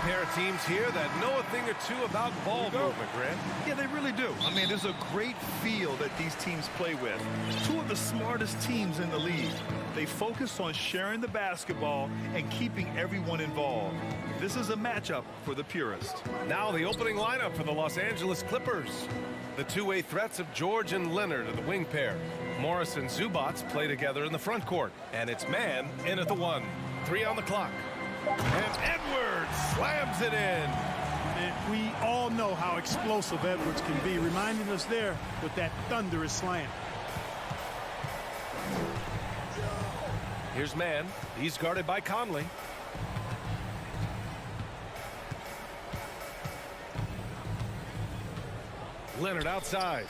pair of teams here that know a thing or two about ball movement, Grant. Yeah, they really do. I mean, there's a great feel that these teams play with. Two of the smartest teams in the league. They focus on sharing the basketball and keeping everyone involved. This is a matchup for the purist. Now the opening lineup for the Los Angeles Clippers. The two-way threats of George and Leonard are the wing pair. Morris and Zubats play together in the front court. And it's man in at the 1. 3 on the clock. And Edwards slams it in. And we all know how explosive Edwards can be, reminding us there with that thunderous slam. Here's man. He's guarded by Conley. Leonard outside.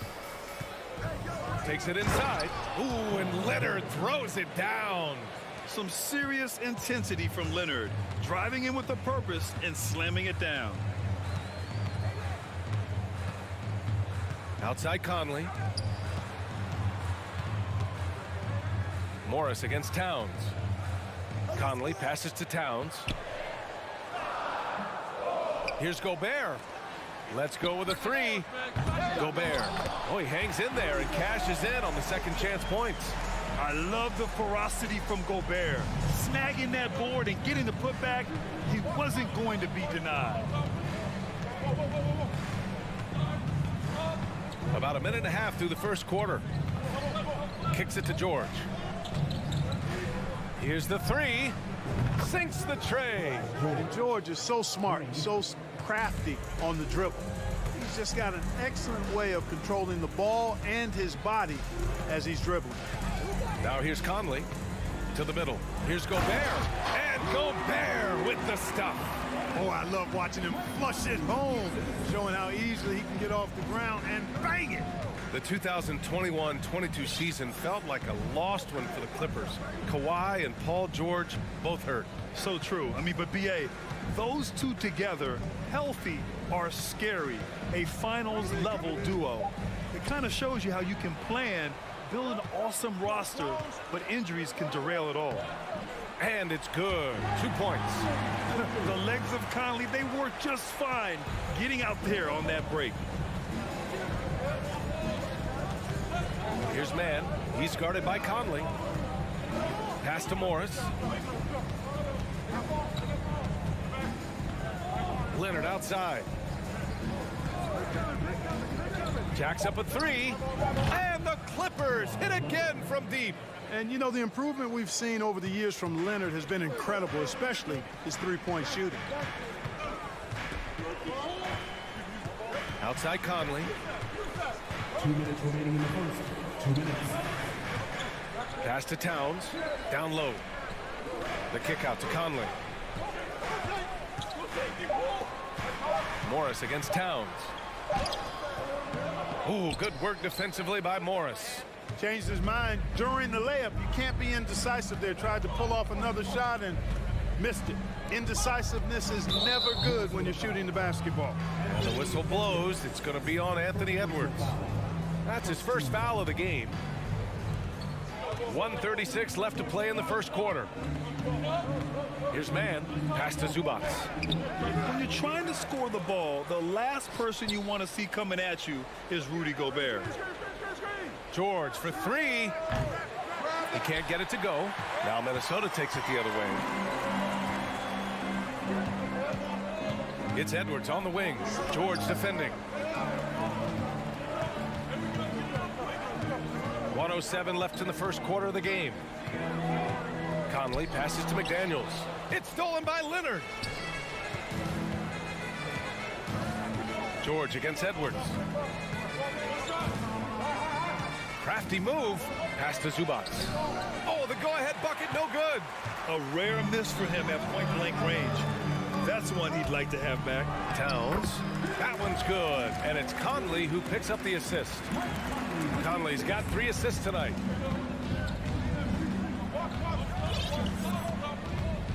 Takes it inside. Ooh, and Leonard throws it down. Some serious intensity from Leonard, driving in with a purpose and slamming it down. Outside Conley. Morris against Towns. Conley passes to Towns. Here's Gobert. Let's go with a 3. Gobert. Oh, he hangs in there and cashes in on the second chance points. I love the ferocity from Gobert. Snagging that board and getting the putback, he wasn't going to be denied. About a minute and a half through the first quarter. Kicks it to George. Here's the 3. Sinks the tray. And George is so smart, so crafty on the dribble. He's just got an excellent way of controlling the ball and his body as he's dribbling. Now here's Conley to the middle. Here's Gobert. And Gobert with the stuff. Oh, I love watching him flush it home, showing how easily he can get off the ground and bang it. The 2021-22 season felt like a lost one for the Clippers. Kawhi and Paul George both hurt. So true. I mean, but B.A., those two together, healthy, are scary. A finals-level duo. It kind of shows you how you can plan, build an awesome roster, but injuries can derail it all. And it's good. 2 points. The legs of Conley, they work just fine getting out there on that break. Here's man. He's guarded by Conley. Pass to Morris. Leonard outside. Jacks up a 3. And the Clippers hit again from deep. And, you know, the improvement we've seen over the years from Leonard has been incredible, especially his three-point shooting. Outside Conley. 2 minutes remaining in the first. 2 minutes. Pass to Towns. Down low. The kick out to Conley. Morris against Towns. Ooh, good work defensively by Morris. Changed his mind during the layup. You can't be indecisive there. Tried to pull off another shot and missed it. Indecisiveness is never good when you're shooting the basketball. The whistle blows. It's going to be on Anthony Edwards. That's his first foul of the game. 1:36 left to play in the first quarter. Here's man. Pass to Zubats. When you're trying to score the ball, the last person you want to see coming at you is Rudy Gobert. George for 3. He can't get it to go. Now Minnesota takes it the other way. It's Edwards on the wing. George defending. 1:07 left in the first quarter of the game. Conley passes to McDaniels. It's stolen by Leonard. George against Edwards. Crafty move. Pass to Zubats. Oh, the go-ahead bucket, no good. A rare miss for him at point-blank range. That's one he'd like to have back. Towns. That one's good. And it's Conley who picks up the assist. Conley's got 3 assists tonight.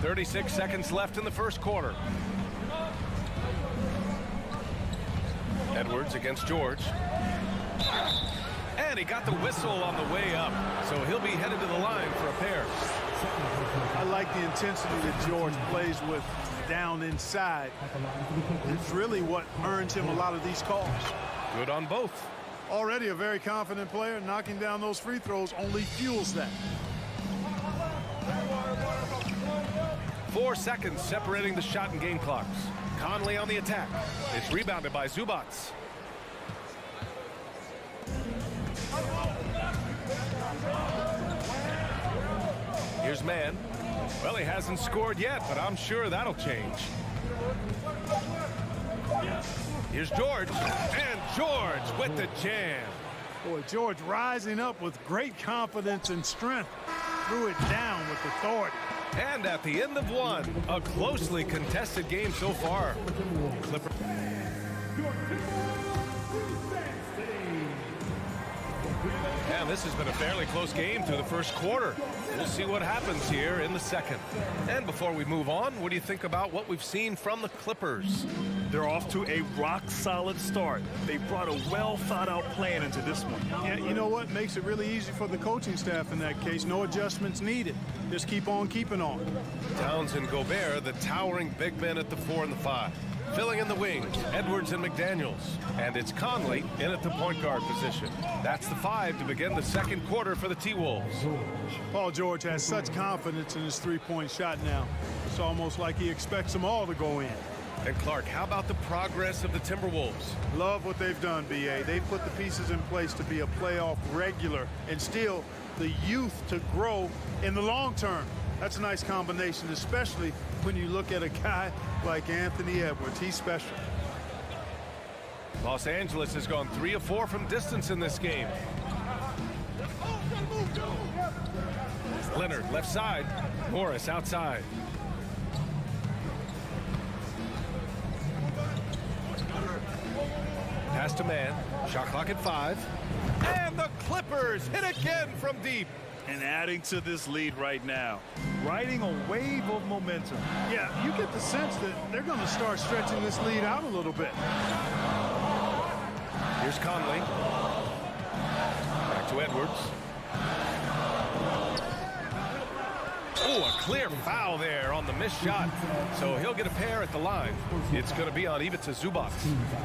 36 seconds left in the first quarter. Edwards against George. And he got the whistle on the way up, so he'll be headed to the line for a pair. I like the intensity that George plays with down inside. It's really what earns him a lot of these calls. Good on both. Already a very confident player, knocking down those free throws only fuels that. 4 seconds separating the shot and game clocks. Conley on the attack. It's rebounded by Zubats. Here's Mann. Well, he hasn't scored yet, but I'm sure that'll change. Here's George, and George with the jam. Boy, George rising up with great confidence and strength. Threw it down with authority. And at the end of one, a closely contested game so far. Clipper. And this has been a fairly close game through the first quarter. We'll see what happens here in the second. And before we move on, what do you think about what we've seen from the Clippers? They're off to a rock-solid start. They brought a well-thought-out plan into this one. Yeah, you know what? Makes it really easy for the coaching staff in that case. No adjustments needed. Just keep on keeping on. Towns and Gobert, the towering big men at the 4 and the 5. Filling in the wings, Edwards and McDaniels. And it's Conley in at the point guard position. That's the 5 to begin the second quarter for the T-Wolves. Paul George has such confidence in his three-point shot now. It's almost like he expects them all to go in. And Clark, how about the progress of the Timberwolves? Love what they've done, B.A. They've put the pieces in place to be a playoff regular and still the youth to grow in the long term. That's a nice combination, especially when you look at a guy like Anthony Edwards. He's special. Los Angeles has gone 3 of 4 from distance in this game. Leonard left side, Morris outside. Pass to Mann, shot clock at 5. And the Clippers hit again from deep. And adding to this lead right now, riding a wave of momentum. Yeah, you get the sense that they're going to start stretching this lead out a little bit. Here's Conley. Back to Edwards. Oh, a clear foul there on the missed shot. So he'll get a pair at the line. It's going to be on Ivica Zubac.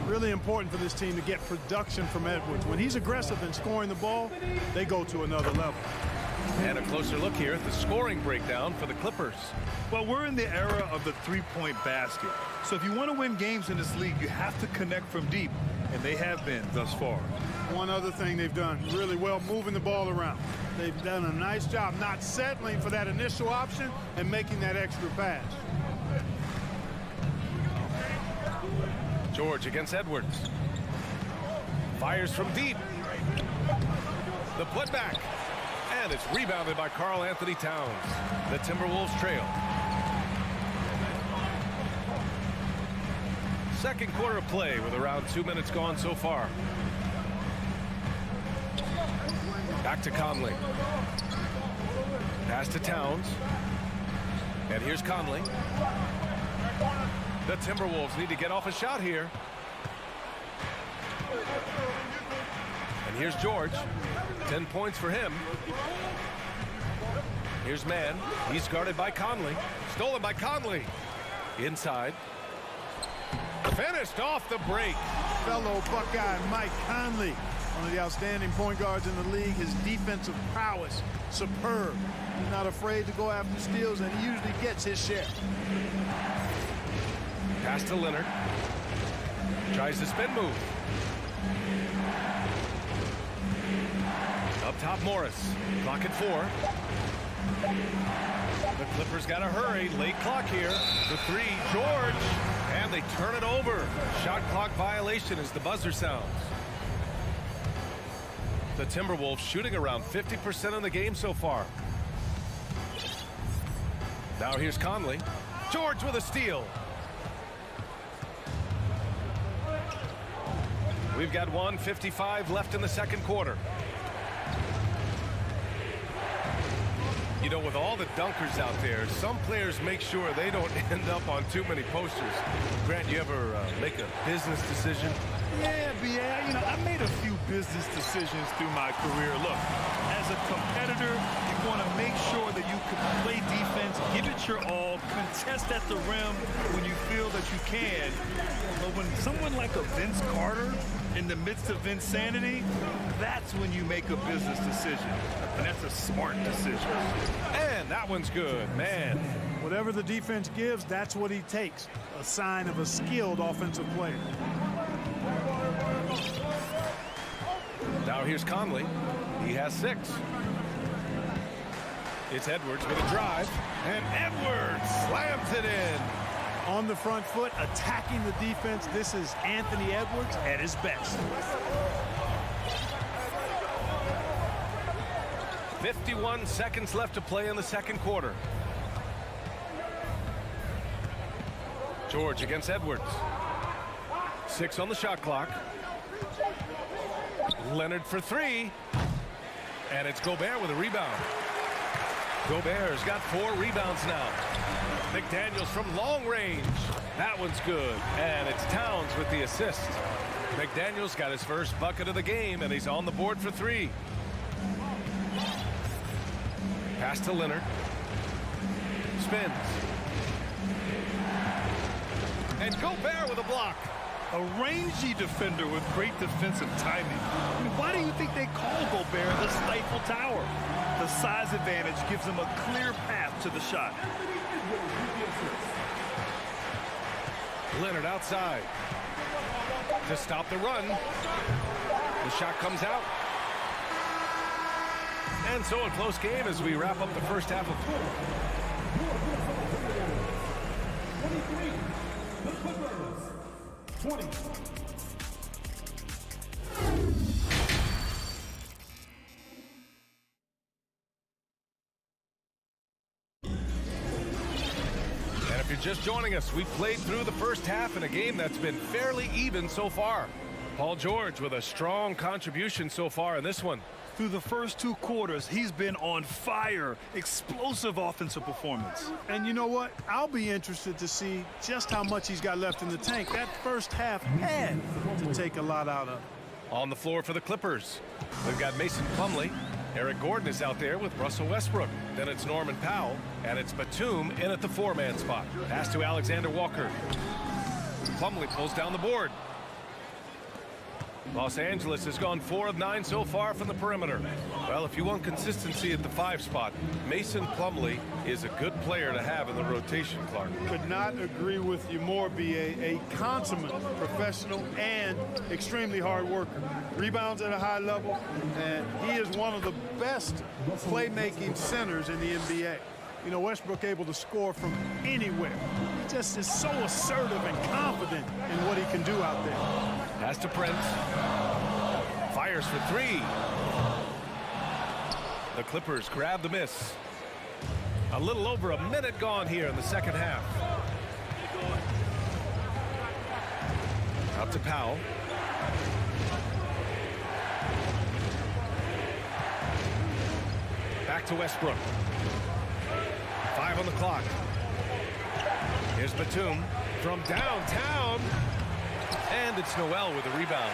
Really important for this team to get production from Edwards. When he's aggressive in scoring the ball, they go to another level. And a closer look here at the scoring breakdown for the Clippers. Well, we're in the era of the three-point basket. So if you want to win games in this league, you have to connect from deep. And they have been thus far. One other thing they've done really well, moving the ball around. They've done a nice job not settling for that initial option and making that extra pass. George against Edwards. Fires from deep. The putback. And it's rebounded by Karl Anthony Towns. The Timberwolves trail. Second quarter of play with around 2 minutes gone so far. Back to Conley. Pass to Towns. And here's Conley. The Timberwolves need to get off a shot here. And here's George. 10 points for him. Here's Mann. He's guarded by Conley. Stolen by Conley. Inside. Finished off the break. Fellow Buckeye Mike Conley, one of the outstanding point guards in the league. His defensive prowess, superb. He's not afraid to go after steals, and he usually gets his share. Pass to Leonard. Tries the spin move. Up top, Morris. Clock at 4. The Clippers got to hurry. Late clock here. The 3, George. And they turn it over. Shot clock violation as the buzzer sounds. The Timberwolves shooting around 50% in the game so far. Now here's Conley. George with a steal. We've got 1:55 left in the second quarter. You know, with all the dunkers out there, some players make sure they don't end up on too many posters. Grant, you ever make a business decision? Yeah, B.A., you know, I made a few business decisions through my career. Look, as a competitor, you want to make sure that you can play defense, give it your all, contest at the rim when you feel that you can. But when someone like a Vince Carter in the midst of insanity, that's when you make a business decision. And that's a smart decision. And that one's good, man. Whatever the defense gives, that's what he takes. A sign of a skilled offensive player. Now here's Conley. He has 6. It's Edwards with a drive, and Edwards slams it in. On the front foot, attacking the defense. This is Anthony Edwards at his best. 51 seconds left to play in the second quarter. George against Edwards. 6 on the shot clock. Leonard for 3. And it's Gobert with a rebound. Gobert's got 4 rebounds now. McDaniels from long range. That one's good. And it's Towns with the assist. McDaniels got his first bucket of the game, and he's on the board for 3. Pass to Leonard. Spins. And Gobert with a block. A rangy defender with great defensive timing. I mean, why do you think they call Gobert the Stifle Tower? The size advantage gives him a clear path to the shot. Leonard outside to stop the run. The shot comes out. And so a close game as we wrap up the first half of 20. And if you're just joining us, we've played through the first half in a game that's been fairly even so far. Paul George with a strong contribution so far in this one. Through the first 2 quarters, he's been on fire. Explosive offensive performance. And you know what? I'll be interested to see just how much he's got left in the tank. That first half had to take a lot out of. On the floor for the Clippers, we've got Mason Plumlee. Eric Gordon is out there with Russell Westbrook. Then it's Norman Powell, and it's Batum in at the 4-man spot. Pass to Alexander Walker. Plumlee pulls down the board. Los Angeles has gone 4 of 9 so far from the perimeter. Well, if you want consistency at the 5 spot, Mason Plumlee is a good player to have in the rotation, Clark. Could not agree with you more, B.A. A consummate professional and extremely hard worker. Rebounds at a high level, and he is one of the best playmaking centers in the NBA. You know, Westbrook able to score from anywhere. He just is so assertive and confident in what he can do out there. Pass to Prince. Fires for 3. The Clippers grab the miss. A little over a minute gone here in the second half. Out to Powell. Back to Westbrook. 5 on the clock. Here's Batum from downtown. And it's Noel with a rebound.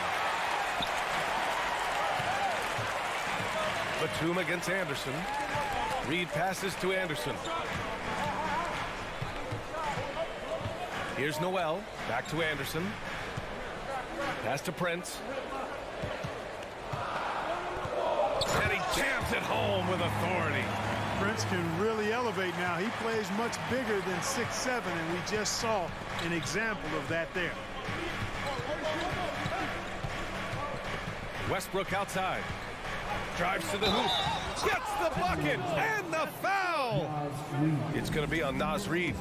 Batum against Anderson. Reed passes to Anderson. Here's Noel. Back to Anderson. Pass to Prince. And he jams it home with authority. Prince can really elevate now. He plays much bigger than 6'7", and we just saw an example of that there. Westbrook outside. Drives to the hoop. Gets the bucket and the foul. It's going to be on Naz Reid.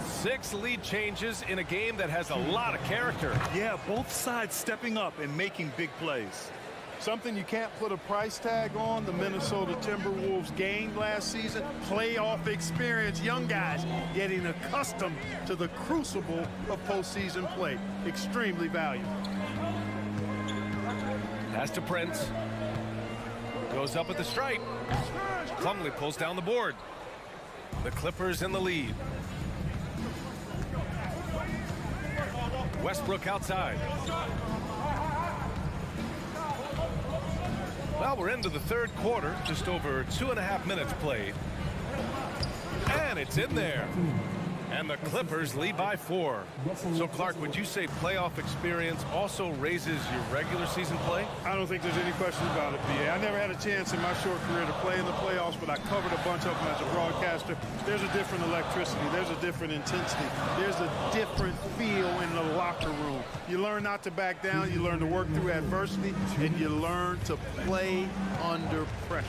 6 lead changes in a game that has a lot of character. Yeah, both sides stepping up and making big plays. Something you can't put a price tag on. The Minnesota Timberwolves gained last season. Playoff experience. Young guys getting accustomed to the crucible of postseason play. Extremely valuable. Pass to Prince. Goes up at the stripe. Plumlee pulls down the board. The Clippers in the lead. Westbrook outside. Well, we're into the third quarter. Just over 2.5 minutes played. And it's in there. And the Clippers lead by 4. So, Clark, would you say playoff experience also raises your regular season play? I don't think there's any question about it, BA. I never had a chance in my short career to play in the playoffs, but I covered a bunch of them as a broadcaster. There's a different electricity. There's a different intensity. There's a different feel in the locker room. You learn not to back down. You learn to work through adversity, and you learn to play under pressure.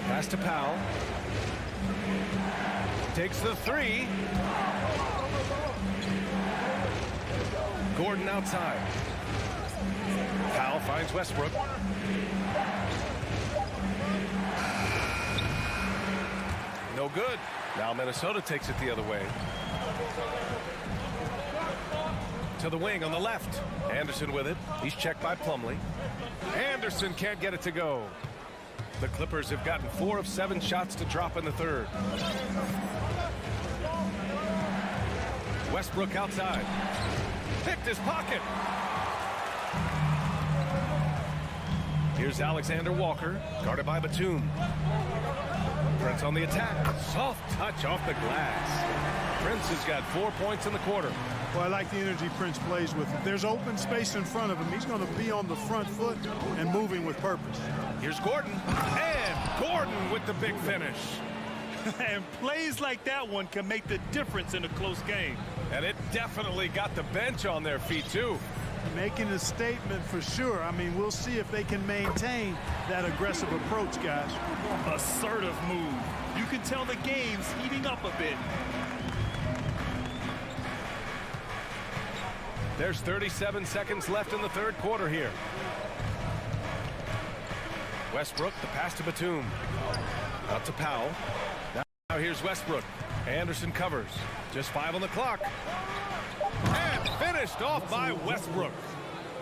Pass to Powell. Takes the 3. Gordon outside. Powell finds Westbrook. No good. Now Minnesota takes it the other way. To the wing on the left. Anderson with it. He's checked by Plumlee. Anderson can't get it to go. The Clippers have gotten 4 of 7 shots to drop in the third. Westbrook outside. Picked his pocket. Here's Alexander Walker, guarded by Batum. Prince on the attack. Soft touch off the glass. Prince has got 4 points in the quarter. Well, I like the energy Prince plays with. If there's open space in front of him, he's going to be on the front foot and moving with purpose. Here's Gordon. And Gordon with the big finish. And plays like that one can make the difference in a close game. And it definitely got the bench on their feet, too. Making a statement for sure. I mean, we'll see if they can maintain that aggressive approach, guys. Assertive move. You can tell the game's heating up a bit. There's 37 seconds left in the third quarter here. Westbrook, the pass to Batum. Out to Powell. Now here's Westbrook. Anderson covers. Just 5 on the clock. And finished off by Westbrook.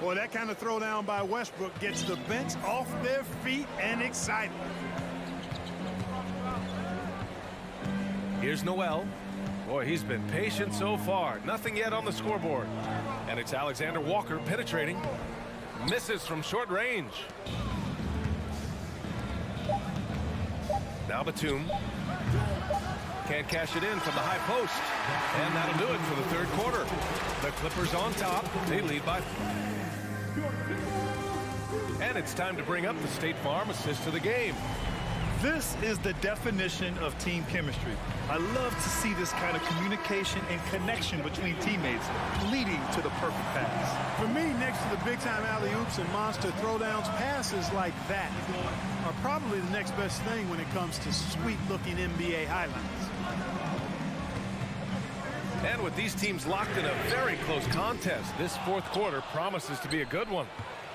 Boy, that kind of throwdown by Westbrook gets the bench off their feet and excited. Here's Noel. Boy, he's been patient so far. Nothing yet on the scoreboard. And it's Alexander Walker penetrating. Misses from short range. Now Batum. Can't cash it in from the high post. And that'll do it for the third quarter. The Clippers on top. They lead by. And it's time to bring up the State Farm assist to the game. This is the definition of team chemistry. I love to see this kind of communication and connection between teammates leading to the perfect pass. For me, next to the big-time alley-oops and monster throwdowns, passes like that are probably the next best thing when it comes to sweet-looking NBA highlights. And with these teams locked in a very close contest, this fourth quarter promises to be a good one.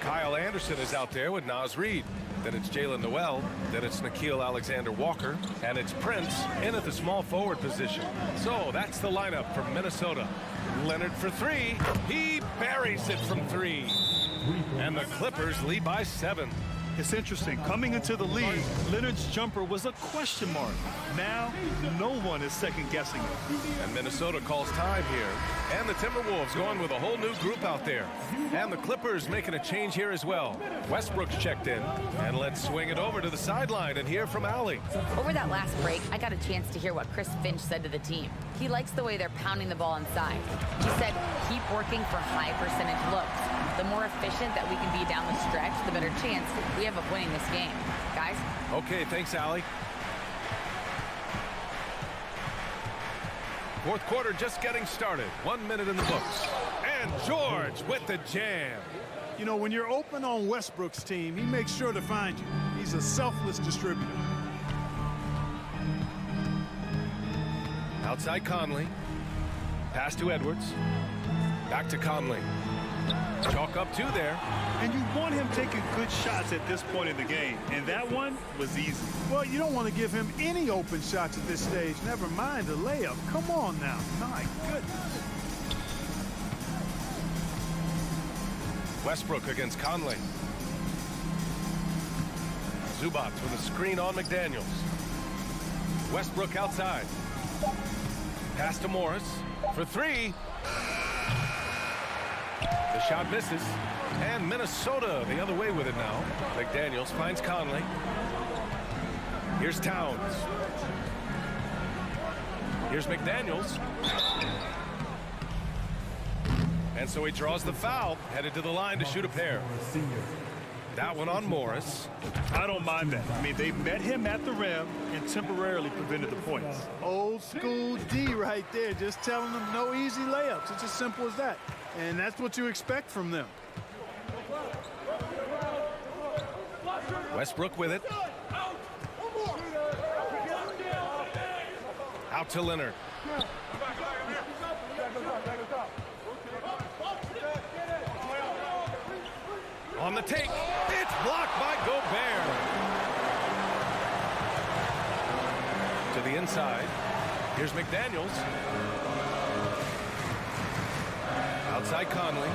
Kyle Anderson is out there with Naz Reid. Then it's Jalen Noel. Then it's Nickeil Alexander-Walker. And it's Prince in at the small forward position. So that's the lineup for Minnesota. Leonard for 3. He buries it from 3. And the Clippers lead by 7. It's interesting. Coming into the league, Leonard's jumper was a question mark. Now, no one is second-guessing it. And Minnesota calls time here. And the Timberwolves going with a whole new group out there. And the Clippers making a change here as well. Westbrook's checked in. And let's swing it over to the sideline and hear from Allie. Over that last break, I got a chance to hear what Chris Finch said to the team. He likes the way they're pounding the ball inside. He said, keep working for high percentage looks. The more efficient that we can be down the stretch, the better chance we have of winning this game. Guys? Okay, thanks, Allie. Fourth quarter just getting started. 1 minute in the books. And George with the jam. You know, when you're open on Westbrook's team, he makes sure to find you. He's a selfless distributor. Outside Conley. Pass to Edwards. Back to Conley. Chalk up 2 there. And you want him taking good shots at this point in the game. And that one was easy. Well, you don't want to give him any open shots at this stage. Never mind a layup. Come on now. My goodness. Westbrook against Conley. Zubac with a screen on McDaniels. Westbrook outside. Pass to Morris for 3. The shot misses. And Minnesota the other way with it now. McDaniels finds Conley. Here's Towns. Here's McDaniels. And so he draws the foul, headed to the line to shoot a pair. That one on Morris. I don't mind that. I mean, they met him at the rim and temporarily prevented the points. Old school D right there, just telling them no easy layups. It's as simple as that. And that's what you expect from them. Westbrook with it. Out to Leonard. On the take. It's blocked by Gobert. To the inside. Here's McDaniels. Outside Conley.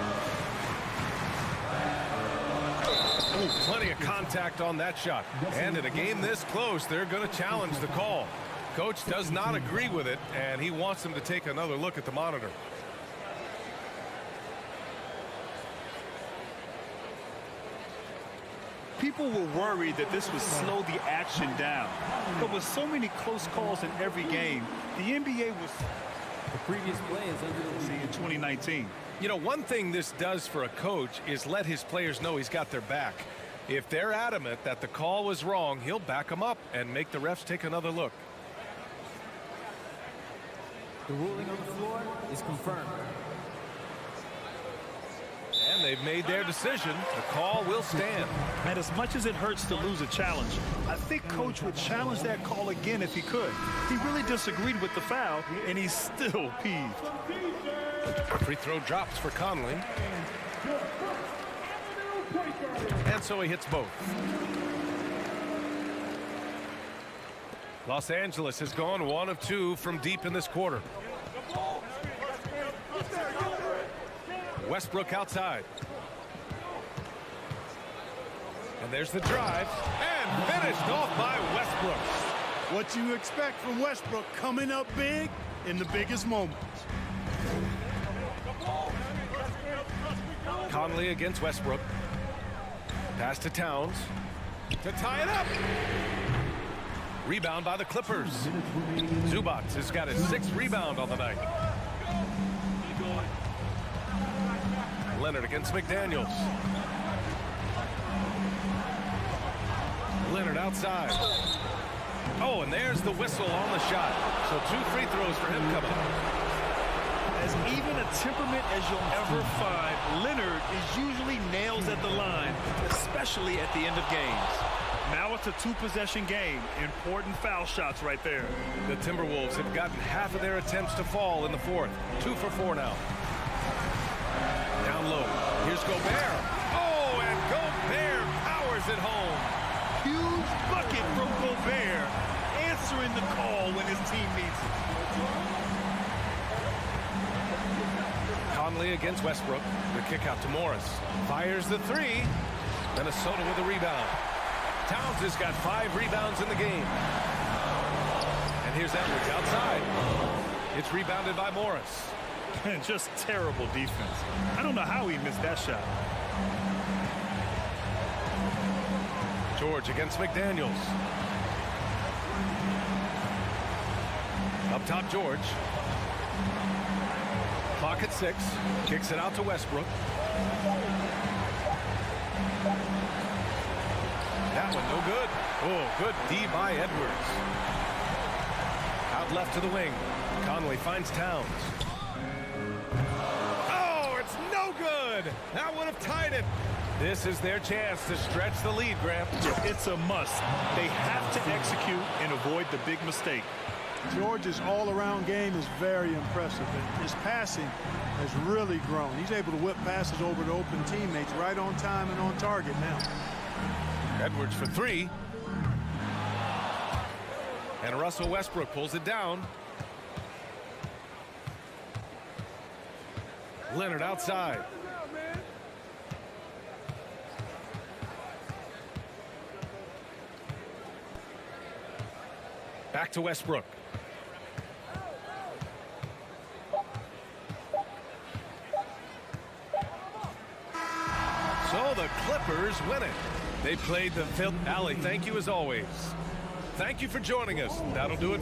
Ooh, plenty of contact on that shot. And in a game this close, they're going to challenge the call. Coach does not agree with it, and he wants them to take another look at the monitor. People were worried that this would slow the action down. But with so many close calls in every game, the NBA was The previous play is under the lead. in 2019. You know, one thing this does for a coach is let his players know he's got their back. If they're adamant that the call was wrong, he'll back them up and make the refs take another look. The ruling on the floor is confirmed. And they've made their decision. The call will stand. And as much as it hurts to lose a challenge, I think Coach would challenge that call again if he could. He really disagreed with the foul, and he's still peeved. Free throw drops for Conley. And so he hits both. Los Angeles has gone 1 of 2 from deep in this quarter. Westbrook outside. And there's the drive. And finished off by Westbrook. What you expect from Westbrook, coming up big in the biggest moments. Conley against Westbrook. Pass to Towns. To tie it up. Rebound by the Clippers. Zubac has got his 6th rebound on the night. Leonard against McDaniels. Leonard outside. Oh, and there's the whistle on the shot. So 2 free throws for him coming up. As even a temperament as you'll ever find, Leonard is usually nails at the line, especially at the end of games. Now it's a 2-possession game. Important foul shots right there. The Timberwolves have gotten half of their attempts to fall in the 4th. 2 for 4 now. Down low. Here's Gobert. Oh, and Gobert powers it home. Huge bucket from Gobert, answering the call when his team needs it. Conley against Westbrook. The kick out to Morris. Fires the 3. Minnesota with a rebound. Towns has got 5 rebounds in the game. And here's Edwards outside. It's rebounded by Morris. Just terrible defense. I don't know how he missed that shot. George against McDaniels. Up top, George. Clock at 6. Kicks it out to Westbrook. That one no good. Oh, good D by Edwards. Out left to the wing. Conley finds Towns. Oh, it's no good. That would have tied it. This is their chance to stretch the lead, Graham. It's a must. They have to execute and avoid the big mistake. George's all-around game is very impressive. His passing has really grown. He's able to whip passes over to open teammates right on time and on target now. Edwards for 3. And Russell Westbrook pulls it down. Leonard outside. Back to Westbrook. So the Clippers win it. They played the fifth. Allie, thank you as always. Thank you for joining us. That'll do it.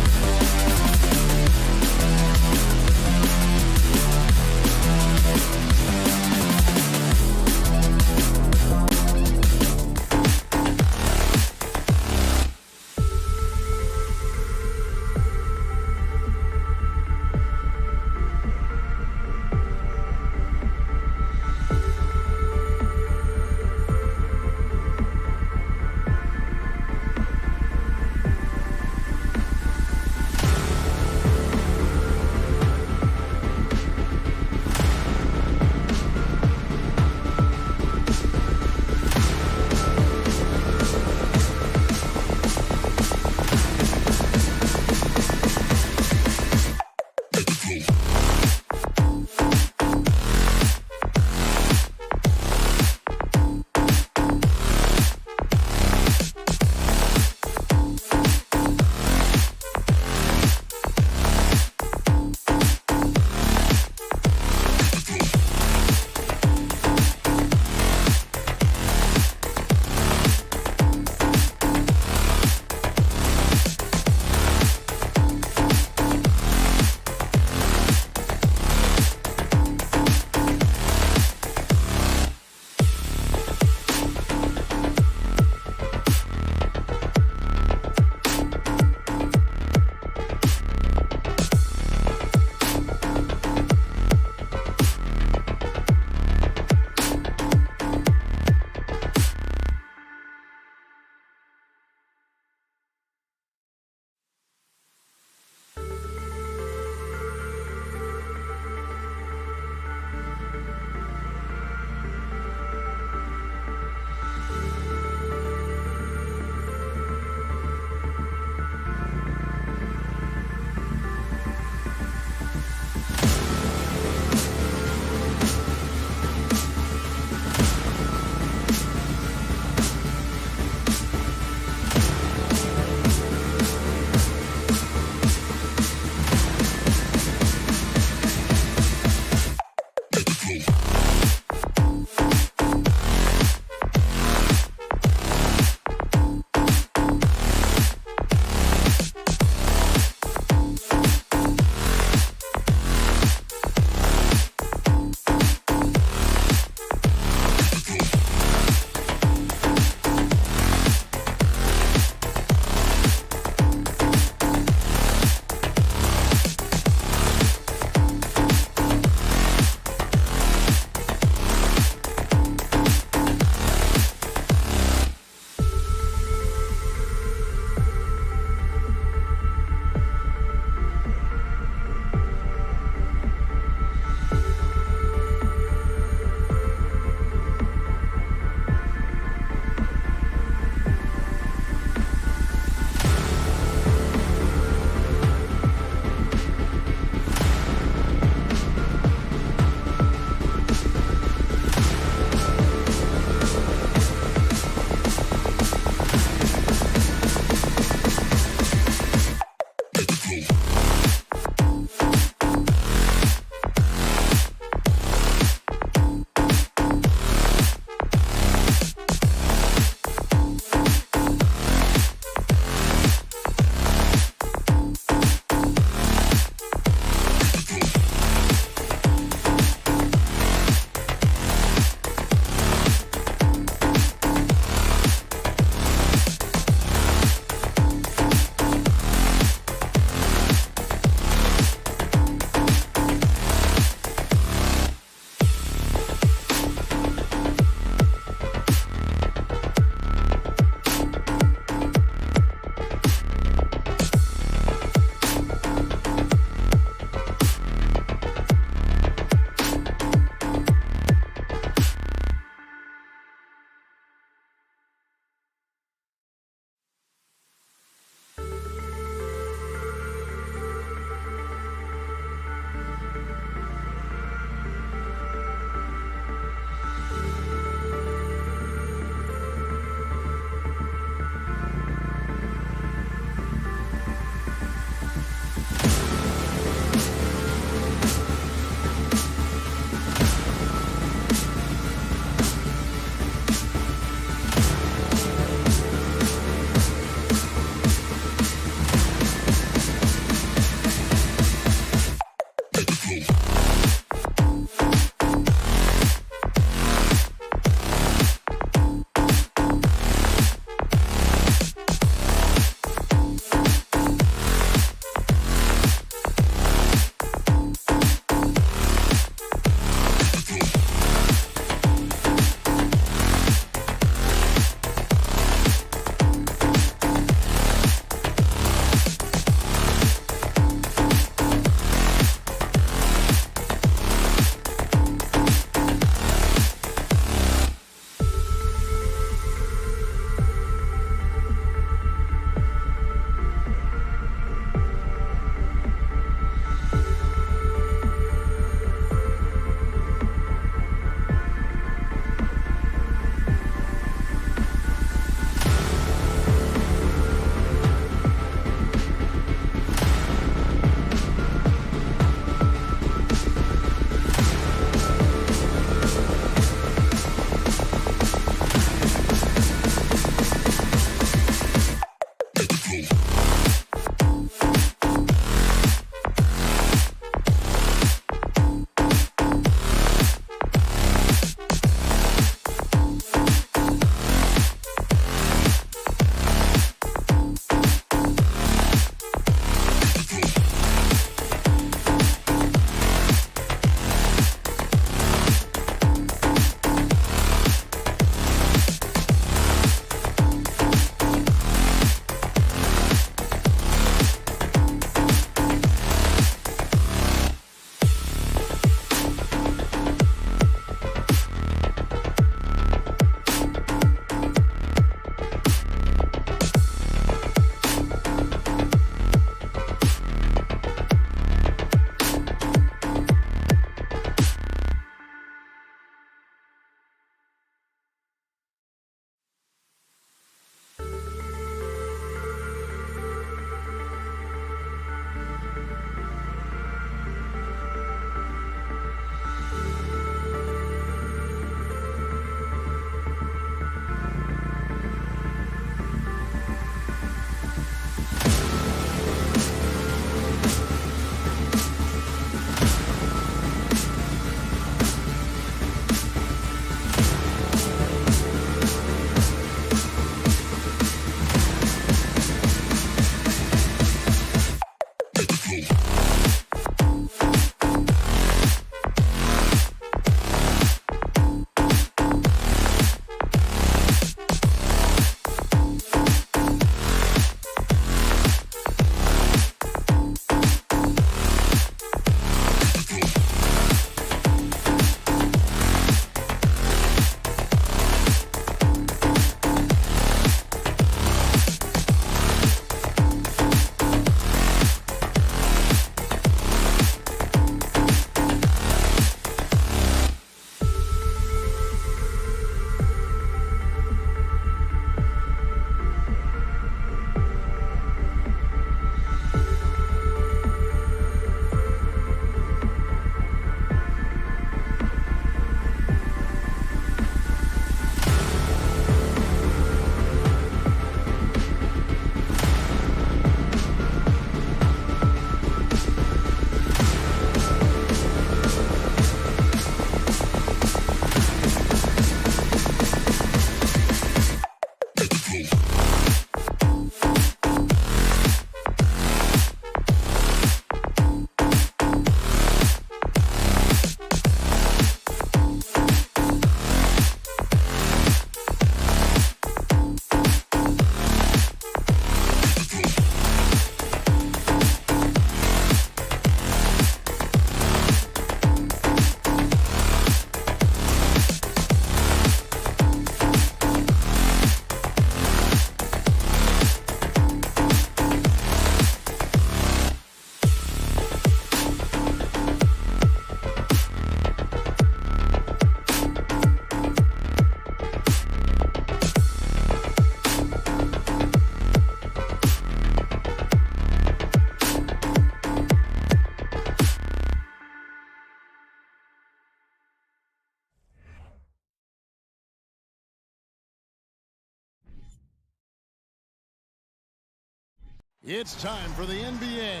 It's time for the NBA,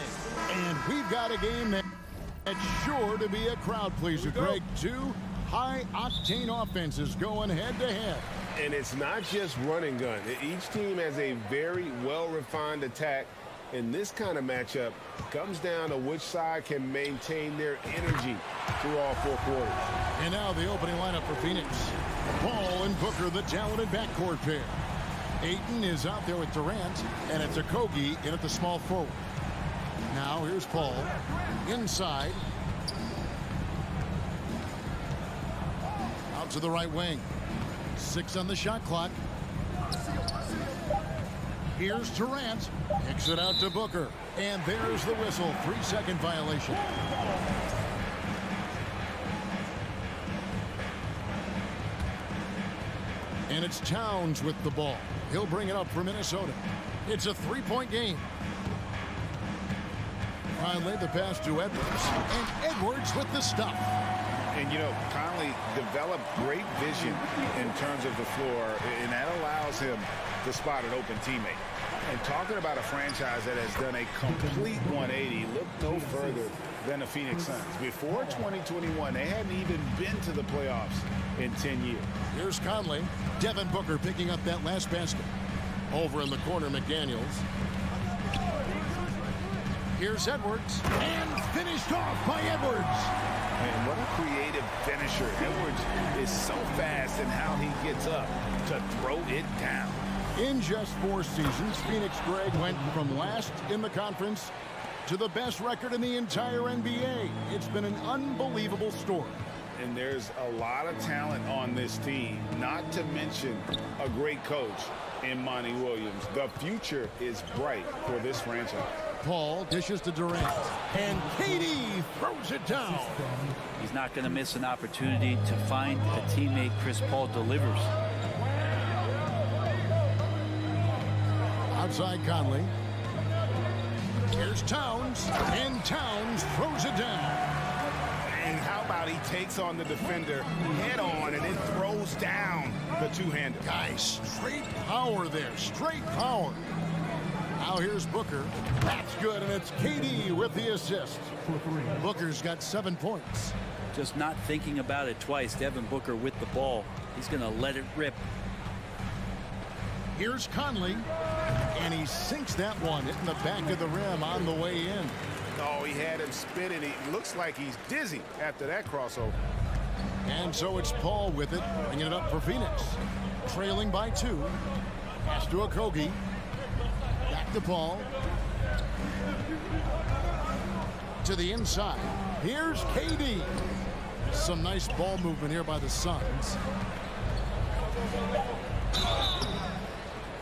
and we've got a game that... It's sure to be a crowd pleaser, Greg. Two high-octane offenses going head-to-head. And it's not just run and gun. Each team has a very well-refined attack. And this kind of matchup comes down to which side can maintain their energy through all 4 quarters. And now the opening lineup for Phoenix. Paul and Booker, the talented backcourt pair. Ayton is out there with Durant, and it's Okogie in at the small forward. Now here's Paul inside. Out to the right wing. 6 on the shot clock. Here's Durant. Kicks it out to Booker. And there's the whistle. 3-second violation. And it's Towns with the ball. He'll bring it up for Minnesota. It's a 3-point game. Finally, the pass to Edwards. And Edwards with the stuff. And, you know, Conley developed great vision in terms of the floor, and that allows him to spot an open teammate. And talking about a franchise that has done a complete 180, look no further than the Phoenix Suns. Before 2021, they hadn't even been to the playoffs in 10 years. Here's Conley. Devin Booker picking up that last basket. Over in the corner, McDaniels. Here's Edwards. And finished off by Edwards. And what a creative finisher. Edwards is so fast in how he gets up to throw it down. In just 4 seasons, Phoenix, Greg, went from last in the conference to the best record in the entire NBA. It's been an unbelievable story. And there's a lot of talent on this team, not to mention a great coach in Monty Williams. The future is bright for this franchise. Paul dishes to Durant. And KD throws it down. He's not going to miss an opportunity to find a teammate. Chris Paul delivers. Outside Conley. Here's Towns. And Towns throws it down. And how about he takes on the defender head on and then throws down the two-hander. Guys, straight power there. Straight power. Now here's Booker. That's good, and it's KD with the assist. Booker's got 7 points. Just not thinking about it twice. Devin Booker with the ball. He's going to let it rip. Here's Conley. And he sinks that one, hitting the back of the rim on the way in. Oh, he had him spinning. He looks like he's dizzy after that crossover. And so it's Paul with it, bringing it up for Phoenix. Trailing by 2. Pass to Okogie. Back to Paul. To the inside. Here's KD. Some nice ball movement here by the Suns.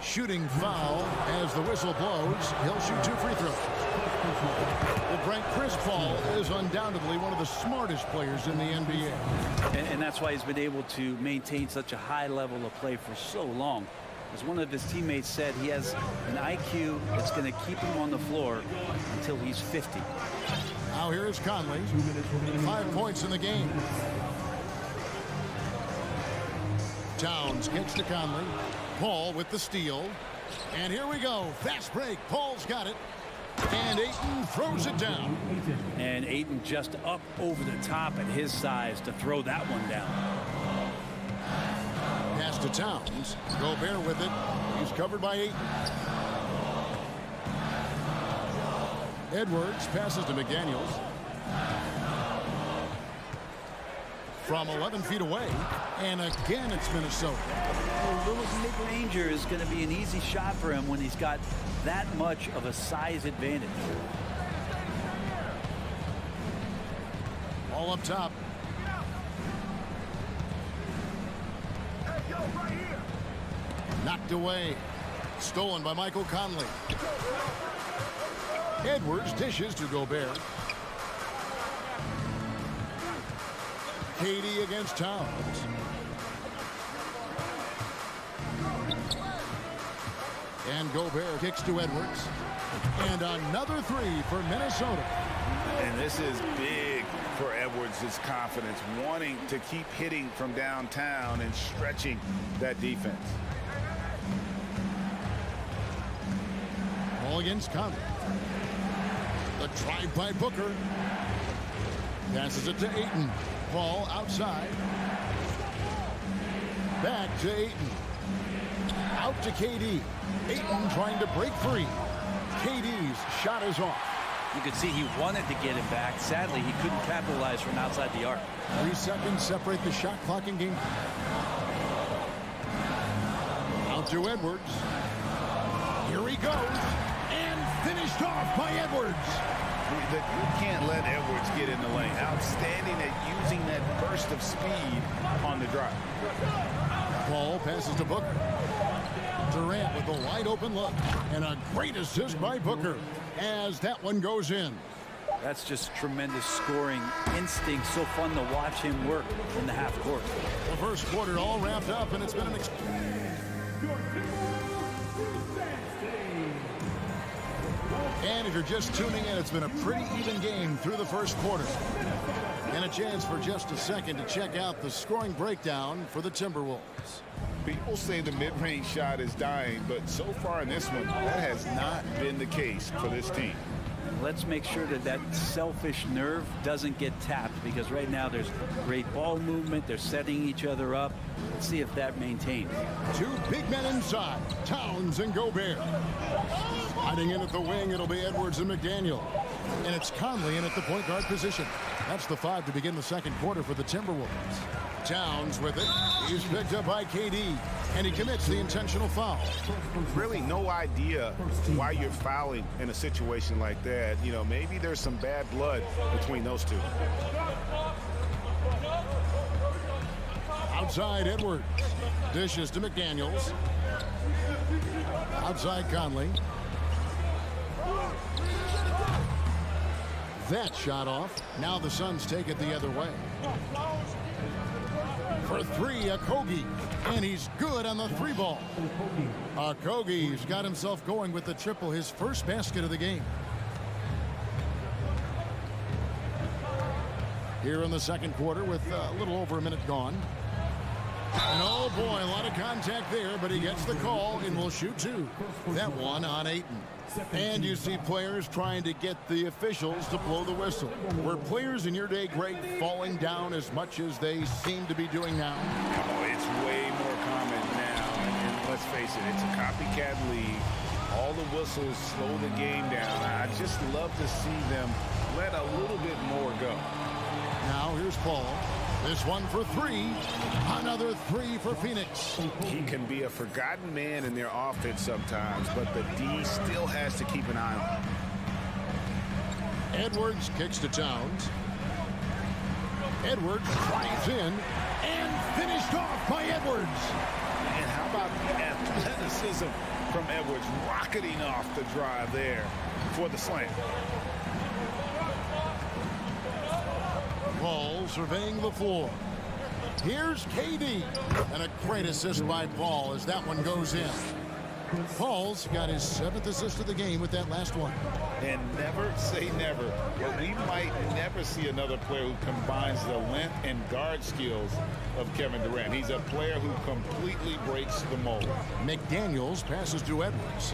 Shooting foul as the whistle blows. He'll shoot 2 free throws. Well, Brent, Chris Paul is undoubtedly one of the smartest players in the NBA. And that's why he's been able to maintain such a high level of play for so long. As one of his teammates said, he has an IQ that's going to keep him on the floor until he's 50. Now here is Conley. 5 points in the game. Towns gets to Conley. Paul with the steal. And here we go. Fast break. Paul's got it. And Ayton throws it down. And Ayton just up over the top at his size to throw that one down. Pass to Towns. Gobert with it. He's covered by Ayton. Edwards passes to McDaniels. From 11 feet away. And again, it's Minnesota. A little mid-ranger is going to be an easy shot for him when he's got that much of a size advantage. All up top. Knocked away. Stolen by Michael Conley. Edwards dishes to Gobert. KD against Towns. And Gobert kicks to Edwards. And another 3 for Minnesota. And this is big for Edwards' confidence, wanting to keep hitting from downtown and stretching that defense. Ball against Conley. The drive by Booker. Passes it to Ayton. Ball outside. Back to Ayton. Out to KD. Ayton trying to break free. KD's shot is off. You could see he wanted to get him back. Sadly, he couldn't capitalize from outside the arc. 3 seconds separate the shot clock and game. Out to Edwards. Here he goes. And finished off by Edwards. You can't let Edwards get in the lane. Outstanding at using that burst of speed on the drive. Ball passes to Booker. Durant with a wide open look. And a great assist by Booker as that one goes in. That's just tremendous scoring instinct. So fun to watch him work in the half court. The first quarter all wrapped up, and it's been an And if you're just tuning in, it's been a pretty even game through the first quarter. And a chance for just a second to check out the scoring breakdown for the Timberwolves. People say the mid-range shot is dying, but so far in this one, that has not been the case for this team. Let's make sure that that selfish nerve doesn't get tapped, because right now there's great ball movement. They're setting each other up. Let's see if that maintains. 2 big men inside, Towns and Gobert. Hiding in at the wing, it'll be Edwards and McDaniel. And it's Conley in at the point guard position. That's the 5 to begin the second quarter for the Timberwolves. Towns with it. He's picked up by KD, and he commits the intentional foul. Really no idea why you're fouling in a situation like that. You know, maybe there's some bad blood between those two. Outside Edwards. Dishes to McDaniels. Outside Conley. That shot off. Now the Suns take it the other way. For 3, Okogie. And he's good on the 3 ball. Okogie's got himself going with the triple, his first basket of the game. Here in the second quarter with a little over a minute gone. And oh boy, a lot of contact there, but he gets the call and will shoot 2. That one on Ayton. And you see players trying to get the officials to blow the whistle. Were players in your day, Greg, falling down as much as they seem to be doing now? Oh, it's way more common now. And let's face it, it's a copycat league. All the whistles slow the game down. I just love to see them let a little bit more go. Now here's Paul. This one for 3. Another 3 for Phoenix. He can be a forgotten man in their offense sometimes, but the D still has to keep an eye on him. Edwards kicks to Towns. Edwards drives in and finished off by Edwards. And how about the athleticism from Edwards rocketing off the drive there for the slam. Paul surveying the floor. Here's KD. And a great assist by Paul as that one goes in. Paul's got his 7th assist of the game with that last one. And never say never, but we might never see another player who combines the length and guard skills of Kevin Durant. He's a player who completely breaks the mold. McDaniels passes to Edwards.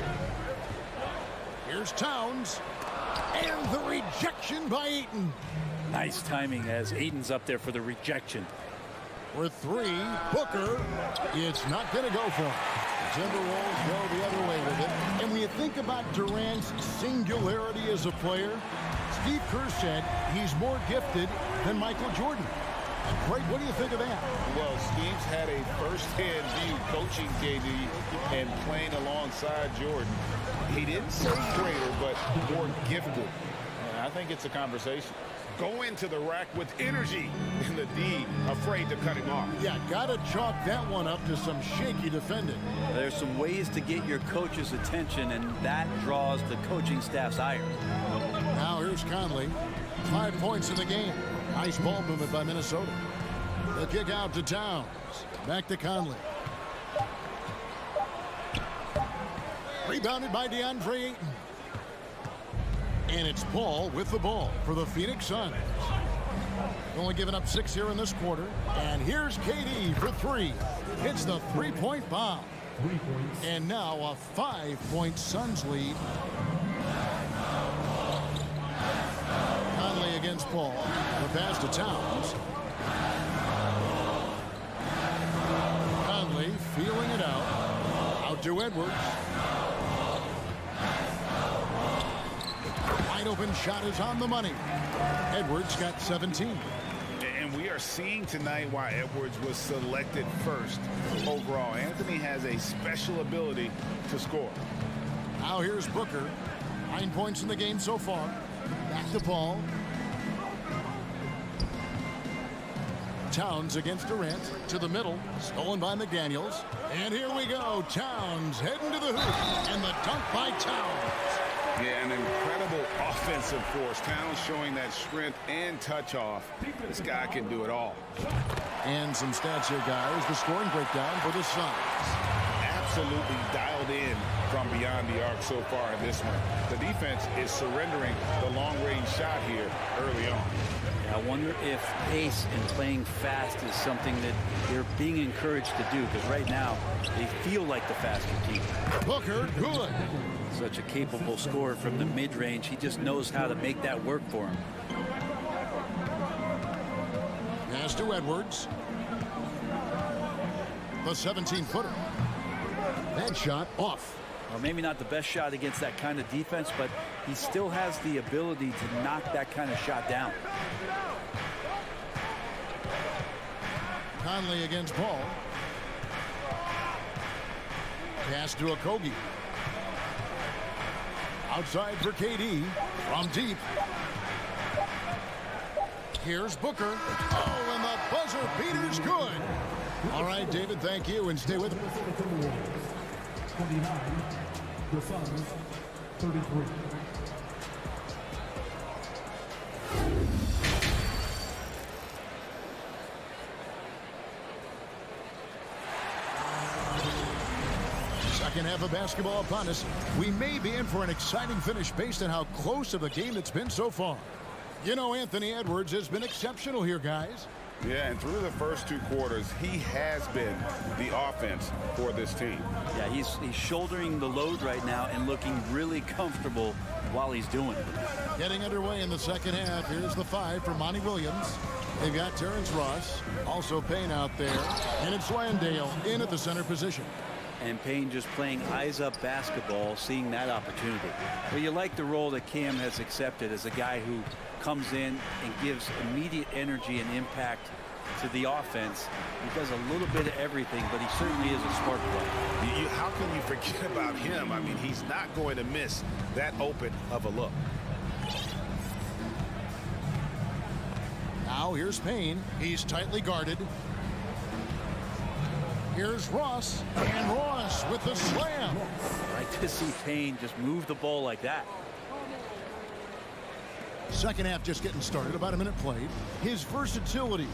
Here's Towns. And the rejection by Ayton. Nice timing as Ayton's up there for the rejection. For 3, Booker. It's not going to go for him. The Timberwolves go the other way with it. And when you think about Durant's singularity as a player, Steve Kerr said he's more gifted than Michael Jordan. Greg, what do you think of that? Well, Steve's had a first-hand view coaching KD and playing alongside Jordan. He didn't say greater, but more gifted. And I think it's a conversation. Go into the rack with energy, and the D afraid to cut him off. Yeah, got to chalk that one up to some shaky defending. There's some ways to get your coach's attention, and that draws the coaching staff's ire. Now here's Conley. 5 points in the game. Nice ball movement by Minnesota. The kick out to Towns. Back to Conley. Rebounded by DeAndre Ayton. And it's Paul with the ball for the Phoenix Suns. Only giving up 6 here in this quarter. And here's KD for 3. Hits the 3-point bomb. 3 points. And now a 5-point Suns lead. Conley against Paul. The pass to Towns. Conley feeling it out. Out to Edwards. Wide open shot is on the money. Edwards got 17. And we are seeing tonight why Edwards was selected first overall. Anthony has a special ability to score. Now here's Booker. 9 points in the game so far. Back to Paul. Towns against Durant. To the middle. Stolen by McDaniels. And here we go. Towns heading to the hoop. And the dunk by Towns. Yeah, an incredible offensive force. Towns showing that strength and touch off. This guy can do it all. And some stats here, guys. The scoring breakdown for the Suns. Absolutely dialed in from beyond the arc so far in this one. The defense is surrendering the long-range shot here early on. Yeah, I wonder if pace and playing fast is something that they're being encouraged to do, because right now they feel like the faster team. Booker, good. Such a capable scorer from the mid-range. He just knows how to make that work for him. Pass to Edwards. The 17-footer. That shot off. Well, maybe not the best shot against that kind of defense, but he still has the ability to knock that kind of shot down. Conley against Paul. Pass to Okogie. Outside for KD. From deep. Here's Booker. Oh, and the buzzer beater's good. All right, David, thank you, and stay with me. 29, the Suns, 33. Second half of basketball upon us. We may be in for an exciting finish based on how close of the game it's been so far. You know, Anthony Edwards has been exceptional here, guys. Yeah, and through the first 2 quarters, he has been the offense for this team. Yeah, he's shouldering the load right now and looking really comfortable while he's doing it. Getting underway in the second half. Here's the 5 for Monty Williams. They've got Terrence Ross, also Payne out there, and it's Landale in at the center position. And Payne just playing eyes-up basketball, seeing that opportunity. Well, you like the role that Cam has accepted as a guy who comes in and gives immediate energy and impact to the offense. He does a little bit of everything, but he certainly is a smart player. How can you forget about him? I mean, he's not going to miss that open of a look. Now here's Payne. He's tightly guarded. Here's Ross, and Ross with the slam. I like to see Payne just move the ball like that. Second half just getting started, about a minute played. His versatility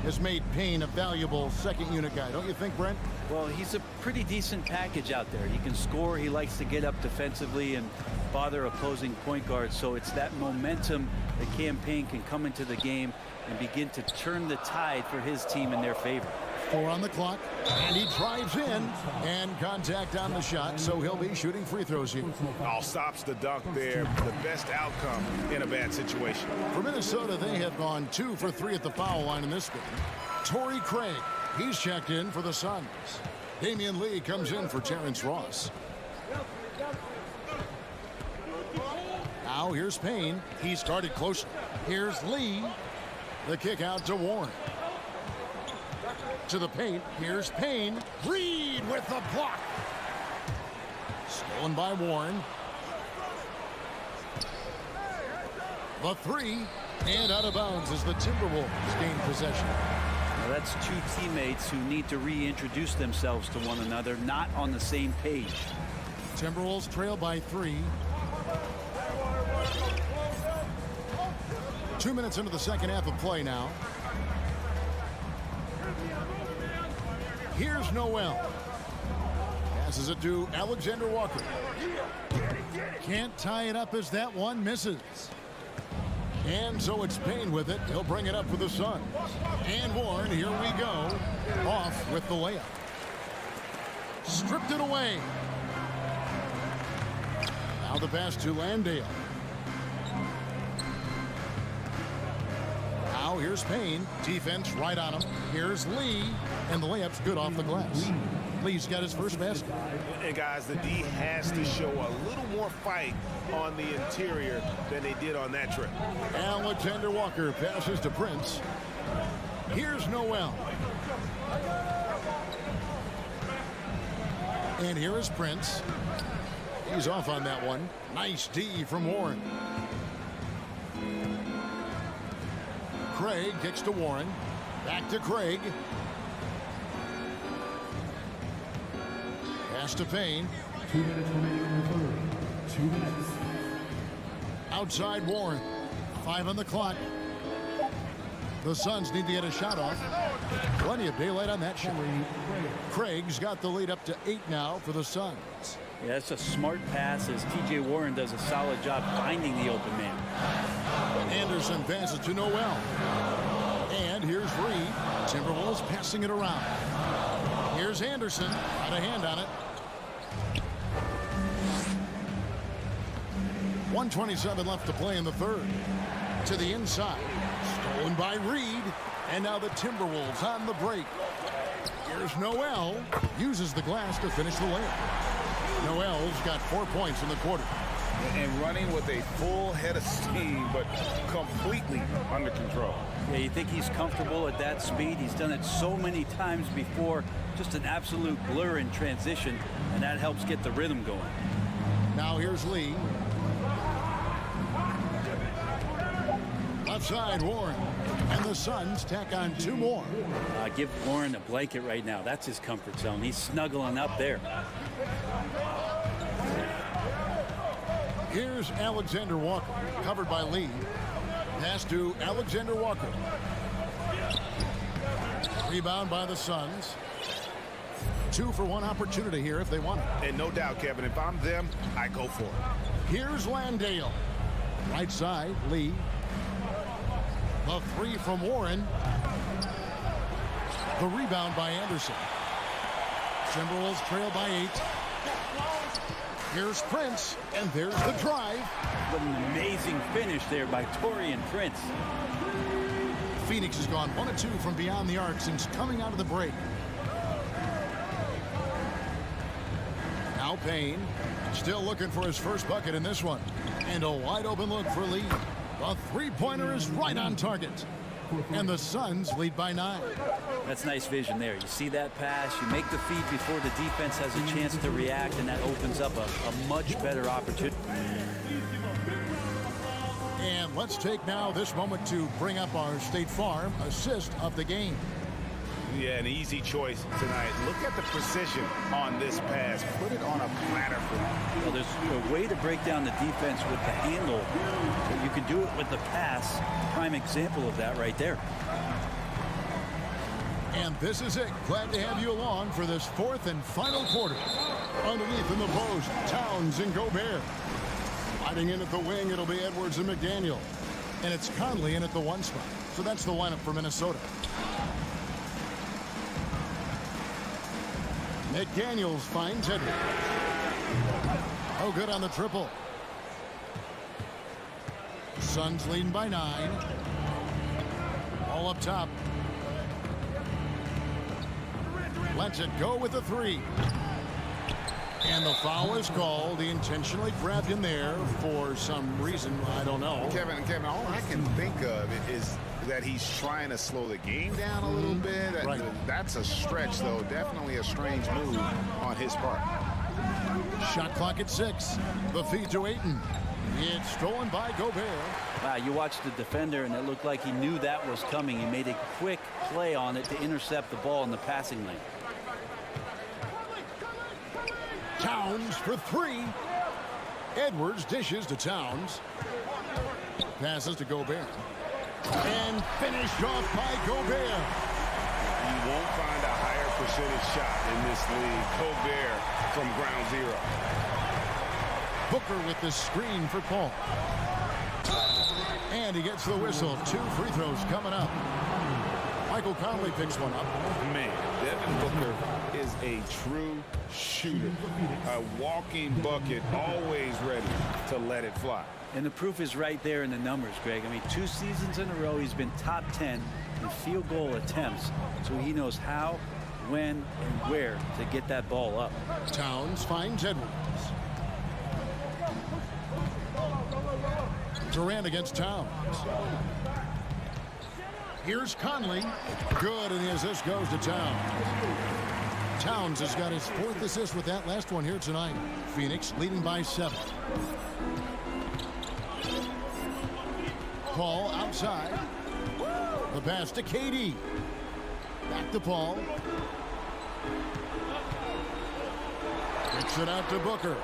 has made Payne a valuable second unit guy, don't you think, Brent? Well, he's a pretty decent package out there. He can score, he likes to get up defensively and bother opposing point guards, so it's that momentum that Cam Payne can come into the game and begin to turn the tide for his team in their favor. 4 on the clock, and he drives in, and contact on the shot, so he'll be shooting free throws here. All stops the dunk there. The best outcome in a bad situation. For Minnesota, they have gone 2 for 3 at the foul line in this game. Torrey Craig, he's checked in for the Suns. Damian Lee comes in for Terrence Ross. Now here's Payne. He started close. Here's Lee. The kick out to Warren. To the paint. Here's Payne. Reed with the block. Stolen by Warren. The 3. And out of bounds as the Timberwolves gain possession. Now that's 2 teammates who need to reintroduce themselves to one another, not on the same page. Timberwolves trail by 3. 2 minutes into the second half of play now. Here's Noel. Passes it to Alexander Walker. Can't tie it up as that one misses. And so it's Payne with it. He'll bring it up for the Suns. And Warren, here we go. Off with the layup. Stripped it away. Now the pass to Landale. Now Now here's Payne. Defense right on him. Here's Lee. And the layup's good off the glass. Lee's got his first basket. And guys, the D has to show a little more fight on the interior than they did on that trip. Alexander Walker passes to Prince. Here's Noel. And here is Prince. He's off on that one. Nice D from Warren. Craig kicks to Warren. Back to Craig. Pass to Payne. 2 minutes remaining in the third. 2 minutes. Outside Warren. 5 on the clock. The Suns need to get a shot off. Plenty of daylight on that shot. Craig's got the lead up to 8 now for the Suns. Yeah, that's a smart pass as T.J. Warren does a solid job finding the open man. Anderson passes to Noel. And here's Reed. Timberwolves passing it around. Here's Anderson. Got a hand on it. 1:27 left to play in the third. To the inside. Stolen by Reed. And now the Timberwolves on the break. Here's Noel. Uses the glass to finish the layup. Noel's got 4 points in the quarter. And running with a full head of steam, but completely under control. Yeah, you think he's comfortable at that speed. He's done it so many times before. Just an absolute blur in transition, and that helps get the rhythm going. Now here's Lee. Left side, Warren. And the Suns tack on 2 more. Give Warren a blanket right now. That's his comfort zone. He's snuggling up there. Here's Alexander Walker, covered by Lee. Pass to Alexander Walker. Rebound by the Suns. 2 for 1 opportunity here if they want it. And no doubt, Kevin, if I'm them, I go for it. Here's Landale. Right side, Lee. The 3 from Warren. The rebound by Anderson. Timberwolves trail by 8. Here's Prince, and there's the drive. What an amazing finish there by Taurean Prince. Phoenix has gone 1 of 2 from beyond the arc since coming out of the break. Now Payne, still looking for his first bucket in this one. And a wide open look for Lee. The three-pointer is right on target. And the Suns lead by 9. That's nice vision there. You see that pass, you make the feed before the defense has a chance to react, and that opens up a much better opportunity. And let's take now this moment to bring up our State Farm assist of the game. Yeah, an easy choice tonight. Look at the precision on this pass. Put it on a platter for him. Well, there's a way to break down the defense with the handle. You can do it with the pass. Prime example of that right there. And this is it. Glad to have you along for this 4th and final quarter. Underneath in the post, Towns and Gobert. Sliding in at the wing, it'll be Edwards and McDaniel. And it's Conley in at the 1 spot. So that's the lineup for Minnesota. McDaniels finds Edwards. Oh, good on the triple. Suns leading by 9. All up top. Lets it go with the 3. And the foul is called. He intentionally grabbed him there for some reason. I don't know. Kevin, all I can think of is that he's trying to slow the game down a little bit. Right. That's a stretch, though. Definitely a strange move on his part. Shot clock at 6. The feed to Ayton. It's stolen by Gobert. Wow, you watched the defender, and it looked like he knew that was coming. He made a quick play on it to intercept the ball in the passing lane. Towns for 3. Edwards dishes to Towns. Passes to Gobert. And finished off by Gobert. You won't find a higher percentage shot in this league. Gobert from ground zero. Booker with the screen for Paul. And he gets the whistle. 2 free throws coming up. Michael Conley picks one up. Man, Devin Booker is a true shooter. A walking bucket, always ready to let it fly. And the proof is right there in the numbers, Greg. I mean, 2 seasons in a row, he's been top 10 in field goal attempts. So he knows how, when, and where to get that ball up. Towns finds Edwards. Durant against Towns. Here's Conley. Good, and the assist goes to Towns. Towns has got his 4th assist with that last one here tonight. Phoenix leading by 7. Paul outside. The pass to KD. Back to Paul. Kicks it out to Booker.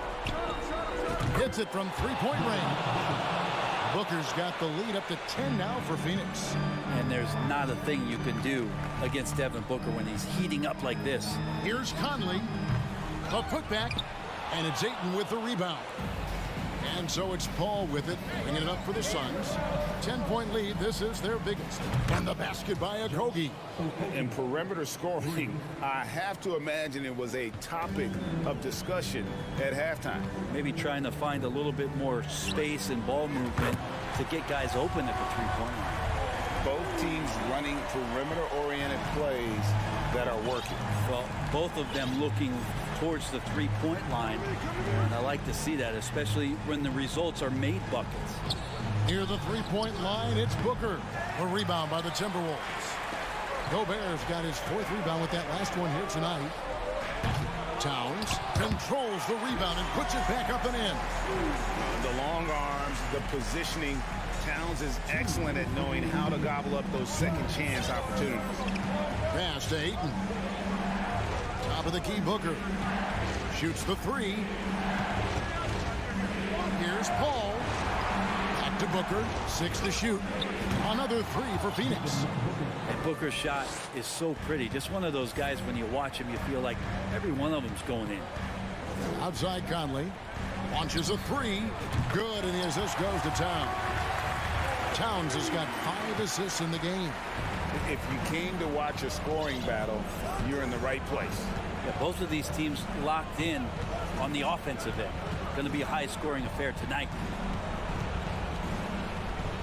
Hits it from 3-point range. Booker's got the lead up to 10 now for Phoenix. And there's not a thing you can do against Devin Booker when he's heating up like this. Here's Conley. A putback. And it's Ayton with the rebound. And so it's Paul with it, bringing it up for the Suns. 10-point lead. This is their biggest. And the basket by Okogie. In perimeter scoring, I have to imagine it was a topic of discussion at halftime. Maybe trying to find a little bit more space and ball movement to get guys open at the three-point line. Both teams running perimeter-oriented plays that are working. Well, both of them looking towards the three-point line, and I like to see that, especially when the results are made buckets. Near the three-point line, it's Booker. A rebound by the Timberwolves. Gobert's got his 4th rebound with that last one here tonight. Towns controls the rebound and puts it back up and in. The long arms, the positioning. Towns is excellent at knowing how to gobble up those second chance opportunities. Pass to Ayton. Top of the key, Booker. Shoots the 3. Here's Paul. Back to Booker. 6 to shoot. Another 3 for Phoenix. And Booker's shot is so pretty. Just one of those guys, when you watch him, you feel like every one of them's going in. Outside Conley. Launches a 3. Good, and the assist goes to Towns. Towns has got 5 assists in the game. If you came to watch a scoring battle, you're in the right place. Yeah, both of these teams locked in on the offensive end. Going to be a high-scoring affair tonight.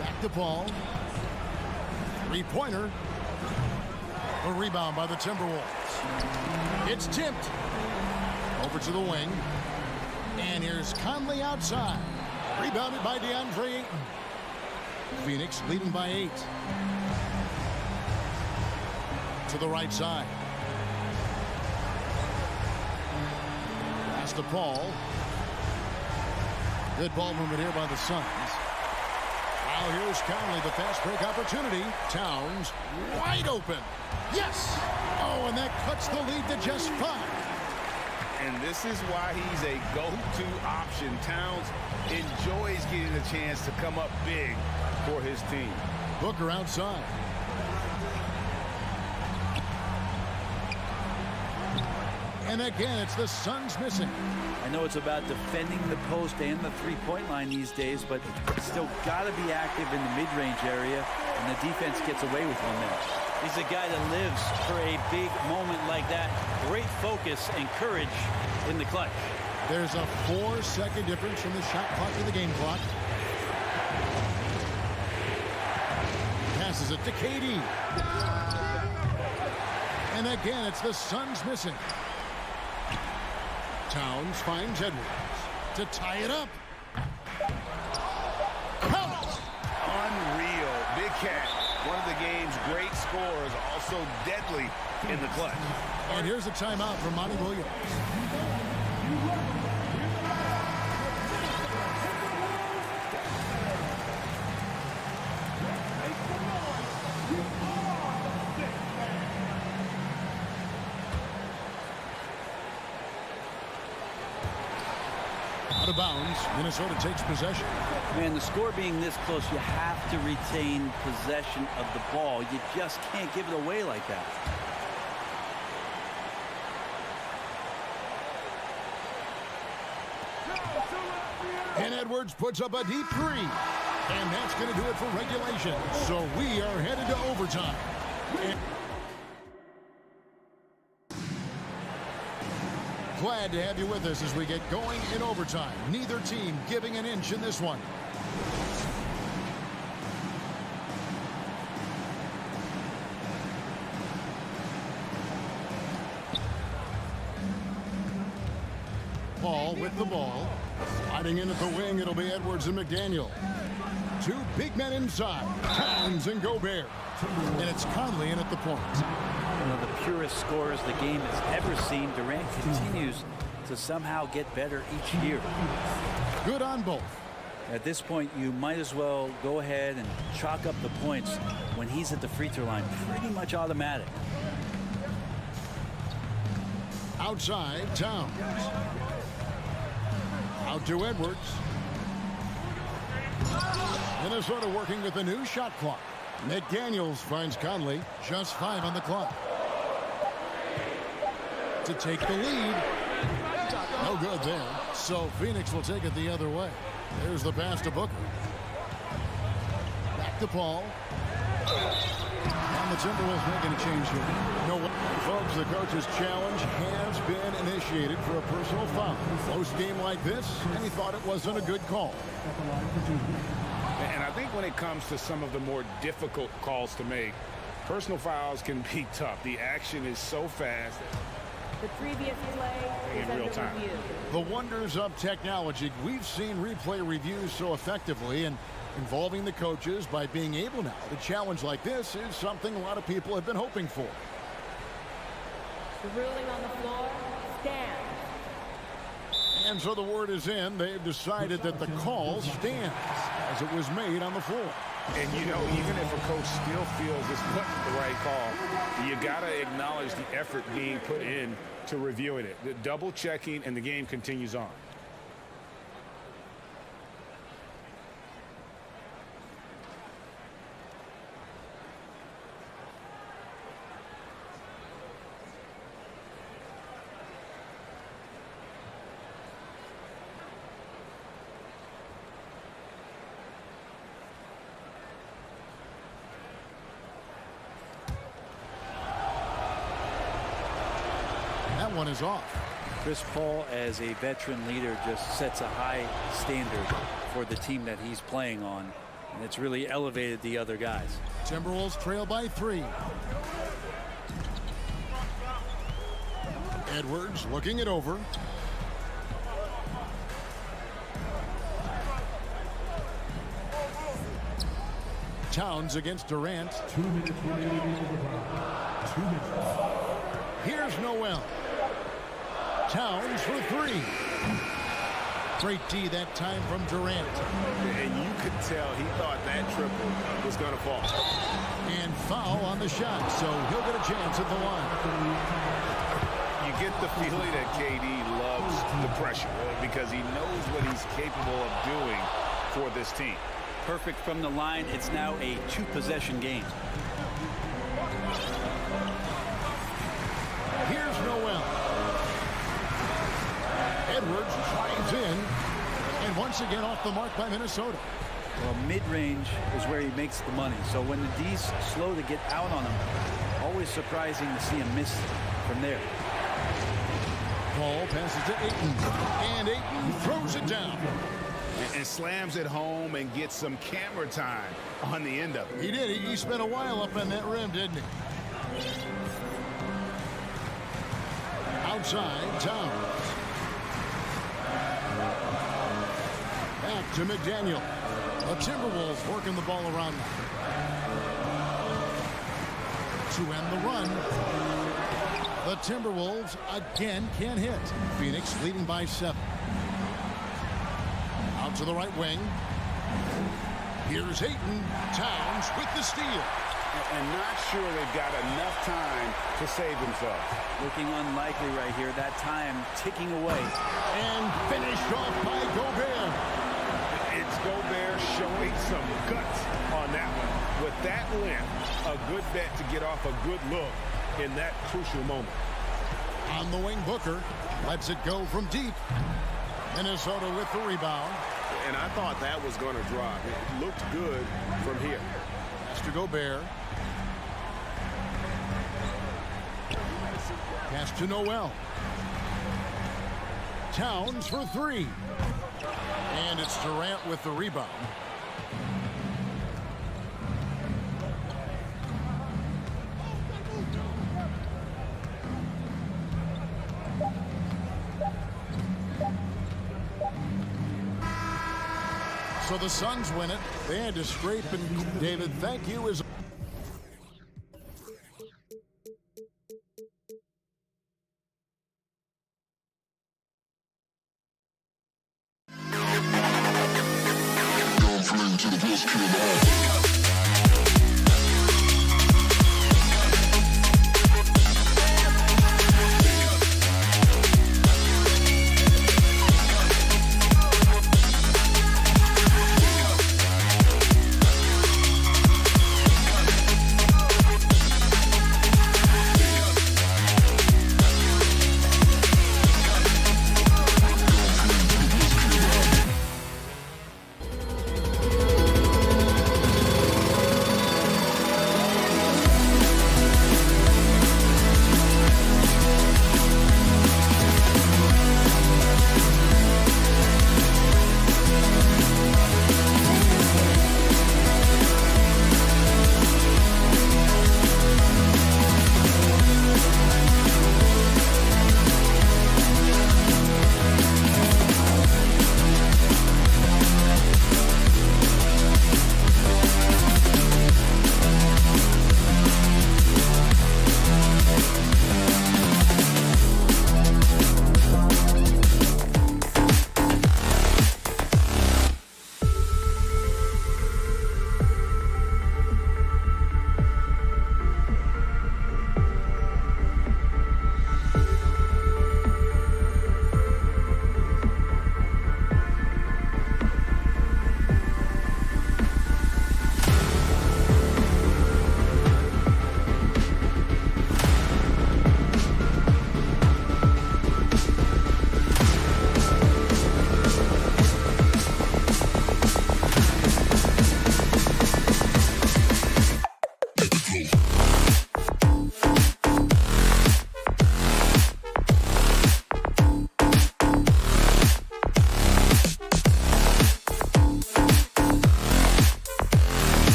Back to Paul. 3-pointer. A rebound by the Timberwolves. It's tipped. Over to the wing. And here's Conley outside. Rebounded by DeAndre Ayton. Phoenix leading by 8. To the right side. Pass to Paul. Good ball movement here by the Suns. Now here's Conley, the fast break opportunity. Towns wide open. Yes! Oh, and that cuts the lead to just 5. And this is why he's a go-to option. Towns enjoys getting a chance to come up big for his team. Booker outside. And again, it's the Suns missing. I know it's about defending the post and the three-point line these days, but still got to be active in the mid-range area, and the defense gets away with one there. He's a guy that lives for a big moment like that. Great focus and courage in the clutch. There's a 4-second difference from the shot clock to the game clock. Passes it to KD. And again, it's the Suns missing. Towns finds Edwards to tie it up. Count! Unreal. Big Cat, one of the game's great scorers, also deadly in the clutch. And here's a timeout from Monty Williams. Out of bounds. Minnesota takes possession. Man, the score being this close, you have to retain possession of the ball. You just can't give it away like that. And Edwards puts up a deep 3. And that's going to do it for regulation. So we are headed to overtime. Glad to have you with us as we get going in overtime. Neither team giving an inch in this one. Paul with the ball. Sliding in at the wing, it'll be Edwards and McDaniel. Two big men inside, Towns and Gobert. And it's Conley in at the point. One of the purest scorers the game has ever seen. Durant continues to somehow get better each year. Good on both. At this point, you might as well go ahead and chalk up the points when he's at the free throw line. Pretty much automatic. Outside, Towns. Out to Edwards. Minnesota working with a new shot clock. McDaniels finds Conley. Just 5 on the clock. To take the lead. No good there. So Phoenix will take it the other way. There's the pass to Booker. Back to Paul. And the Timberwolves making a change here. No, folks, the coach's challenge has been initiated for a personal foul. Close game like this, and he thought it wasn't a good call. And I think when it comes to some of the more difficult calls to make, personal fouls can be tough. The action is so fast. The previous play is In under real time. review. The wonders of technology. We've seen replay reviews so effectively, and involving the coaches by being able now to challenge like this is something a lot of people have been hoping for. The ruling on the floor stands. And so the word is in. They've decided that the call stands as it was made on the floor. And, you know, even if a coach still feels this wasn't the right call, you got to acknowledge the effort being put in to reviewing it. The double checking, and the game continues on. That one is off. Chris Paul, as a veteran leader, just sets a high standard for the team that he's playing on, and it's really elevated the other guys. Timberwolves trail by 3. Edwards looking it over. Towns against Durant. 2 minutes remaining in overtime. 2 minutes. Here's Noel. Towns for 3. Great D that time from Durant. And you could tell he thought that triple was going to fall. And foul on the shot, so he'll get a chance at the line. You get the feeling that KD loves the pressure because he knows what he's capable of doing for this team. Perfect from the line. It's now a 2-possession game. Here's Noel. Edwards drives in, and once again off the mark by Minnesota. Well, mid-range is where he makes the money. So when the D's slow to get out on him, always surprising to see him miss from there. Paul passes to Ayton, and Ayton throws it down. And slams it home and gets some camera time on the end of it. He did. He spent a while up on that rim, didn't he? Outside, Towns. Back to McDaniel. The Timberwolves working the ball around them. To end the run. The Timberwolves again can't hit. Phoenix leading by 7. Out to the right wing. Here's Ayton. Towns with the steal. And not sure they've got enough time to save themselves. Looking unlikely right here. That time ticking away. And finished off by Gobert. It's Gobert showing some guts on that one. With that length, a good bet to get off a good look in that crucial moment. On the wing, Booker lets it go from deep. Minnesota with the rebound. And I thought that was going to drop. It looked good from here. Pass to Gobert. Pass to Noel. Towns for 3. And it's Durant with the rebound. So the Suns win it. They had to scrape, and David, thank you. As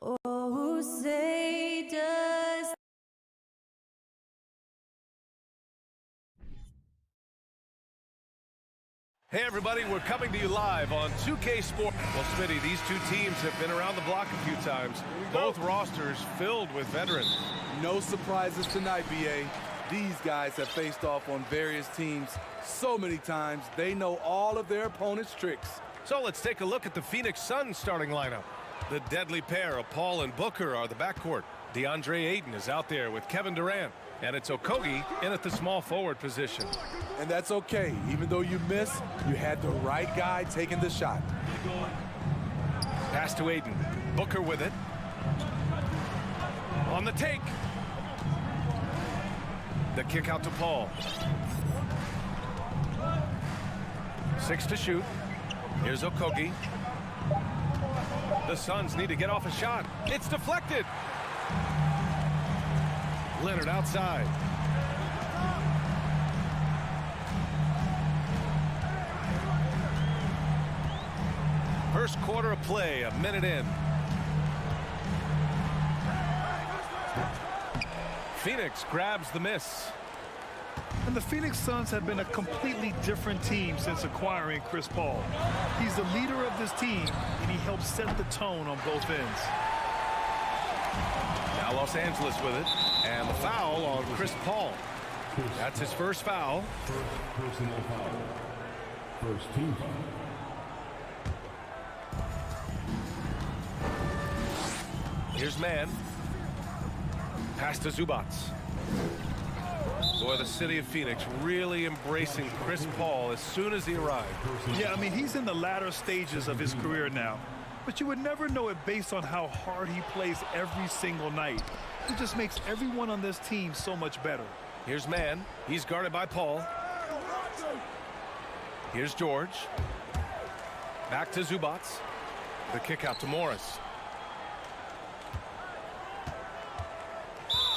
Oh, say does. Hey everybody, we're coming to you live on 2K Sport. Well, Smitty, these two teams have been around the block a few times. Both rosters filled with veterans. No surprises tonight, BA. These guys have faced off on various teams so many times, they know all of their opponent's tricks. So let's take a look at the Phoenix Suns starting lineup. The deadly pair of Paul and Booker are the backcourt. DeAndre Ayton is out there with Kevin Durant. And it's Okogie in at the small forward position. And that's okay. Even though you miss, you had the right guy taking the shot. Pass to Ayton. Booker with it. On the take. The kick out to Paul. 6 to shoot. Here's Okogie. The Suns need to get off a shot. It's deflected. Leonard outside. First quarter of play, a minute in. Phoenix grabs the miss. And the Phoenix Suns have been a completely different team since acquiring Chris Paul. He's the leader of this team, and he helps set the tone on both ends. Now Los Angeles with it, and the foul on Chris Paul. That's his first foul. First personal foul. First team foul. Here's man. Pass to Zubats. Boy, the city of Phoenix really embracing Chris Paul as soon as he arrived. Yeah, I mean, he's in the latter stages of his career now. But you would never know it based on how hard he plays every single night. He just makes everyone on this team so much better. Here's man. He's guarded by Paul. Here's George. Back to Zubats. The kick out to Morris.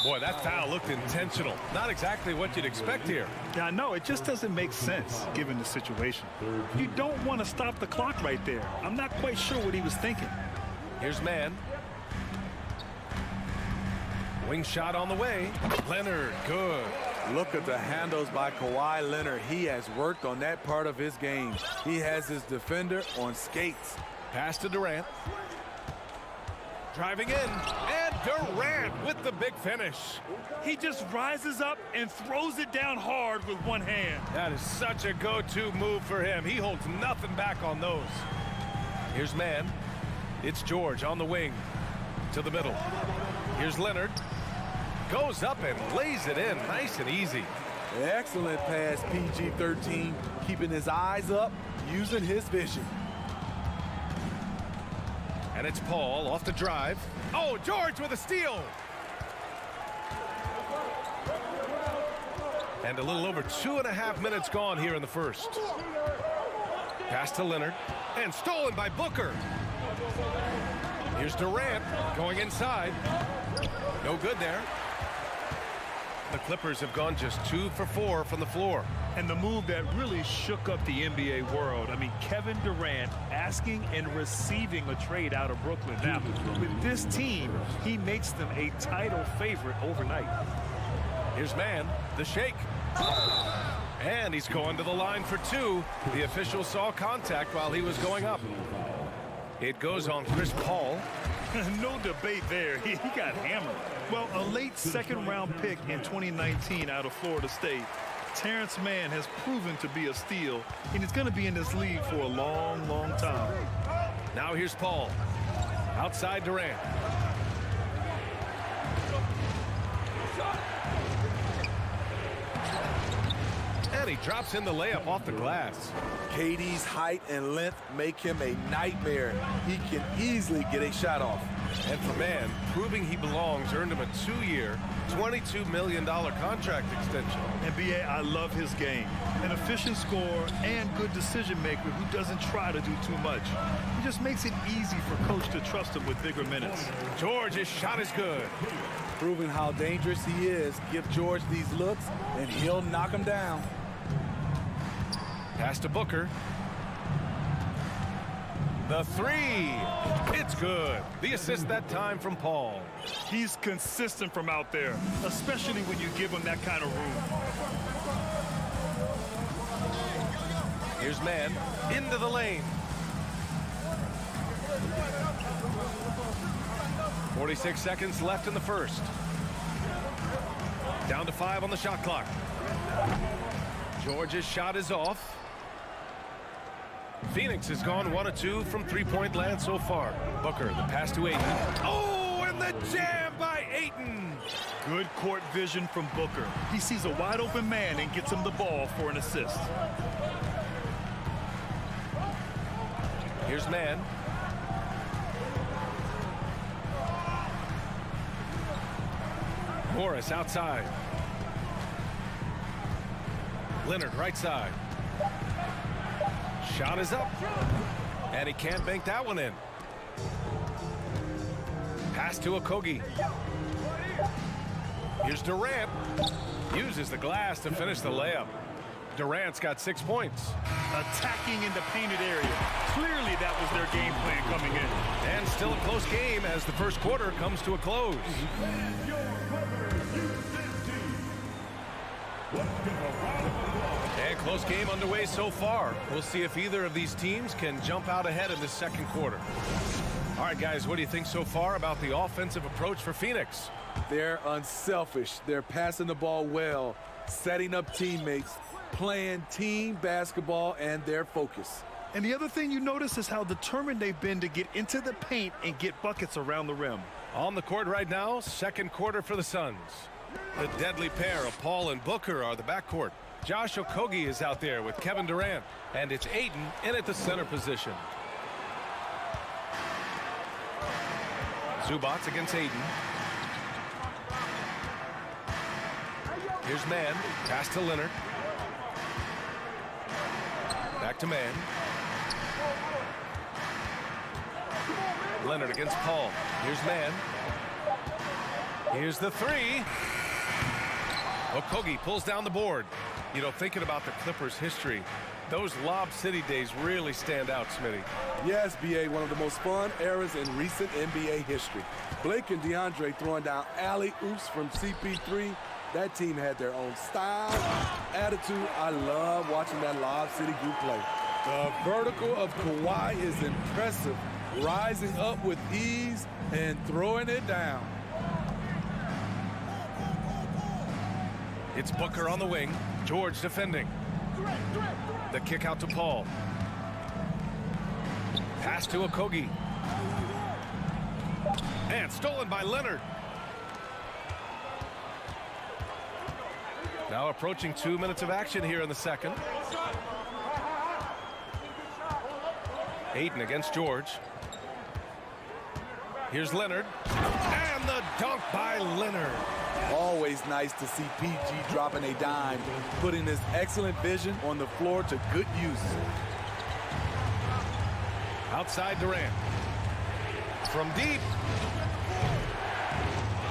Boy, that foul looked intentional. Not exactly what you'd expect here. Yeah, no, it just doesn't make sense given the situation. You don't want to stop the clock right there. I'm not quite sure what he was thinking. Here's man. Wing shot on the way. Leonard, good. Look at the handles by Kawhi Leonard. He has worked on that part of his game. He has his defender on skates. Pass to Durant. Driving in, and Durant with the big finish. He just rises up and throws it down hard with one hand. That is such a go-to move for him. He holds nothing back on those. Here's man. It's George on the wing. To the middle. Here's Leonard. Goes up and lays it in nice and easy. Excellent pass, PG-13. Keeping his eyes up, using his vision. And it's Paul off the drive. Oh, George with a steal. And a little over 2.5 minutes gone here in the first. Pass to Leonard. And stolen by Booker. Here's Durant going inside. No good there. The Clippers have gone just 2 for 4 from the floor. And the move that really shook up the NBA world. I mean, Kevin Durant asking and receiving a trade out of Brooklyn. Now, with this team, he makes them a title favorite overnight. Here's man, the shake. And he's going to the line for 2. The official saw contact while he was going up. It goes on Chris Paul. No debate there. He got hammered. Well, a late second-round pick in 2019 out of Florida State, Terrence Mann has proven to be a steal, and he's going to be in this league for a long, long time. Now here's Paul. Outside Durant. And he drops in the layup off the glass. KD's height and length make him a nightmare. He can easily get a shot off. And for man, proving he belongs earned him a 2-year, $22 million contract extension. And BA, I love his game. An efficient scorer and good decision maker who doesn't try to do too much. He just makes it easy for coach to trust him with bigger minutes. George's shot is good. Proving how dangerous he is. Give George these looks and he'll knock him down. Pass to Booker. The 3. It's It's good. The assist that time from Paul. He's consistent from out there, especially when you give him that kind of room. Here's man into the lane. 46 seconds left in the first. Down to 5 on the shot clock. George's shot is off. Phoenix has gone 1 of 2 from three-point land so far. Booker, the pass to Ayton. Oh, and the jam by Ayton. Good court vision from Booker. He sees a wide open man and gets him the ball for an assist. Here's man. Morris outside. Leonard right side. Shot is up. And he can't bank that one in. Pass to Okogie. Here's Durant. Uses the glass to finish the layup. Durant's got 6 points. Attacking in the painted area. Clearly that was their game plan coming in. And still a close game as the first quarter comes to a close. And close game underway so far. We'll see if either of these teams can jump out ahead in the second quarter. All right, guys, what do you think so far about the offensive approach for Phoenix? They're unselfish. They're passing the ball well, setting up teammates, playing team basketball, and their focus. And the other thing you notice is how determined they've been to get into the paint and get buckets around the rim. On the court right now, second quarter for the Suns. The deadly pair of Paul and Booker are the backcourt. Josh Okogie is out there with Kevin Durant, and it's Ayton in at the center position. Zubats against Ayton. Here's man, pass to Leonard. Back to man. Leonard against Paul. Here's man. Here's the three. Okogie pulls down the board. You know, thinking about the Clippers' history, those Lob City days really stand out, Smitty. Yes, B.A., one of the most fun eras in recent NBA history. Blake and DeAndre throwing down alley-oops from CP3. That team had their own style, attitude. I love watching that Lob City group play. The vertical of Kawhi is impressive, rising up with ease and throwing it down. It's Booker on the wing. George defending. The kick out to Paul. Pass to Okogie. And stolen by Leonard. Now approaching 2 minutes of action here in the second. Ayton against George. Here's Leonard. And the dunk by Leonard. Always nice to see PG dropping a dime, putting his excellent vision on the floor to good use. Outside Durant. From deep.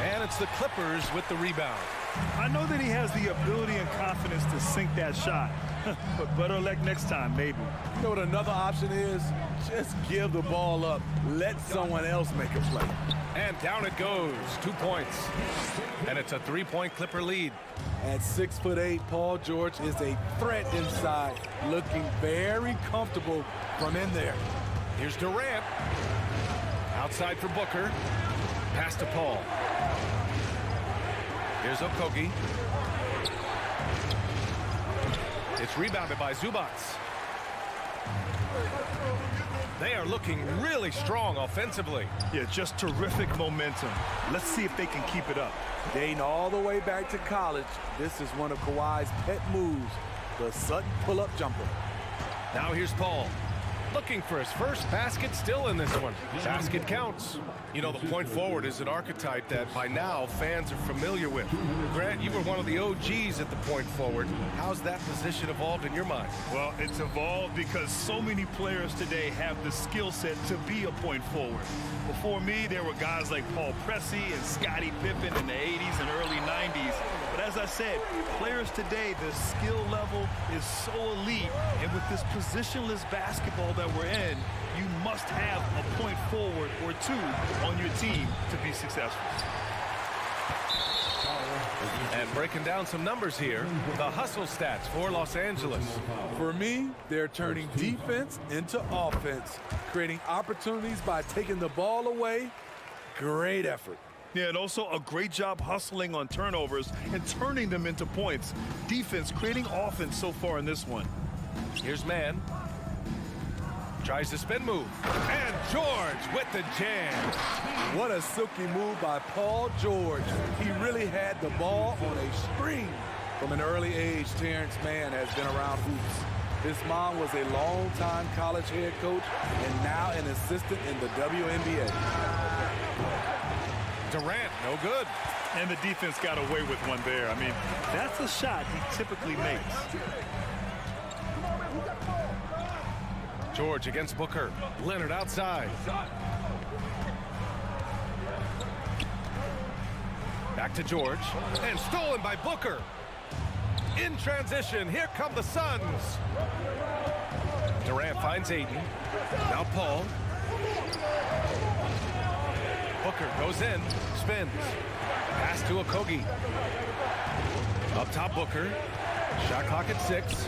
And it's the Clippers with the rebound. I know that he has the ability and confidence to sink that shot, but better luck next time, maybe. You know what another option is? Just give the ball up. Let someone else make a play. And down it goes. 2 points. And it's a 3-point Clipper lead. At 6'8", Paul George is a threat inside, looking very comfortable from in there. Here's Durant. Outside for Booker. Pass to Paul. Here's Okogie. It's rebounded by Zubats. They are looking really strong offensively. Yeah, just terrific momentum. Let's see if they can keep it up. Dating all the way back to college, this is one of Kawhi's pet moves, the Sutton pull-up jumper. Now here's Paul. Looking for his first basket still in this one. Basket counts. You know, the point forward is an archetype that by now fans are familiar with. Grant, you were one of the OGs at the point forward. How's that position evolved in your mind? Well, it's evolved because so many players today have the skill set to be a point forward. Before me, there were guys like Paul Pressey and Scottie Pippen in the 80s and early 90s. But as I said, players today, the skill level is so elite. And with this positionless basketball that we're in, you must have a point forward or two on your team to be successful. And breaking down some numbers here, the hustle stats for Los Angeles. For me, they're turning defense into offense, creating opportunities by taking the ball away. Great effort. Yeah, and also a great job hustling on turnovers and turning them into points. Defense creating offense so far in this one. Here's man. Tries the spin move. And George with the jam. What a silky move by Paul George. He really had the ball on a string. From an early age, Terrence Mann has been around hoops. His mom was a long-time college head coach and now an assistant in the WNBA. Durant, no good. And the defense got away with one there. I mean, that's a shot he typically makes. George against Booker. Leonard outside. Back to George. And stolen by Booker. In transition, here come the Suns. Durant finds Aiden. Now Paul. Booker goes in, spins. Pass to Okogie. Up top, Booker. Shot clock at 6.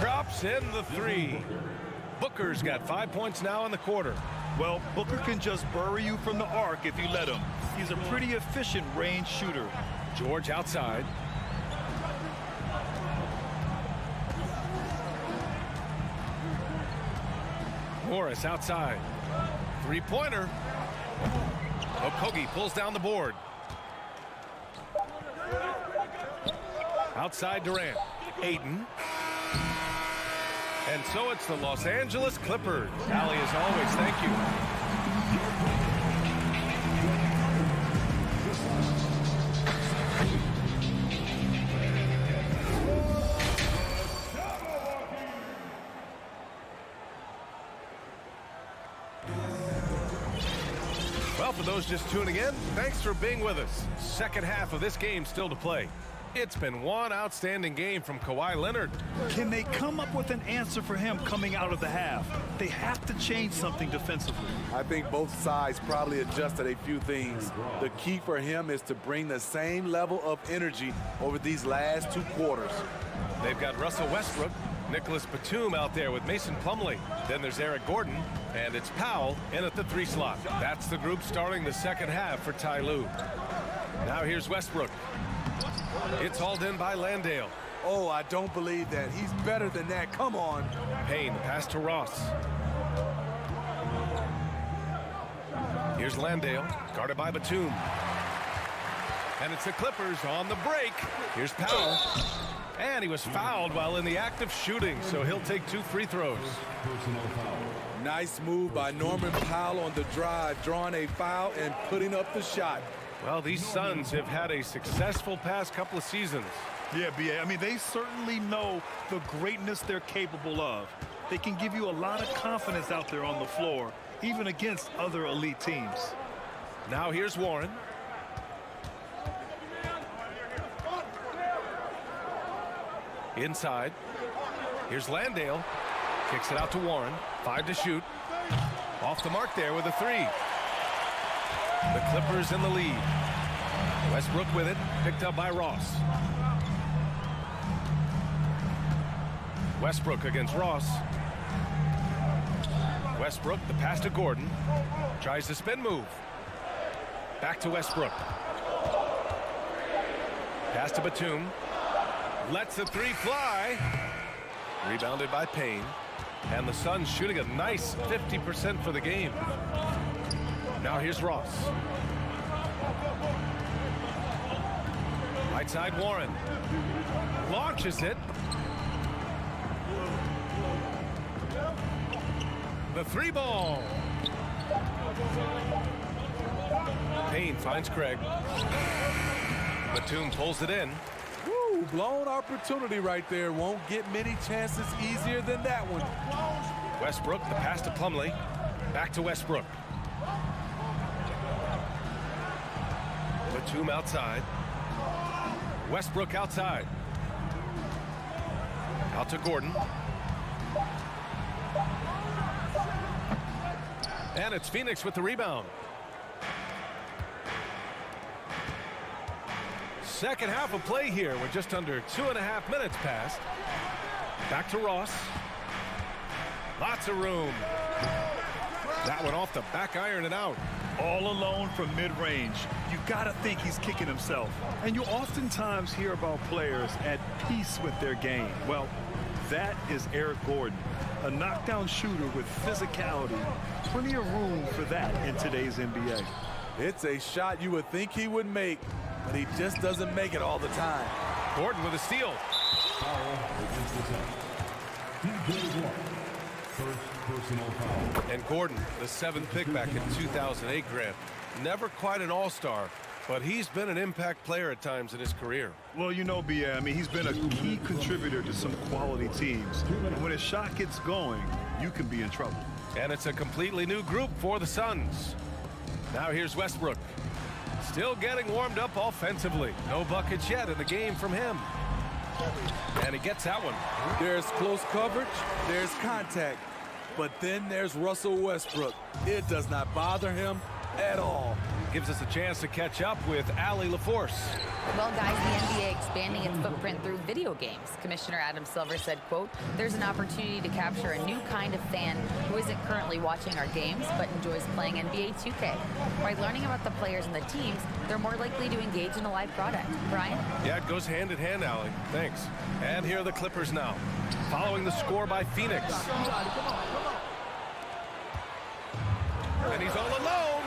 Drops in the 3. Booker's got 5 points now in the quarter. Well, Booker can just bury you from the arc if you let him. He's a pretty efficient range shooter. George outside. Morris outside. Three-pointer. Okogie pulls down the board. Outside Durant. Aiden. And so it's the Los Angeles Clippers. Allie, as always, thank you. Well, for those just tuning in, thanks for being with us. Second half of this game still to play. It's been one outstanding game from Kawhi Leonard. Can they come up with an answer for him coming out of the half? They have to change something defensively. I think both sides probably adjusted a few things. The key for him is to bring the same level of energy over these last 2 quarters. They've got Russell Westbrook, Nicholas Batum out there with Mason Plumlee. Then there's Eric Gordon, and it's Powell in at the 3 slot. That's the group starting the second half for Ty Lue. Now here's Westbrook. It's hauled in by Landale. Oh, I don't believe that. He's better than that. Come on. Payne, the pass to Ross. Here's Landale, guarded by Batum. And it's the Clippers on the break. Here's Powell. And he was fouled while in the act of shooting, so he'll take 2 free throws. Nice move by Norman Powell on the drive, drawing a foul and putting up the shot. Well, these Suns have had a successful past couple of seasons. Yeah, B.A. I mean, they certainly know the greatness they're capable of. They can give you a lot of confidence out there on the floor, even against other elite teams. Now here's Warren. Inside. Here's Landale. Kicks it out to Warren. 5 to shoot. Off the mark there with a 3. The Clippers in the lead. Westbrook with it. Picked up by Ross. Westbrook against Ross. Westbrook, the pass to Gordon. Tries the spin move. Back to Westbrook. Pass to Batum. Lets the 3 fly. Rebounded by Payne. And the Suns shooting a nice 50% for the game. Now here's Ross. Right side Warren. Launches it. The 3 ball. Payne finds Craig. Batum pulls it in. Woo, blown opportunity right there. Won't get many chances easier than that one. Westbrook, the pass to Plumlee. Back to Westbrook. Batum outside. Westbrook outside. Out to Gordon. And it's Phoenix with the rebound. Second half of play here. We're just under 2.5 minutes past. Back to Ross. Lots of room. That one off the back iron and out. All alone from mid-range. You gotta think he's kicking himself. And you oftentimes hear about players at peace with their game. Well, that is Eric Gordon, a knockdown shooter with physicality. Plenty of room for that in today's NBA. It's a shot you would think he would make, but he just doesn't make it all the time. Gordon with a steal. First personal foul. And Gordon, the 7th pick back in 2008, Grant. Never quite an all-star, but he's been an impact player at times in his career. Well, you know, B.A., I mean, he's been a key contributor to some quality teams. And when his shot gets going, you can be in trouble. And it's a completely new group for the Suns. Now here's Westbrook. Still getting warmed up offensively. No buckets yet in the game from him. And he gets that one. There's close coverage, there's contact, but then there's Russell Westbrook. It does not bother him at all. Gives us a chance to catch up with Allie LaForce. Well, guys, the NBA expanding its footprint through video games. Commissioner Adam Silver said, quote, "There's an opportunity to capture a new kind of fan who isn't currently watching our games but enjoys playing NBA 2K. By learning about the players and the teams, they're more likely to engage in a live product." Brian? Yeah, it goes hand in hand, Allie. Thanks. And here are the Clippers now, following the score by Phoenix. And he's all alone.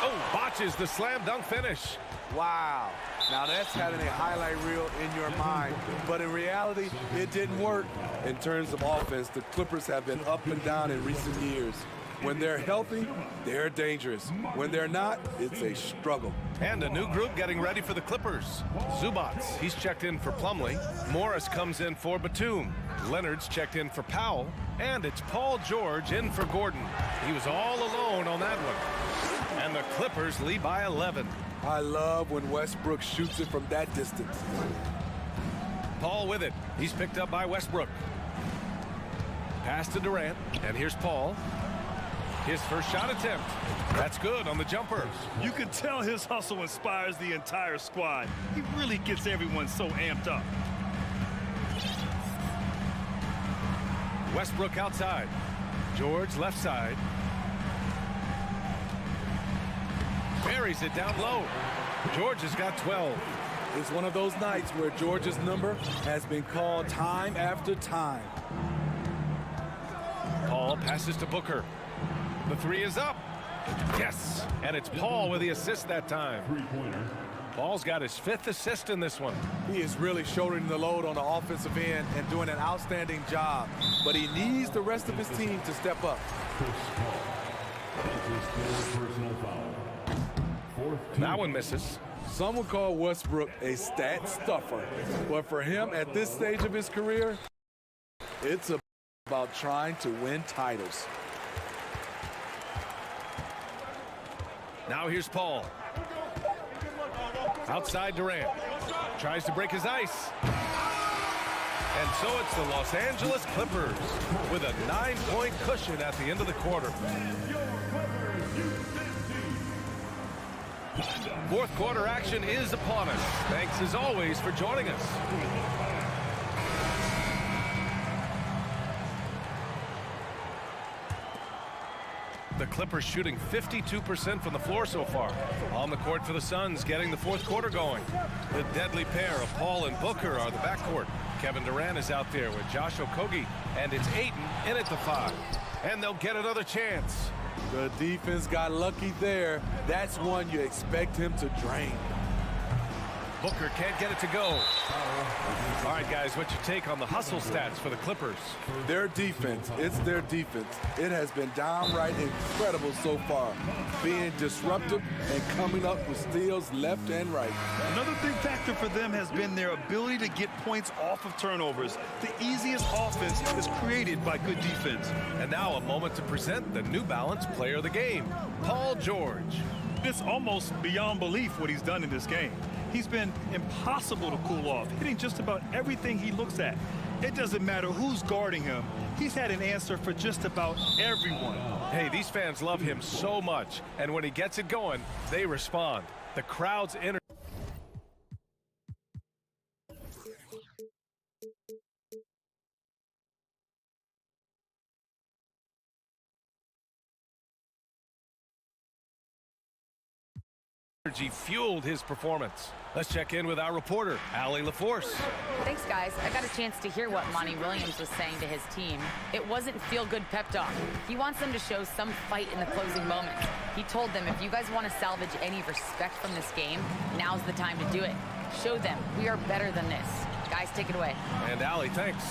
Oh, botches the slam dunk finish. Wow. Now that's having a highlight reel in your mind, but in reality, it didn't work. In terms of offense, the Clippers have been up and down in recent years. When they're healthy, they're dangerous. When they're not, it's a struggle. And a new group getting ready for the Clippers. Zubats, he's checked in for Plumlee. Morris comes in for Batum. Leonard's checked in for Powell. And it's Paul George in for Gordon. He was all alone on that one. And the Clippers lead by 11. I love when Westbrook shoots it from that distance. Paul with it. He's picked up by Westbrook. Pass to Durant. And here's Paul. His first shot attempt. That's good on the jumper. You can tell his hustle inspires the entire squad. He really gets everyone so amped up. Westbrook outside. George left side. Buries it down low. George has got 12. It's one of those nights where George's number has been called time after time. Paul passes to Booker. The three is up. Yes. And it's Paul with the assist that time. Paul's got his 5th assist in this one. He is really shouldering the load on the offensive end and doing an outstanding job. But he needs the rest of his team to step up. That one misses. Some would call Westbrook a stat stuffer. But for him at this stage of his career, it's about trying to win titles. Now here's Paul. Outside Durant. Tries to break his ice. And so it's the Los Angeles Clippers with a 9-point cushion at the end of the quarter. Fourth quarter action is upon us. Thanks as always for joining us. The Clippers shooting 52% from the floor so far. On the court for the Suns, getting the fourth quarter going. The deadly pair of Paul and Booker are the backcourt. Kevin Durant is out there with Josh Okogie, and it's Ayton in at the 5. And they'll get another chance. The defense got lucky there. That's one you expect him to drain. Booker can't get it to go. All right, guys, what's your take on the hustle stats for the Clippers? Their defense, it's their defense. It has been downright incredible so far, being disruptive and coming up with steals left and right. Another big factor for them has been their ability to get points off of turnovers. The easiest offense is created by good defense. And now a moment to present the New Balance Player of the Game, Paul George. It's almost beyond belief what he's done in this game. He's been impossible to cool off, hitting just about everything he looks at. It doesn't matter who's guarding him. He's had an answer for just about everyone. Hey, these fans love him so much, and when he gets it going, they respond. The crowd's energy fueled his performance. Let's check in with our reporter, Allie LaForce. Thanks, guys. I got a chance to hear what Monty Williams was saying to his team. It wasn't feel-good pep talk. He wants them to show some fight in the closing moments. He told them, if you guys want to salvage any respect from this game, now's the time to do it. Show them we are better than this. Guys, take it away. And Allie, thanks.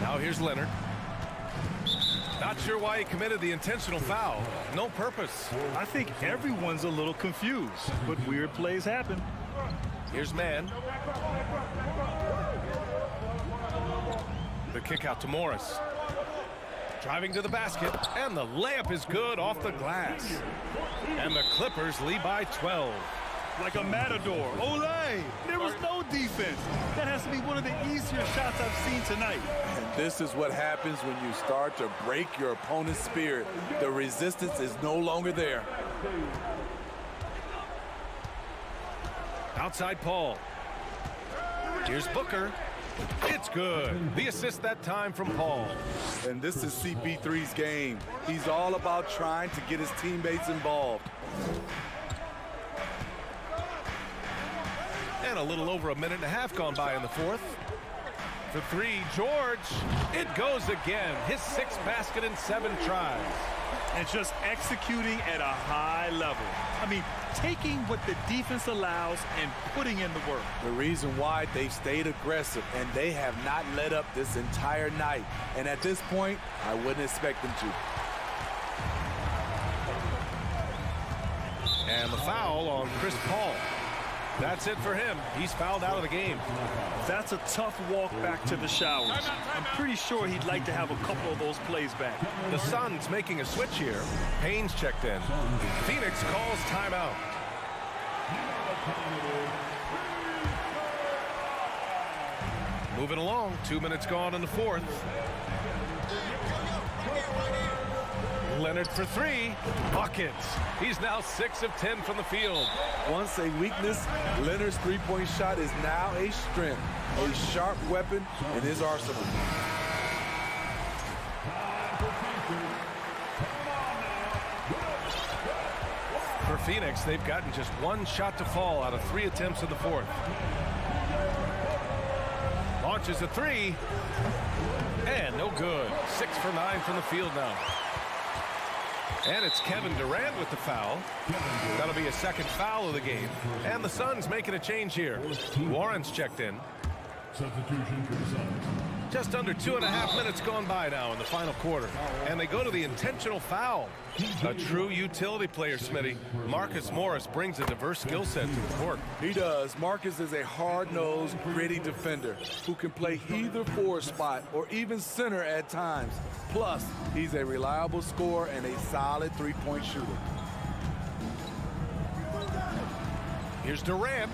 Now here's Leonard. Not sure why he committed the intentional foul. No purpose. I think everyone's a little confused, but weird plays happen. Here's Mann. The kick out to Morris. Driving to the basket, and the layup is good off the glass. And the Clippers lead by 12. Like a matador. Olay! There was no defense. That has to be one of the easier shots I've seen tonight. And this is what happens when you start to break your opponent's spirit. The resistance is no longer there. Outside Paul. Here's Booker. It's good. The assist that time from Paul. And this is CP3's game. He's all about trying to get his teammates involved. And a little over a minute and a half gone by in the fourth. For three, George. It goes again. His sixth basket in 7 tries. And just executing at a high level. I mean, taking what the defense allows and putting in the work. The reason why they've stayed aggressive, and they have not let up this entire night. And at this point, I wouldn't expect them to. And the foul on Chris Paul. That's it for him. He's fouled out of the game. That's a tough walk back to the showers. I'm pretty sure he'd like to have a couple of those plays back. The Suns making a switch here. Payne's checked in. Phoenix calls timeout. Moving along, 2 minutes gone in the fourth. Leonard for three. Buckets. He's now 6 of 10 from the field. Once a weakness, Leonard's three-point shot is now a strength, a sharp weapon in his arsenal. For Phoenix, they've gotten just 1 shot to fall out of 3 attempts in the fourth. Launches a three. And no good. 6 for 9 from the field now. And it's Kevin Durant with the foul. That'll be a second foul of the game. And the Suns making a change here. Warren's checked in. Substitution for the Suns. Just under 2.5 minutes gone by now in the final quarter. And they go to the intentional foul. A true utility player, Smitty. Marcus Morris brings a diverse skill set to the court. He does. Marcus is a hard-nosed, gritty defender who can play either forward spot or even center at times. Plus, he's a reliable scorer and a solid three-point shooter. Here's Durant.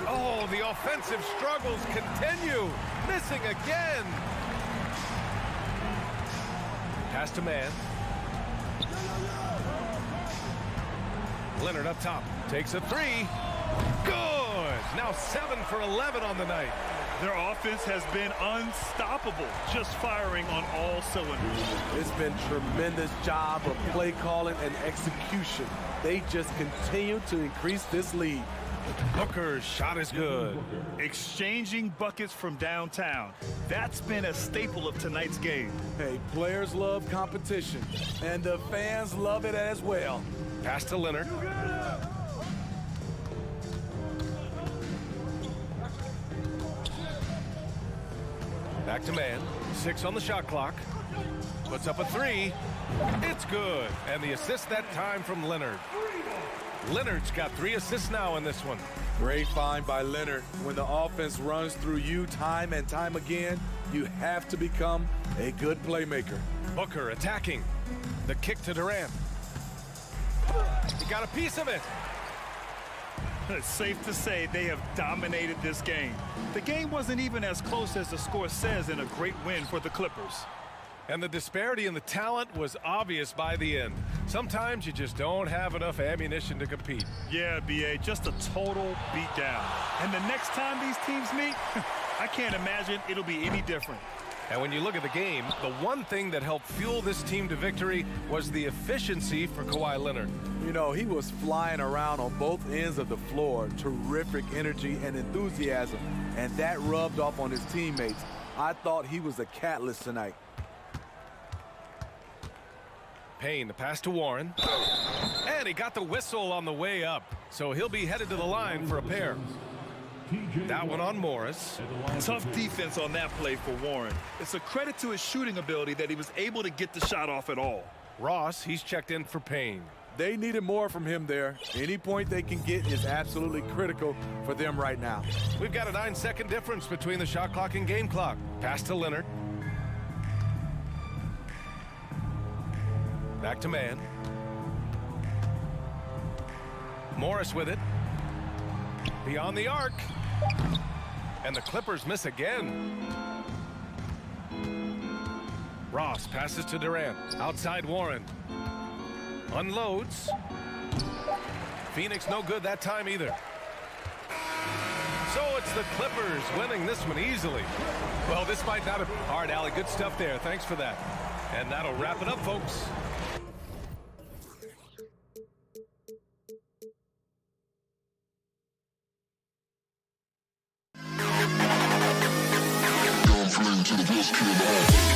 Oh, the offensive struggles continue. Missing again. Pass to Mann. Leonard up top. Takes a three. Good. Now 7 for 11 on the night. Their offense has been unstoppable, just firing on all cylinders. It's been tremendous job of play calling and execution. They just continue to increase this lead. Booker's shot is good. Exchanging buckets from downtown. That's been a staple of tonight's game. Hey, players love competition, and the fans love it as well. Pass to Leonard. Back to Mann. 6 on the shot clock. Puts up a three. It's good. And the assist that time from Leonard. Leonard's got 3 assists now in this one. Great find by Leonard. When the offense runs through you time and time again, you have to become a good playmaker. Booker attacking. The kick to Durant. He got a piece of it. It's safe to say they have dominated this game. The game wasn't even as close as the score says in a great win for the Clippers. And the disparity in the talent was obvious by the end. Sometimes you just don't have enough ammunition to compete. Yeah, B.A., just a total beatdown. And the next time these teams meet, I can't imagine it'll be any different. And when you look at the game, the one thing that helped fuel this team to victory was the efficiency for Kawhi Leonard. You know, he was flying around on both ends of the floor. Terrific energy and enthusiasm. And that rubbed off on his teammates. I thought he was a catalyst tonight. Payne, the pass to Warren. And he got the whistle on the way up. So he'll be headed to the line for a pair. That one on Morris. Tough defense on that play for Warren. It's a credit to his shooting ability that he was able to get the shot off at all. Ross, he's checked in for Payne. They needed more from him there. Any point they can get is absolutely critical for them right now. We've got a 9-second difference between the shot clock and game clock. Pass to Leonard. Back to man. Morris with it. Beyond the arc. And the Clippers miss again. Ross passes to Durant. Outside Warren. Unloads. Phoenix no good that time either. So it's the Clippers winning this one easily. Well, this might not have... All right, Allie, good stuff there. Thanks for that. And that'll wrap it up, folks. To the best kid in the hall.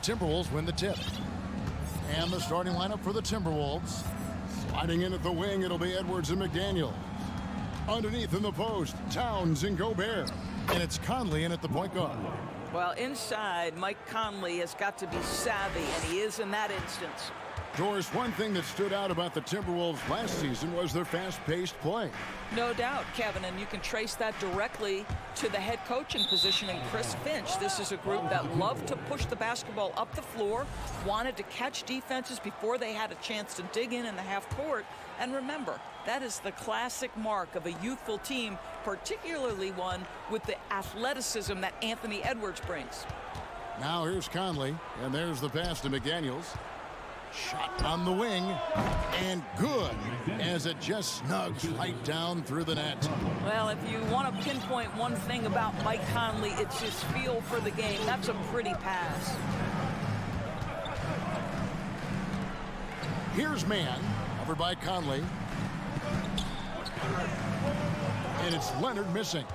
Timberwolves win the tip. And the starting lineup for the Timberwolves. Sliding in at the wing, it'll be Edwards and McDaniel. Underneath in the post, Towns and Gobert. And it's Conley in at the point guard. Well, inside, Mike Conley has got to be savvy, and he is in that instance. Doris, one thing that stood out about the Timberwolves last season was their fast-paced play. No doubt, Kevin, and you can trace that directly to the head coaching position in Chris Finch. This is a group that loved to push the basketball up the floor, wanted to catch defenses before they had a chance to dig in the half court. And remember, that is the classic mark of a youthful team, particularly one with the athleticism that Anthony Edwards brings. Now here's Conley, and there's the pass to McDaniels. Shot on the wing, and good, as it just snugs right down through the net. Well, if you want to pinpoint one thing about Mike Conley, it's his feel for the game. That's a pretty pass. Here's man, covered by Conley. And it's Leonard missing.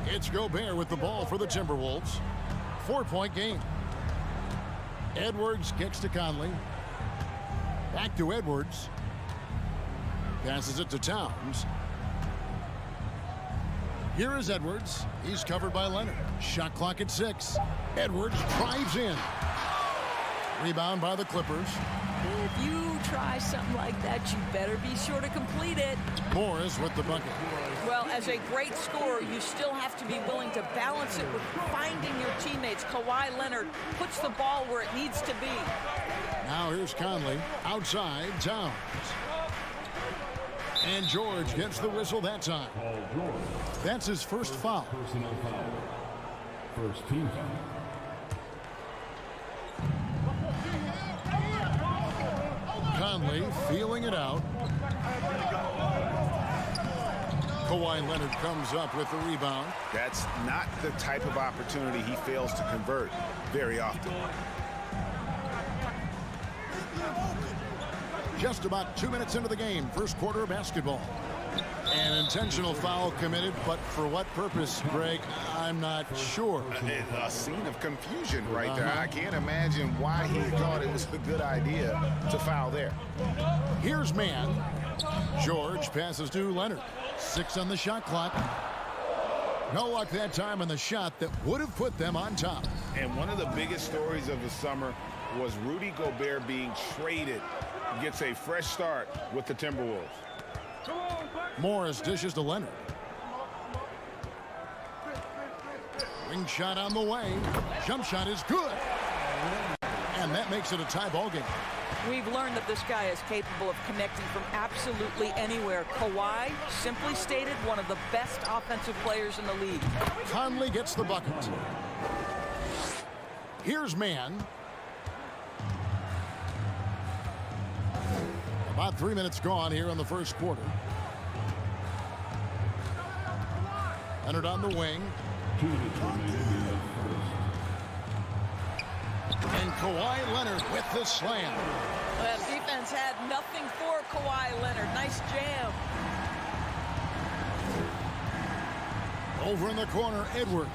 It's Gobert with the ball for the Timberwolves. 4-point game. Edwards kicks to Conley. Back to Edwards. Passes it to Towns. Here is Edwards. He's covered by Leonard. Shot clock at 6. Edwards drives in. Rebound by the Clippers. If you try something like that, you better be sure to complete it. Morris with the bucket. Well, as a great scorer, you still have to be willing to balance it with finding your teammates. Kawhi Leonard puts the ball where it needs to be. Now here's Conley. Outside, Towns. And George gets the whistle that time. That's his first foul. Personal foul. First team foul. Conley feeling it out. Kawhi Leonard comes up with the rebound. That's not the type of opportunity he fails to convert very often. Just about 2 minutes into the game, first quarter of basketball. An intentional foul committed, but for what purpose, Greg? I'm not sure. A scene of confusion right there. I can't imagine why he thought it was a good idea to foul there. Here's man. George passes to Leonard. 6 on the shot clock. No luck that time on the shot that would have put them on top. And one of the biggest stories of the summer was Rudy Gobert being traded. Gets a fresh start with the Timberwolves. Morris dishes to Leonard. Wing shot on the way. Jump shot is good. And that makes it a tie ball game. We've learned that this guy is capable of connecting from absolutely anywhere. Kawhi, simply stated, one of the best offensive players in the league. Conley gets the bucket. Here's man. About 3 minutes gone here in the first quarter. Leonard on the wing. 2 minutes remaining in the first. And Kawhi Leonard with the slam. That defense had nothing for Kawhi Leonard. Nice jam. Over in the corner, Edwards.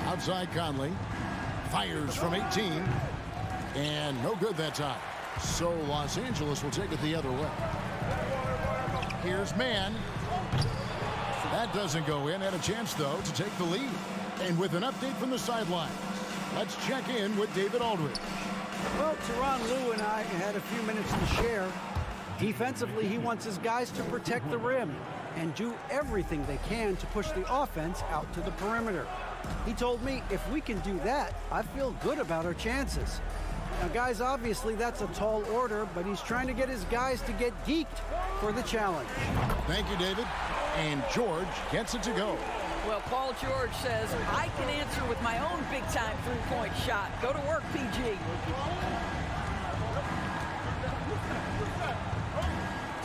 Outside Conley. Fires from 18. And no good that time. So Los Angeles will take it the other way. Here's man. That doesn't go in. Had a chance, though, to take the lead. And with an update from the sidelines, let's check in with David Aldridge. Well, SuperLu and I had a few minutes to share. Defensively, he wants his guys to protect the rim and do everything they can to push the offense out to the perimeter. He told me if we can do that, I feel good about our chances. Now, guys, obviously that's a tall order, but he's trying to get his guys to get geeked for the challenge. Thank you, David. And George gets it to go. Well, Paul George says, I can answer with my own big-time three-point shot. Go to work, PG.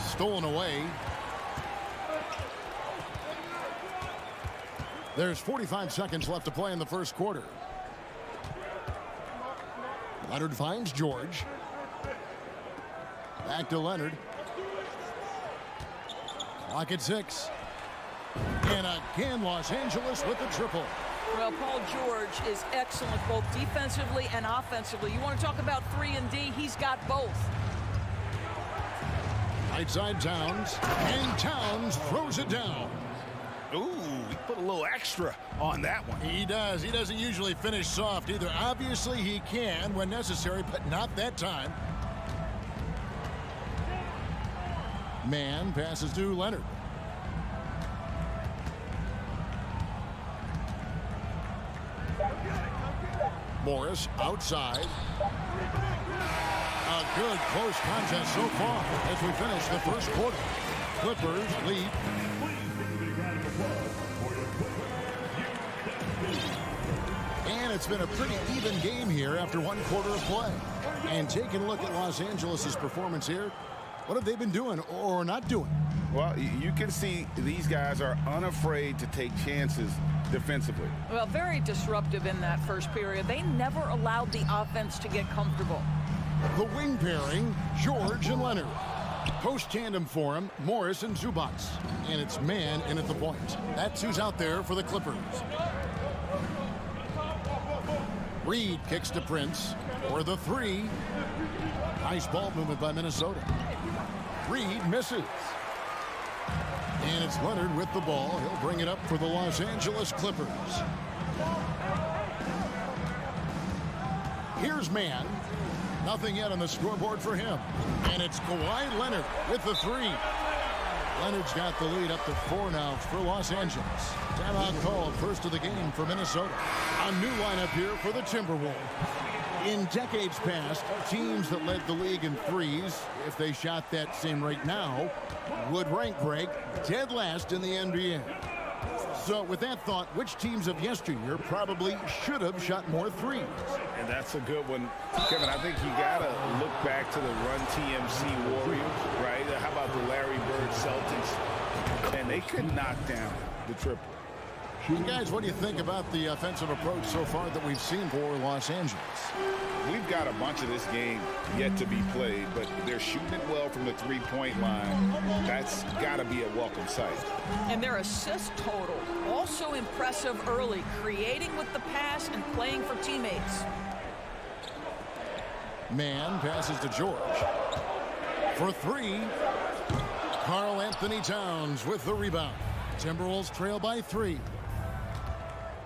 Stolen away. There's 45 seconds left to play in the first quarter. Leonard finds George. Back to Leonard. Clock at 6. And again, Los Angeles with the triple. Well, Paul George is excellent both defensively and offensively. You want to talk about 3 and D, he's got both. Right side Towns, and Towns throws it down. Ooh, he put a little extra on that one. He does. He doesn't usually finish soft either. Obviously, he can when necessary, but not that time. Man passes to Leonard. Morris outside. A good close contest so far as we finish the first quarter. Clippers lead. And it's been a pretty even game here after one quarter of play. And taking a look at Los Angeles' performance here, what have they been doing or not doing? Well, you can see these guys are unafraid to take chances defensively. Well, very disruptive in that first period. They never allowed the offense to get comfortable. The wing pairing, George and Leonard. Post tandem for him, Morris and Zubac. And it's man in at the point. That's who's out there for the Clippers. Reed kicks to Prince for the 3. Nice ball movement by Minnesota. Reed misses. And it's Leonard with the ball. He'll bring it up for the Los Angeles Clippers. Here's man. Nothing yet on the scoreboard for him. And it's Kawhi Leonard with the 3. Leonard's got the lead up to 4 now for Los Angeles. Timeout called, first of the game for Minnesota. A new lineup here for the Timberwolves. In decades past, teams that led the league in threes, if they shot that same rate now, would rank break dead last in the NBA. So with that thought, which teams of yesteryear probably should have shot more threes? And that's a good one. Kevin, I think you got to look back to the Run TMC Warriors, right? How about the Larry Bird Celtics? And they could knock down the triple. You guys, what do you think about the offensive approach so far that we've seen for Los Angeles? We've got a bunch of this game yet to be played, but they're shooting it well from the three-point line. That's got to be a welcome sight. And their assist total, also impressive early, creating with the pass and playing for teammates. Man passes to George. For 3, Karl Anthony Towns with the rebound. Timberwolves trail by 3.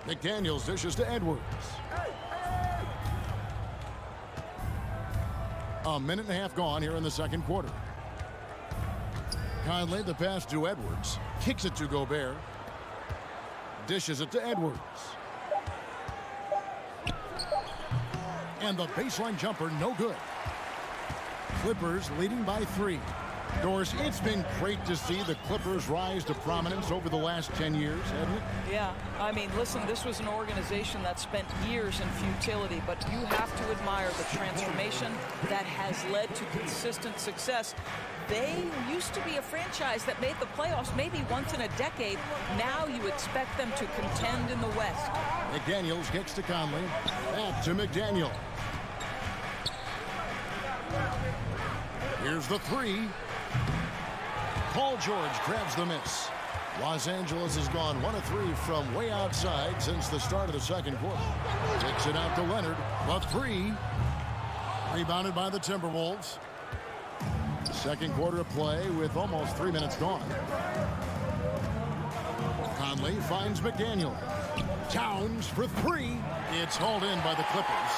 McDaniels dishes to Edwards. A minute and a half gone here in the second quarter. Conley the pass to Edwards. Kicks it to Gobert. Dishes it to Edwards. And the baseline jumper no good. Clippers leading by 3. Doris, it's been great to see the Clippers rise to prominence over the last 10 years, hasn't it? Yeah, I mean, listen, this was an organization that spent years in futility, but you have to admire the transformation that has led to consistent success. They used to be a franchise that made the playoffs maybe once in a decade. Now you expect them to contend in the West. McDaniels kicks to Conley. Back to McDaniel. Here's the 3. Paul George grabs the miss. Los Angeles has gone 1 of 3 from way outside since the start of the second quarter. Kicks it out to Leonard. The 3. Rebounded by the Timberwolves. Second quarter of play with almost 3 minutes gone. Conley finds McDaniel. Towns for 3. It's hauled in by the Clippers.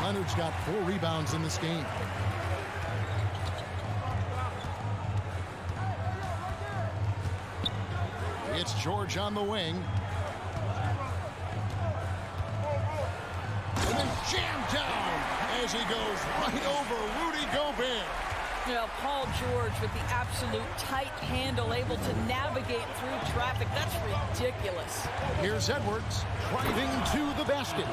Leonard's got 4 rebounds in this game. It's George on the wing. And then jammed down as he goes right over Rudy Gobert. You know, Paul George with the absolute tight handle, able to navigate through traffic. That's ridiculous. Here's Edwards driving to the basket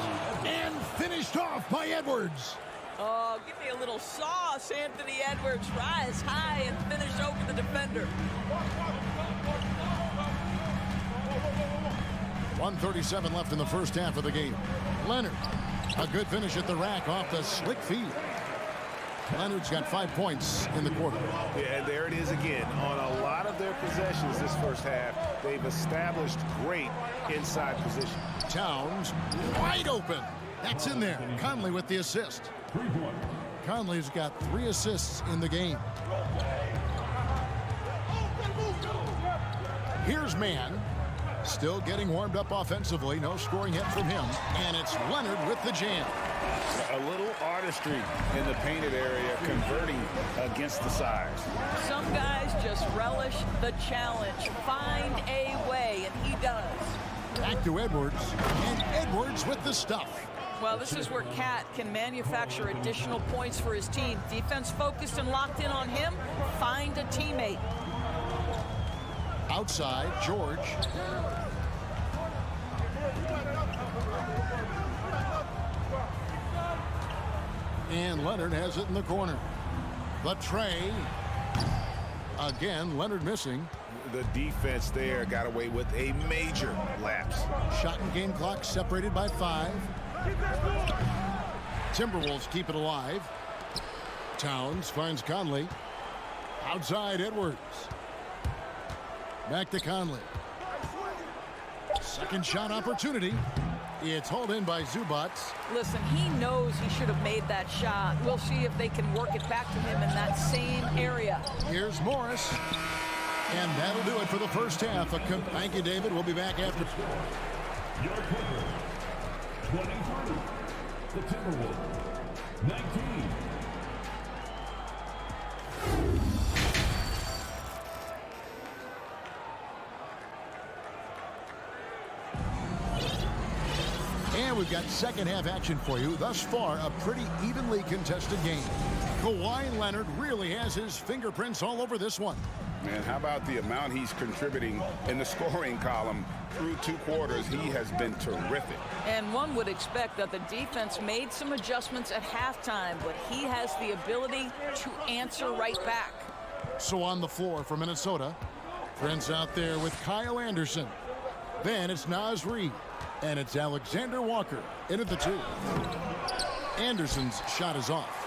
and finished off by Edwards. Oh, give me a little sauce, Anthony Edwards. Rise high and finish over the defender. 1:37 left in the first half of the game. Leonard, a good finish at the rack off the slick feed. Leonard's got 5 points in the quarter. Yeah, and there it is again. On a lot of their possessions this first half, they've established great inside position. Towns wide open. That's in there. Conley with the assist. Conley's got 3 assists in the game. Here's Mann. Still getting warmed up offensively. No scoring hit from him. And it's Leonard with the jam. A little artistry in the painted area, converting against the size. Some guys just relish the challenge. Find a way, and he does. Back to Edwards. And Edwards with the stuff. Well, this is where Cat can manufacture additional points for his team. Defense focused and locked in on him. Find a teammate. Outside, George. And Leonard has it in the corner. The tray. Again, Leonard missing. The defense there got away with a major lapse. Shot and game clock separated by 5. Timberwolves keep it alive. Towns finds Conley. Outside, Edwards. Back to Conley. Second shot opportunity. It's hauled in by Zubats. Listen, he knows he should have made that shot. We'll see if they can work it back to him in that same area. Here's Morris. And that'll do it for the first half. Thank you, David. We'll be back after. Your Clippers, 23. The Timberwolves, 19. And we've got second half action for you. Thus far, a pretty evenly contested game. Kawhi Leonard really has his fingerprints all over this one. Man, how about the amount he's contributing in the scoring column through 2 quarters? He has been terrific. And one would expect that the defense made some adjustments at halftime, but he has the ability to answer right back. So on the floor for Minnesota, Prince out there with Kyle Anderson. Then it's Naz Reid, and it's Alexander Walker in at the 2. Anderson's shot is off.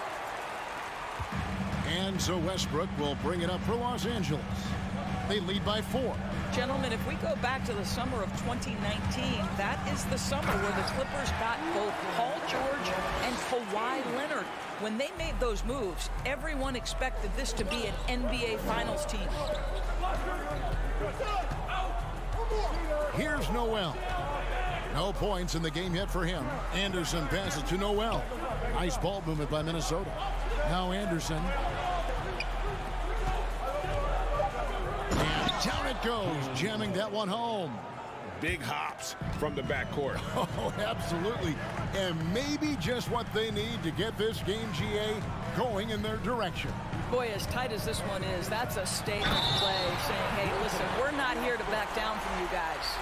And so Westbrook will bring it up for Los Angeles. They lead by 4. Gentlemen, if we go back to the summer of 2019, that is the summer where the Clippers got both Paul George and Kawhi Leonard. When they made those moves, everyone expected this to be an NBA Finals team. Here's Noel. No points in the game yet for him. Anderson passes to Noel. Nice ball movement by Minnesota. Now Anderson. And down it goes, jamming that one home. Big hops from the backcourt. Oh, absolutely. And maybe just what they need to get this game, GA, going in their direction. Boy, as tight as this one is, that's a statement play saying, hey, listen, we're not here to back down from you guys.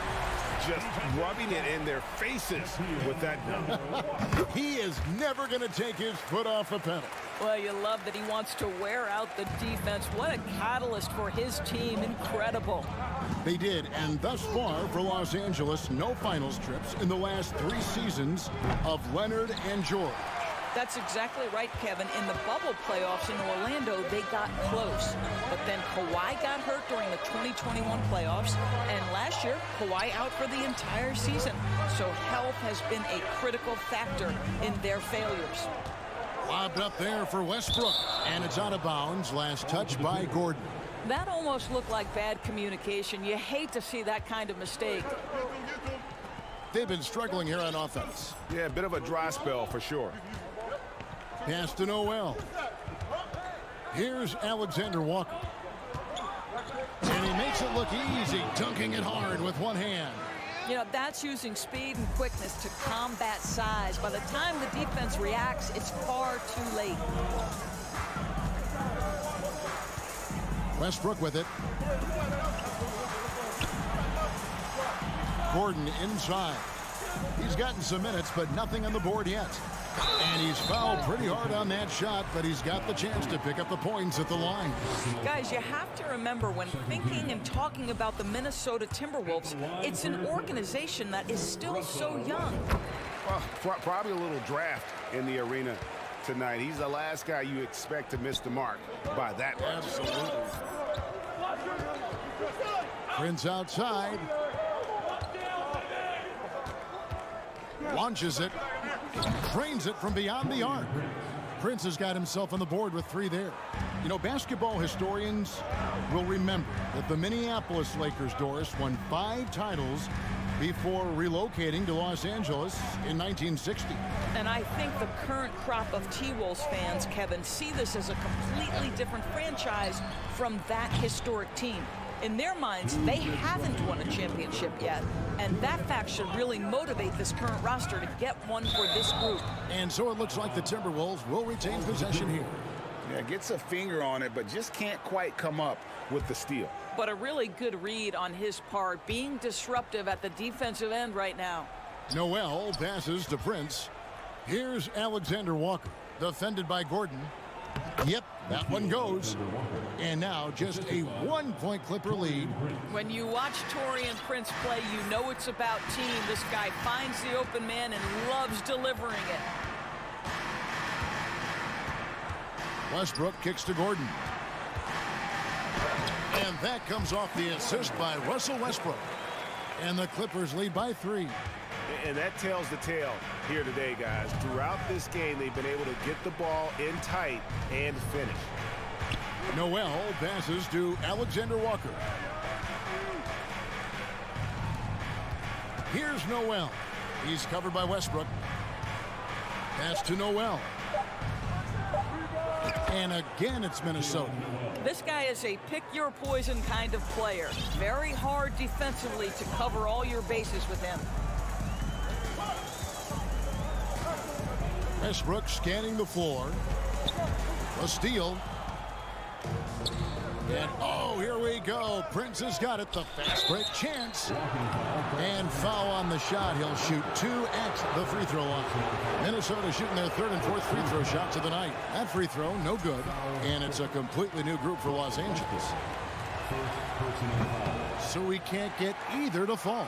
Just rubbing it in their faces with that dunk. He is never going to take his foot off the pedal. Well, you love that he wants to wear out the defense. What a catalyst for his team. Incredible. They did, and thus far for Los Angeles, no finals trips in the last 3 seasons of Leonard and George. That's exactly right, Kevin. In the bubble playoffs in Orlando, they got close. But then Kawhi got hurt during the 2021 playoffs. And last year, Kawhi out for the entire season. So health has been a critical factor in their failures. Lobbed up there for Westbrook. And it's out of bounds. Last touch by Gordon. That almost looked like bad communication. You hate to see that kind of mistake. They've been struggling here on offense. Yeah, a bit of a dry spell for sure. Pass to Noel. Here's Alexander Walker. And he makes it look easy, dunking it hard with one hand. You know, that's using speed and quickness to combat size. By the time the defense reacts, it's far too late. Westbrook with it. Gordon inside. He's gotten some minutes, but nothing on the board yet. And he's fouled pretty hard on that shot, but he's got the chance to pick up the points at the line. Guys, you have to remember when thinking and talking about the Minnesota Timberwolves, it's an organization that is still so young. Well, probably a little draft in the arena tonight. He's the last guy you expect to miss the mark by that much. Absolutely. Prince outside. Launches it. Trains it from beyond the arc. Prince has got himself on the board with 3 there. You know, basketball historians will remember that the Minneapolis Lakers, Doris, won 5 titles before relocating to Los Angeles in 1960. And I think the current crop of T-Wolves fans, Kevin, see this as a completely different franchise from that historic team. In their minds, they haven't won a championship yet, and that fact should really motivate this current roster to get one for this group. And so it looks like the Timberwolves will retain possession here. Yeah, gets a finger on it, but just can't quite come up with the steal. But a really good read on his part, being disruptive at the defensive end right now. Noel passes to Prince. Here's Alexander Walker, defended by Gordon. Yep, that one goes. And now just a 1-point Clipper lead. When you watch Taurean Prince play, you know it's about team. This guy finds the open man and loves delivering it. Westbrook kicks to Gordon. And that comes off the assist by Russell Westbrook. And the Clippers lead by 3. And that tells the tale here today, guys. Throughout this game, they've been able to get the ball in tight and finish. Noel passes to Alexander Walker. Here's Noel. He's covered by Westbrook. Pass to Noel. And again, it's Minnesota. This guy is a pick-your-poison kind of player. Very hard defensively to cover all your bases with him. Westbrook scanning the floor. A steal. And oh, here we go. Prince has got it. The fast break chance. And foul on the shot. He'll shoot 2 at the free throw line. Minnesota shooting their 3rd and 4th free throw shots of the night. That free throw, no good. And it's a completely new group for Los Angeles. So we can't get either to fall.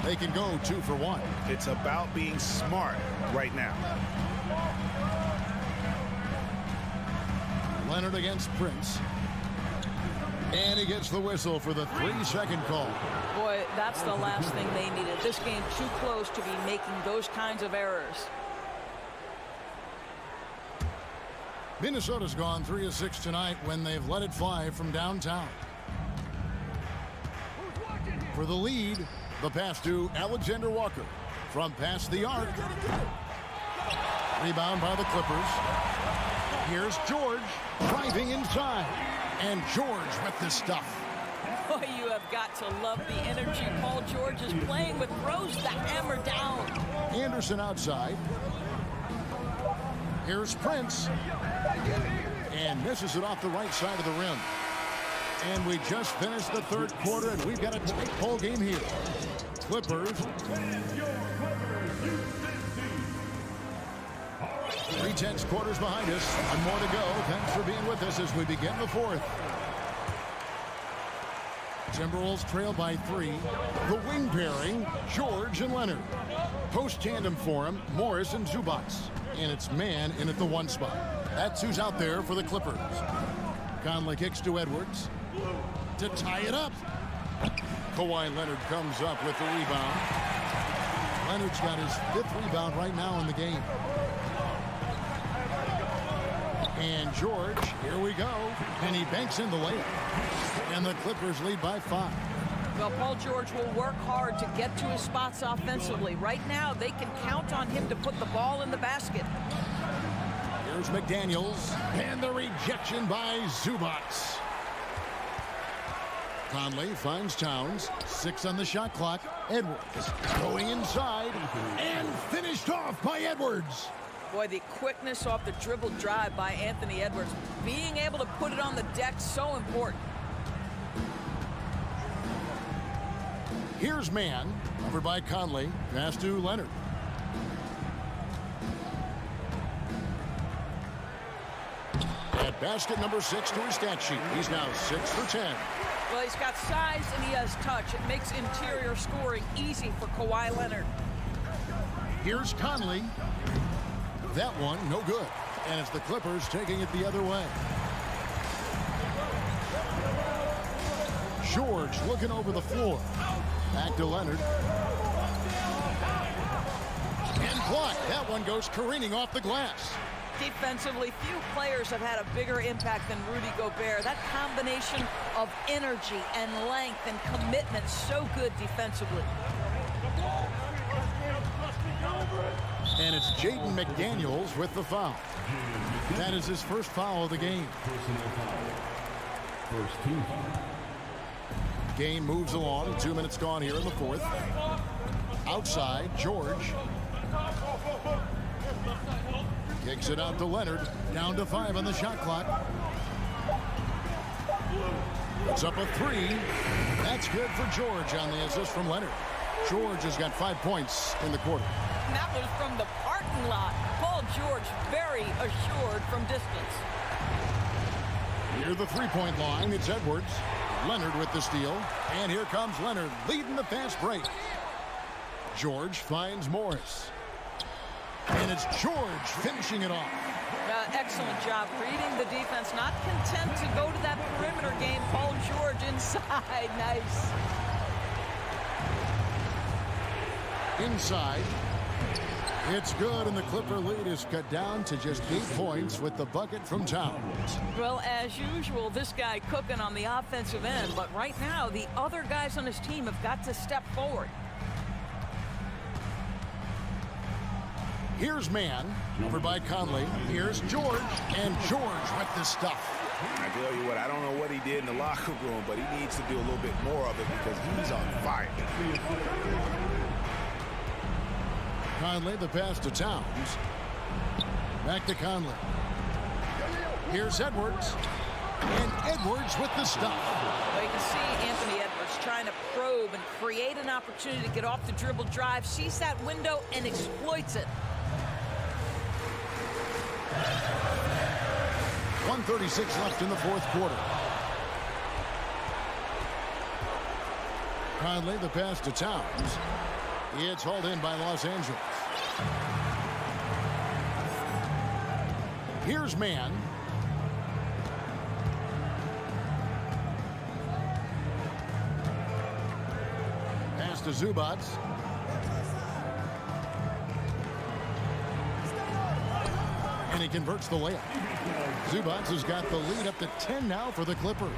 They can go 2 for 1. It's about being smart right now. Leonard against Prince. And he gets the whistle for the 3-second call. Boy, that's the last thing they needed. This game too close to be making those kinds of errors. Minnesota's gone 3 of 6 tonight when they've let it fly from downtown. For the lead, the pass to Alexander Walker from past the arc. Rebound by the Clippers. Here's George driving inside. And George with the stuff. Boy, you have got to love the energy Paul George is playing with. Throws the hammer down. Anderson outside. Here's Prince. And misses it off the right side of the rim. And we just finished the 3rd quarter, and we've got a tight ball game here. Clippers. 3/10 quarters behind us. One more to go. Thanks for being with us as we begin the 4th. Timberwolves trail by 3. The wing pairing, George and Leonard. Post tandem for him, Morris and Zubac. And it's man in at the 1 spot. That's who's out there for the Clippers. Conley kicks to Edwards to tie it up. Kawhi Leonard comes up with the rebound. Leonard's got his 5th rebound right now in the game. And George, here we go. And he banks in the layup. And the Clippers lead by 5. Well, Paul George will work hard to get to his spots offensively. Right now, they can count on him to put the ball in the basket. Here's McDaniels. And the rejection by Zubac. Conley finds Towns. 6 on the shot clock. Edwards going inside. And finished off by Edwards. Boy, the quickness off the dribble drive by Anthony Edwards. Being able to put it on the deck, so important. Here's man, covered by Conley. Pass to Leonard. At basket number 6 to his stat sheet. He's now 6 for 10. Well, he's got size and he has touch. It makes interior scoring easy for Kawhi Leonard. Here's Conley. That one, no good. And it's the Clippers taking it the other way. George looking over the floor. Back to Leonard. And blocked. That one goes careening off the glass. Defensively, few players have had a bigger impact than Rudy Gobert. That combination of energy and length and commitment, so good defensively. And it's Jaden McDaniels with the foul. That is his first foul of the game. First team. Game moves along. 2 minutes gone here in the fourth. Outside, George. Kicks it out to Leonard. Down to 5 on the shot clock. It's up a 3. That's good for George on the assist from Leonard. George has got 5 points in the quarter. That was from the parking lot. Paul George very assured from distance. Near the three-point line, it's Edwards. Leonard with the steal. And here comes Leonard leading the fast break. George finds Morris. And it's George finishing it off. Excellent job reading the defense. Not content to go to that perimeter game. Paul George inside. Nice. Inside. It's good, and the Clipper lead is cut down to just 8 points with the bucket from Towns. Well, as usual, this guy cooking on the offensive end. But right now, the other guys on his team have got to step forward. Here's Mann, over by Conley. Here's George, and George with the stuff. I tell you what, I don't know what he did in the locker room, but he needs to do a little bit more of it because he's on fire. Conley, the pass to Towns. Back to Conley. Here's Edwards. And Edwards with the stuff. Well, you can see Anthony Edwards trying to probe and create an opportunity to get off the dribble drive, sees that window, and exploits it. 1:36 left in the fourth quarter. Conley, the pass to Towns. It's hauled in by Los Angeles. Here's Mann. Pass to Zubats. And he converts the layup. Zubats has got the lead up to 10 now for the Clippers.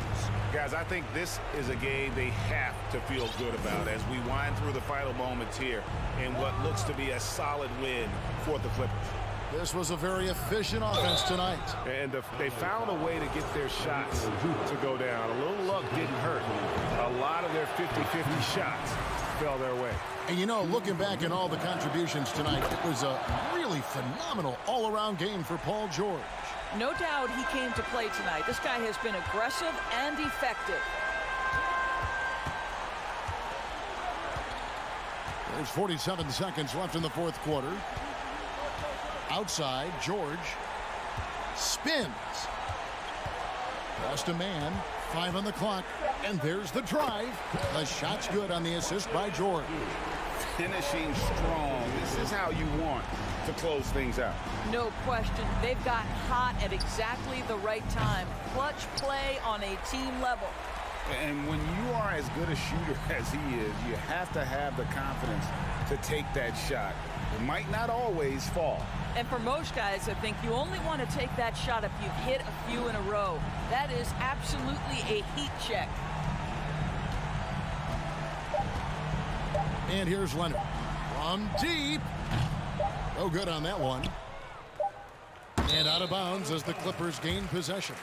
Guys, I think this is a game they have to feel good about as we wind through the final moments here in what looks to be a solid win for the Clippers. This was a very efficient offense tonight. And they found a way to get their shots to go down. A little luck didn't hurt. A lot of their 50-50 shots fell their way. And you know, looking back at all the contributions tonight, it was a really phenomenal all-around game for Paul George. No doubt he came to play tonight. This guy has been aggressive and effective. There's 47 seconds left in the fourth quarter. Outside, George spins. Lost a man. 5 on the clock. And there's the drive. The shot's good on the assist by George. Finishing strong. This is how you want to close things out. No question. They've got hot at exactly the right time. Clutch play on a team level. And when you are as good a shooter as he is, you have to have the confidence to take that shot. It might not always fall. And for most guys, I think you only want to take that shot if you've hit a few in a row. That is absolutely a heat check. And here's Leonard from deep. No good on that one. And out of bounds as the Clippers gain possession.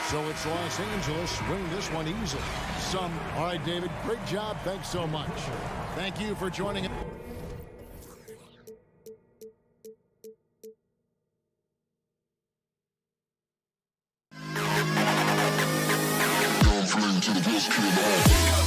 So it's Los Angeles win this one easily. All right, David, great job. Thanks so much. Thank you for joining us. To the best kid in the hall.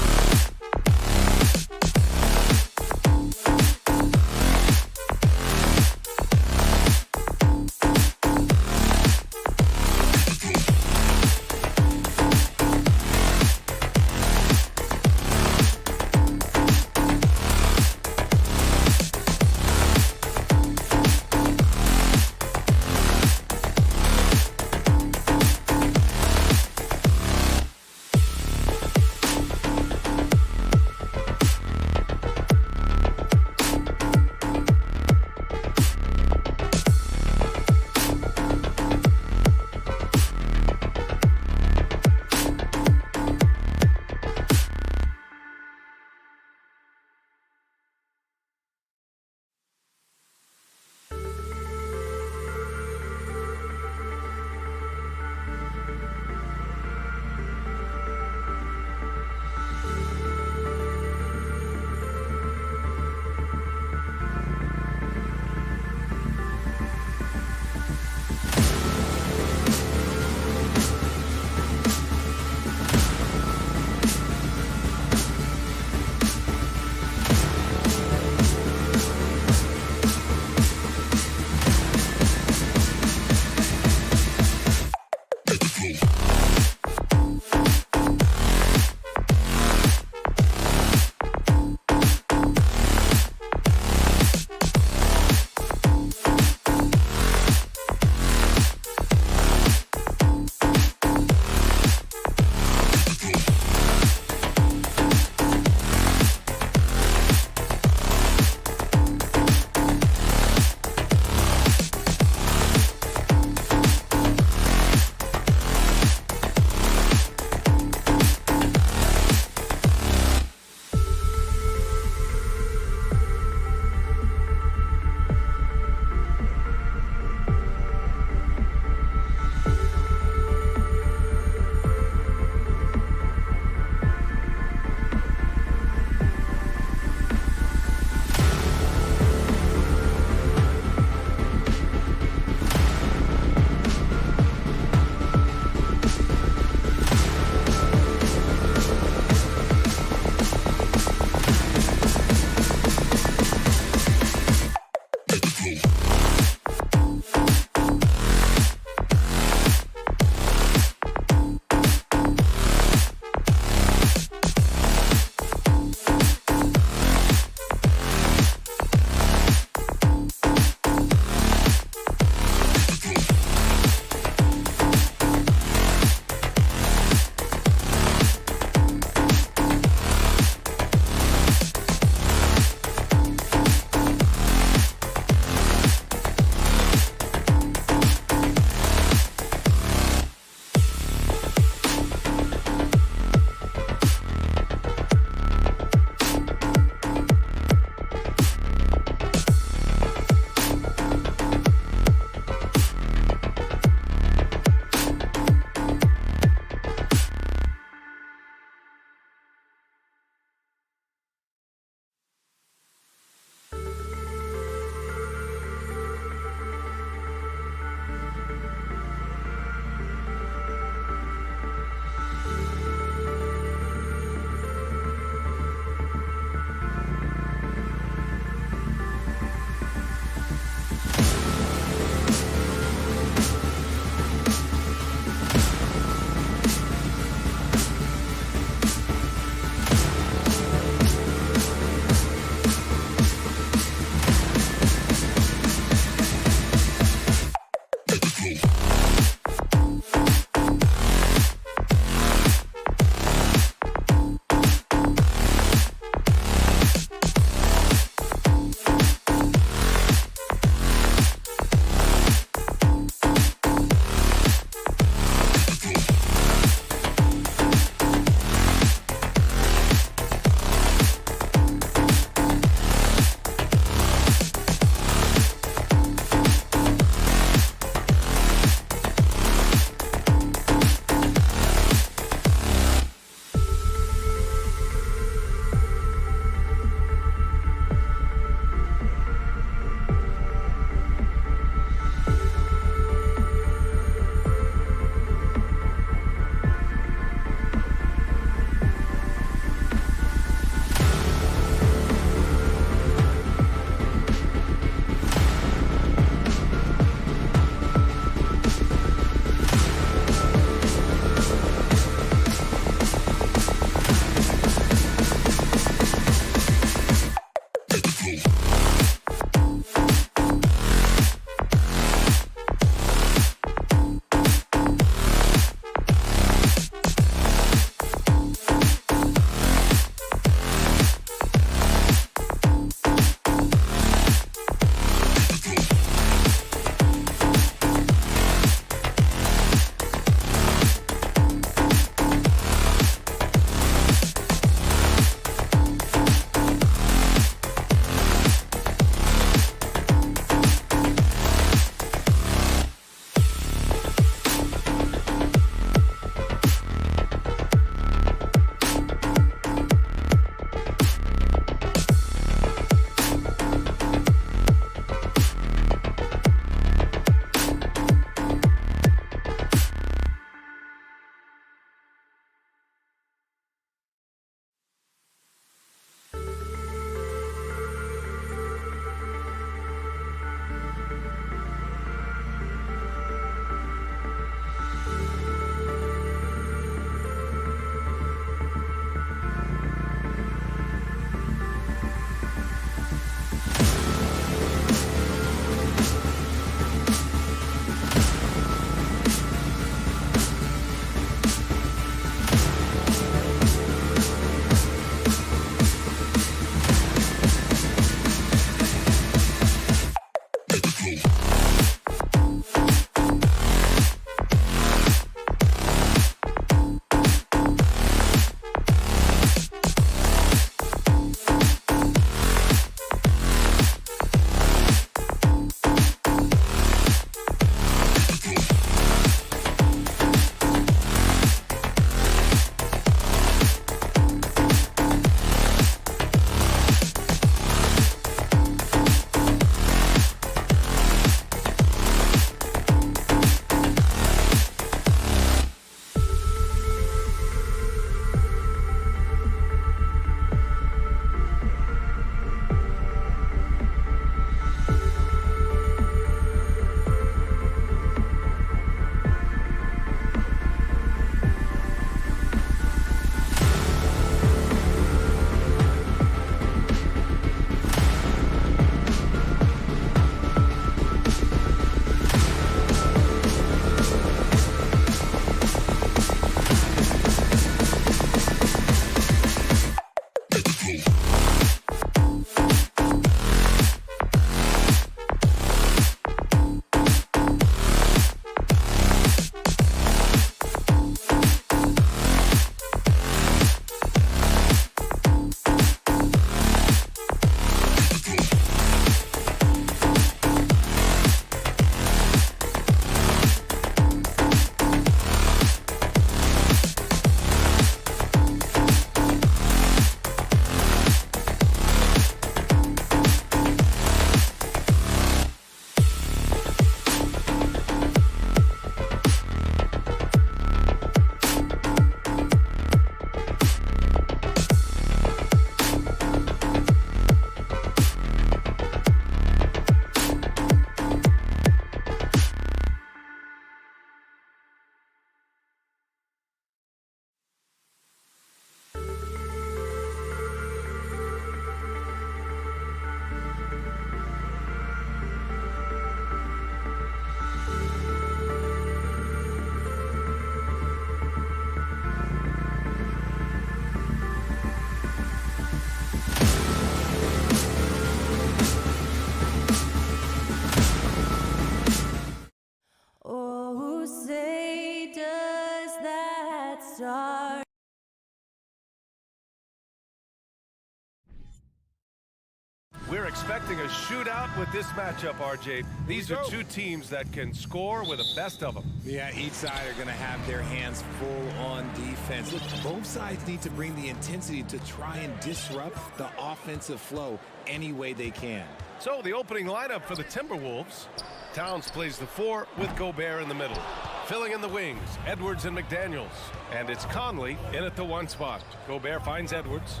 We're expecting a shootout with this matchup, RJ. These are two teams that can score with the best of them. Yeah, each side are going to have their hands full on defense. Look, both sides need to bring the intensity to try and disrupt the offensive flow any way they can. So the opening lineup for the Timberwolves. Towns plays the 4 with Gobert in the middle. Filling in the wings, Edwards and McDaniels. And it's Conley in at the 1 spot. Gobert finds Edwards.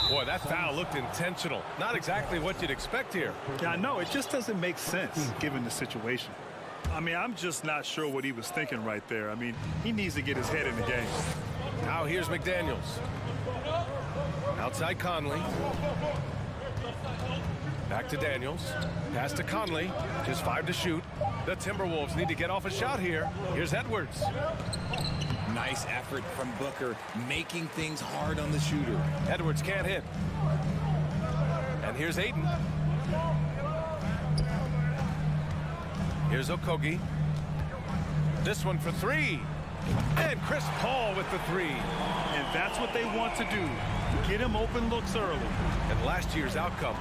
Boy, that foul looked intentional. Not exactly what you'd expect here. Yeah, I know. It just doesn't make sense given the situation. I mean, I'm just not sure what he was thinking right there. I mean, he needs to get his head in the game. Now here's McDaniels. Outside Conley. Back to Daniels. Pass to Conley. Just 5 to shoot. The Timberwolves need to get off a shot here. Here's Edwards. Nice effort from Booker, making things hard on the shooter. Edwards can't hit. And here's Ayton. Here's Okogie. This one for 3. And Chris Paul with the 3. And that's what they want to do. Get him open looks early. And last year's outcome,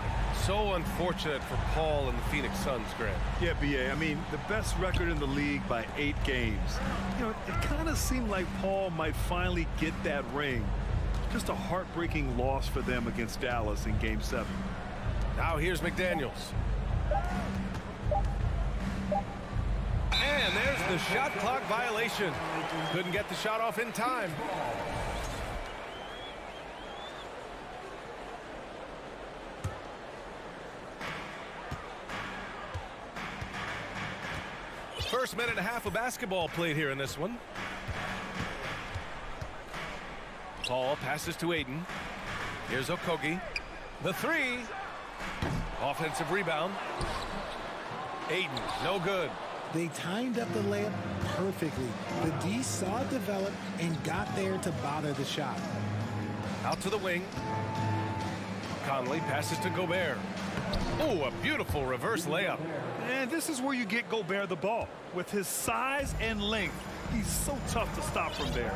so unfortunate for Paul and the Phoenix Suns, Grant. Yeah, B.A. I mean, the best record in the league by 8 games. You know, it kind of seemed like Paul might finally get that ring. Just a heartbreaking loss for them against Dallas in Game 7. Now here's McDaniels. And there's the shot clock violation. Couldn't get the shot off in time. First minute and a half of basketball played here in this one. Paul passes to Ayton. Here's Okogie. The 3. Offensive rebound. Ayton, no good. They timed up the layup perfectly. The D saw it develop and got there to bother the shot. Out to the wing. Conley passes to Gobert. Oh, a beautiful reverse layup. And this is where you get Gobert the ball. With his size and length, he's so tough to stop from there.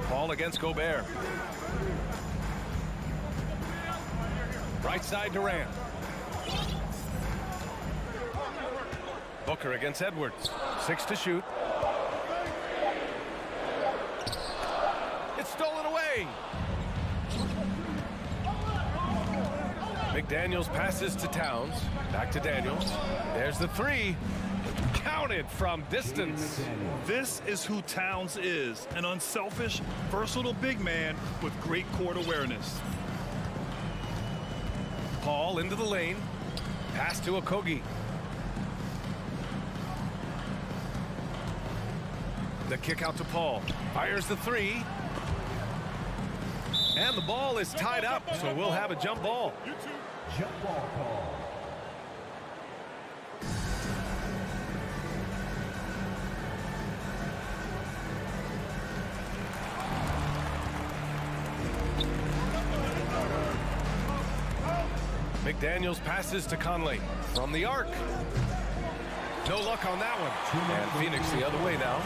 Paul against Gobert. Right side Durant. Booker against Edwards. 6 to shoot. It's stolen away. McDaniels passes to Towns. Back to Daniels. There's the 3. Counted from distance. This is who Towns is. An unselfish, versatile big man with great court awareness. Paul into the lane. Pass to Okogie. The kick out to Paul. Fires the 3. And the ball is tied up, so we'll have a jump ball. Jump ball call. McDaniels passes to Conley from the arc. No luck on that one. And Phoenix the other way now.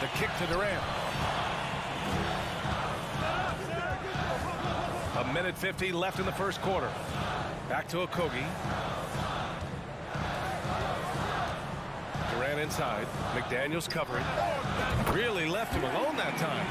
The kick to Durant. A minute 50 left in the first quarter. Back to Okogie. Durant inside. McDaniels covering. Really left him alone that time.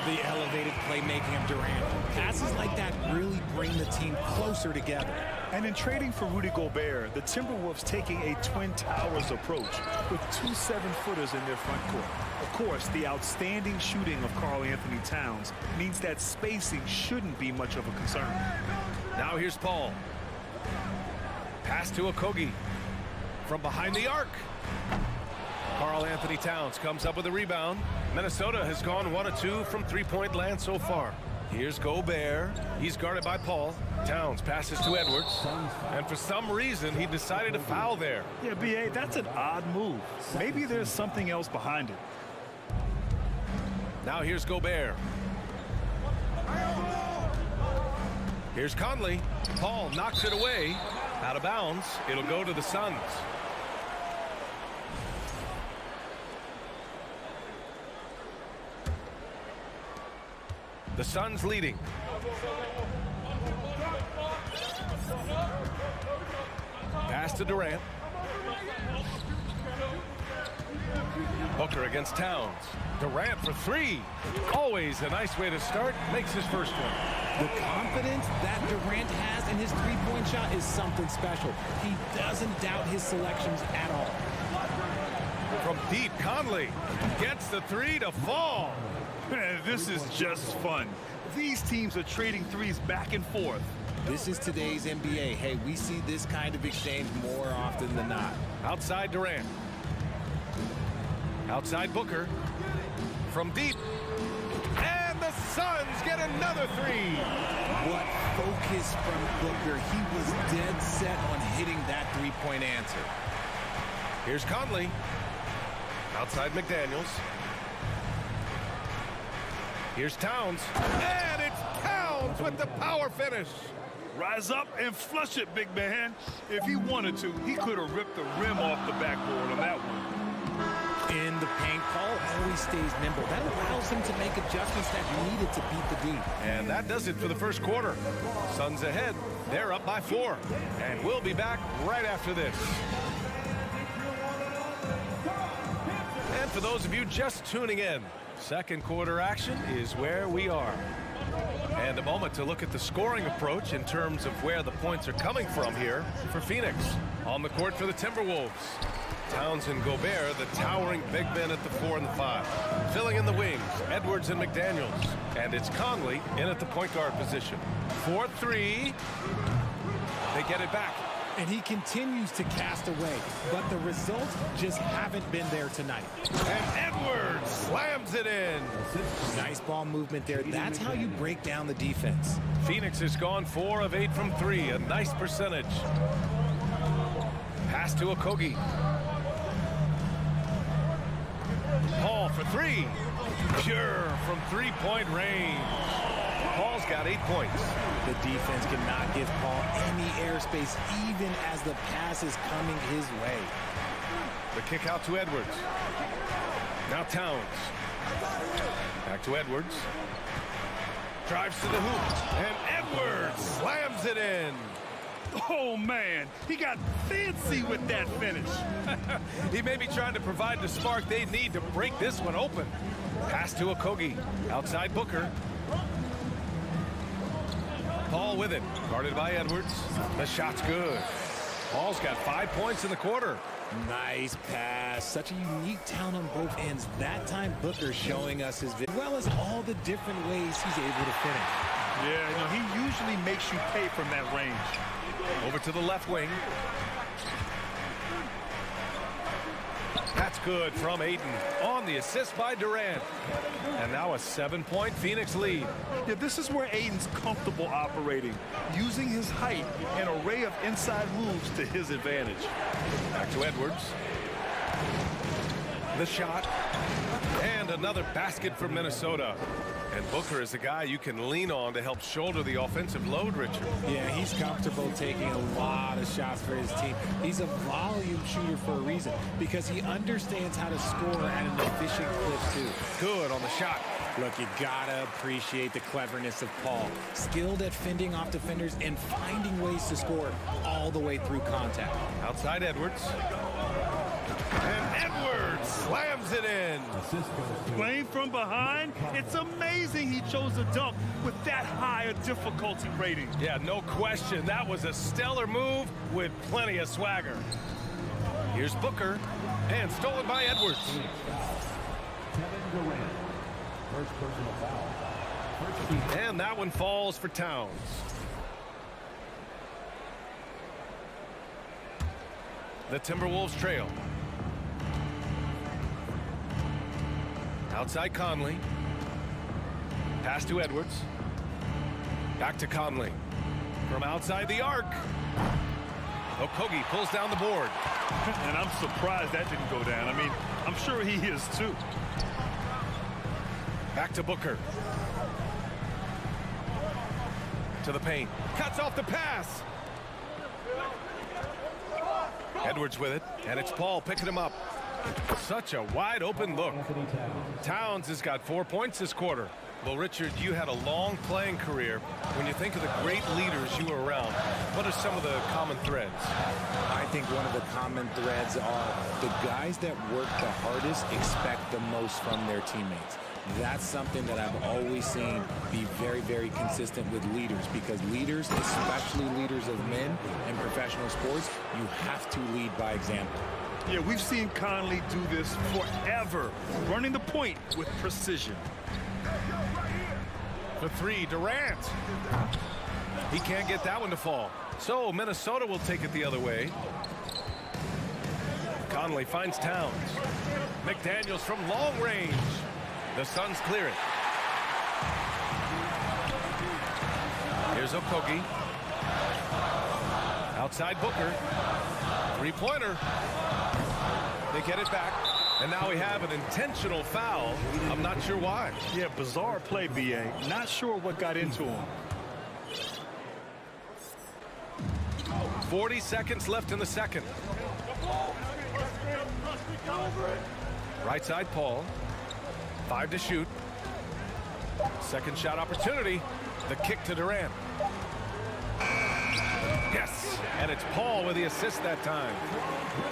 The elevated playmaking of Durant. Passes like that really bring the team closer together. And in trading for Rudy Gobert, the Timberwolves taking a Twin Towers approach with 2 7-footers in their front court. Of course, the outstanding shooting of Karl Anthony Towns means that spacing shouldn't be much of a concern. Now here's Paul. Pass to Okogie. From behind the arc. Karl Anthony Towns comes up with a rebound. Minnesota has gone 1 of 2 from three-point land so far. Here's Gobert. He's guarded by Paul. Towns passes to Edwards. And for some reason, he decided to foul there. Yeah, B.A., that's an odd move. Maybe there's something else behind it. Now here's Gobert. Here's Conley. Paul knocks it away. Out of bounds. It'll go to the Suns. The Suns leading. Pass to Durant. Booker against Towns. Durant for 3. Always a nice way to start. Makes his first one. The confidence that Durant has in his three-point shot is something special. He doesn't doubt his selections at all. From deep, Conley gets the 3 to fall. This is just fun. These teams are trading threes back and forth. This is today's NBA. Hey, we see this kind of exchange more often than not. Outside Durant. Outside Booker. from deep. And the Suns get another three. What focus from Booker. He was dead set on hitting that three-point answer. Here's Conley. Outside McDaniels. Here's Towns. And it's Towns with the power finish. Rise up and flush it, big man. If he wanted to, he could have ripped the rim off the backboard on that one. In the paint, Paul always stays nimble. That allows him to make adjustments that needed to beat the D. And that does it for the first quarter. Suns ahead. They're up by 4. And we'll be back right after this. And for those of you just tuning in, second quarter action is where we are. And a moment to look at the scoring approach in terms of where the points are coming from here for Phoenix. On the court for the Timberwolves, Towns and Gobert, the towering big men at the 4 and the 5. Filling in the wings, Edwards and McDaniels. And it's Conley in at the point guard position. 4-3. They get it back. And he continues to cast away, but the results just haven't been there tonight. And Edwards slams it in. Nice ball movement there. That's how you break down the defense. Phoenix has gone 4 of 8 from 3, a nice percentage. Pass to Okogie. Paul for 3. Pure from three-point range. Paul's got 8 points. The defense cannot give Paul any airspace, even as the pass is coming his way. The kick out to Edwards. Now Towns. Back to Edwards. Drives to the hoop. And Edwards slams it in. Oh, man. He got fancy with that finish. He may be trying to provide the spark they need to break this one open. Pass to Okogie. Outside Booker. Paul with it, guarded by Edwards. The shot's good. Paul's got 5 points in the quarter. Nice pass. Such a unique talent on both ends. That time Booker showing us his as well as all the different ways he's able to finish. Yeah, you know, he usually makes you pay from that range. Over to the left wing. That's good from Ayton on the assist by Durant. And now a 7-point Phoenix lead. Yeah, this is where Ayton's comfortable operating, using his height and array of inside moves to his advantage. Back to Edwards. The shot. And another basket for Minnesota. And Booker is a guy you can lean on to help shoulder the offensive load, Richard. Yeah, he's comfortable taking a lot of shots for his team. He's a volume shooter for a reason because he understands how to score at an efficient clip, too. Good on the shot. Look, you gotta appreciate the cleverness of Paul. Skilled at fending off defenders and finding ways to score all the way through contact. Outside Edwards. And Edwards slams it in. Playing from behind, it's amazing he chose a dunk with that high a difficulty rating. Yeah, no question. That was a stellar move with plenty of swagger. Here's Booker, and stolen by Edwards. Kevin Durant. First personal foul. And that one falls for Towns. The Timberwolves trail. Outside Conley. Pass to Edwards. Back to Conley. From outside the arc. Okogie pulls down the board. And I'm surprised that didn't go down. I mean, I'm sure he is too. Back to Booker. To the paint. Cuts off the pass. Edwards with it. And it's Paul picking him up. Such a wide open look. Towns has got 4 points this quarter. Well, Richard, you had a long playing career. When you think of the great leaders you were around, what are some of the common threads? I think one of the common threads are the guys that work the hardest expect the most from their teammates. That's something that I've always seen be very, very consistent with leaders, because leaders, especially leaders of men in professional sports, you have to lead by example. Yeah, we've seen Conley do this forever, running the point with precision. For 3, Durant. He can't get that one to fall. So Minnesota will take it the other way. Conley finds Towns. McDaniels from long range. The Suns clear it. Here's Okogie. Outside Booker. Three-pointer. They get it back. And now we have an intentional foul. I'm not sure why. Yeah, bizarre play, B.A. Not sure what got into him. 40 seconds left in the second. Right side, Paul. 5 to shoot. Second shot opportunity. The kick to Durant. Yes, and it's Paul with the assist that time.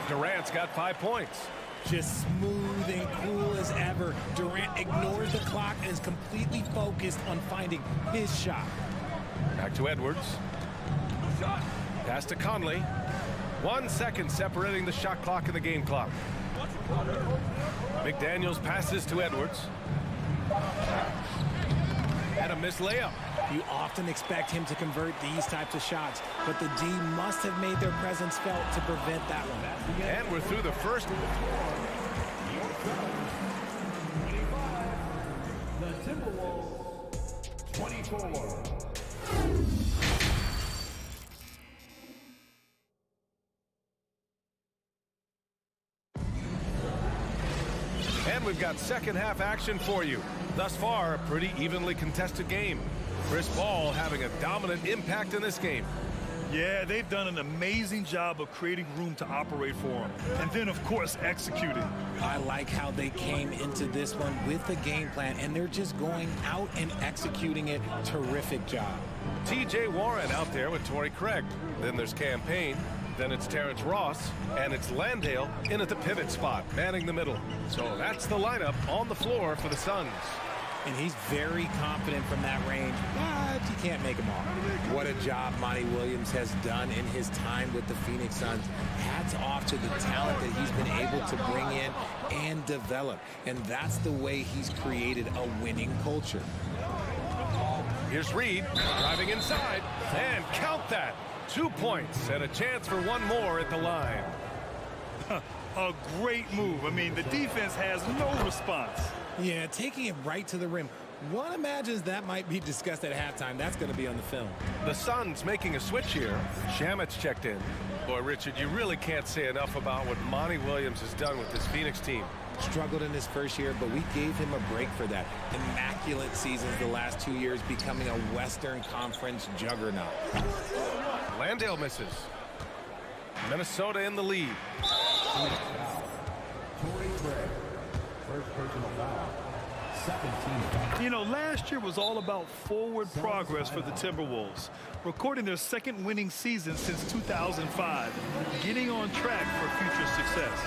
Durant's got 5 points. Just smooth and cool as ever. Durant ignores the clock and is completely focused on finding his shot. Back to Edwards. Pass to Conley. 1 second separating the shot clock and the game clock. McDaniels passes to Edwards. And a missed layup. You often expect him to convert these types of shots, but the D must have made their presence felt to prevent that one. And we're through the first. The Timberwolves, 24. And we've got second half action for you. Thus far, a pretty evenly contested game. Chris Paul having a dominant impact in this game. Yeah, they've done an amazing job of creating room to operate for him. And then, of course, executing. I like how they came into this one with the game plan, and they're just going out and executing it. Terrific job. T.J. Warren out there with Torrey Craig. Then there's Cam Payne. Then it's Terrence Ross. And it's Landale in at the pivot spot, manning the middle. So that's the lineup on the floor for the Suns. And he's very confident from that range, but you can't make him all. What a job Monty Williams has done in his time with the Phoenix Suns. Hats off to the talent that he's been able to bring in and develop. And that's the way he's created a winning culture. Here's Reed driving inside, and count that. 2 points and a chance for one more at the line. A great move. I mean, the defense has no response. Yeah, taking it right to the rim. One imagines that might be discussed at halftime. That's going to be on the film. The Suns making a switch here. Shamit's checked in. Boy, Richard, you really can't say enough about what Monty Williams has done with this Phoenix team. Struggled in his first year, but we gave him a break for that. Immaculate seasons the last 2 years, becoming a Western Conference juggernaut. Landale misses. Minnesota in the lead. Torrey Craig, first personal foul. Second team foul. You know, last year was all about forward progress for the Timberwolves, recording their second winning season since 2005, getting on track for future success.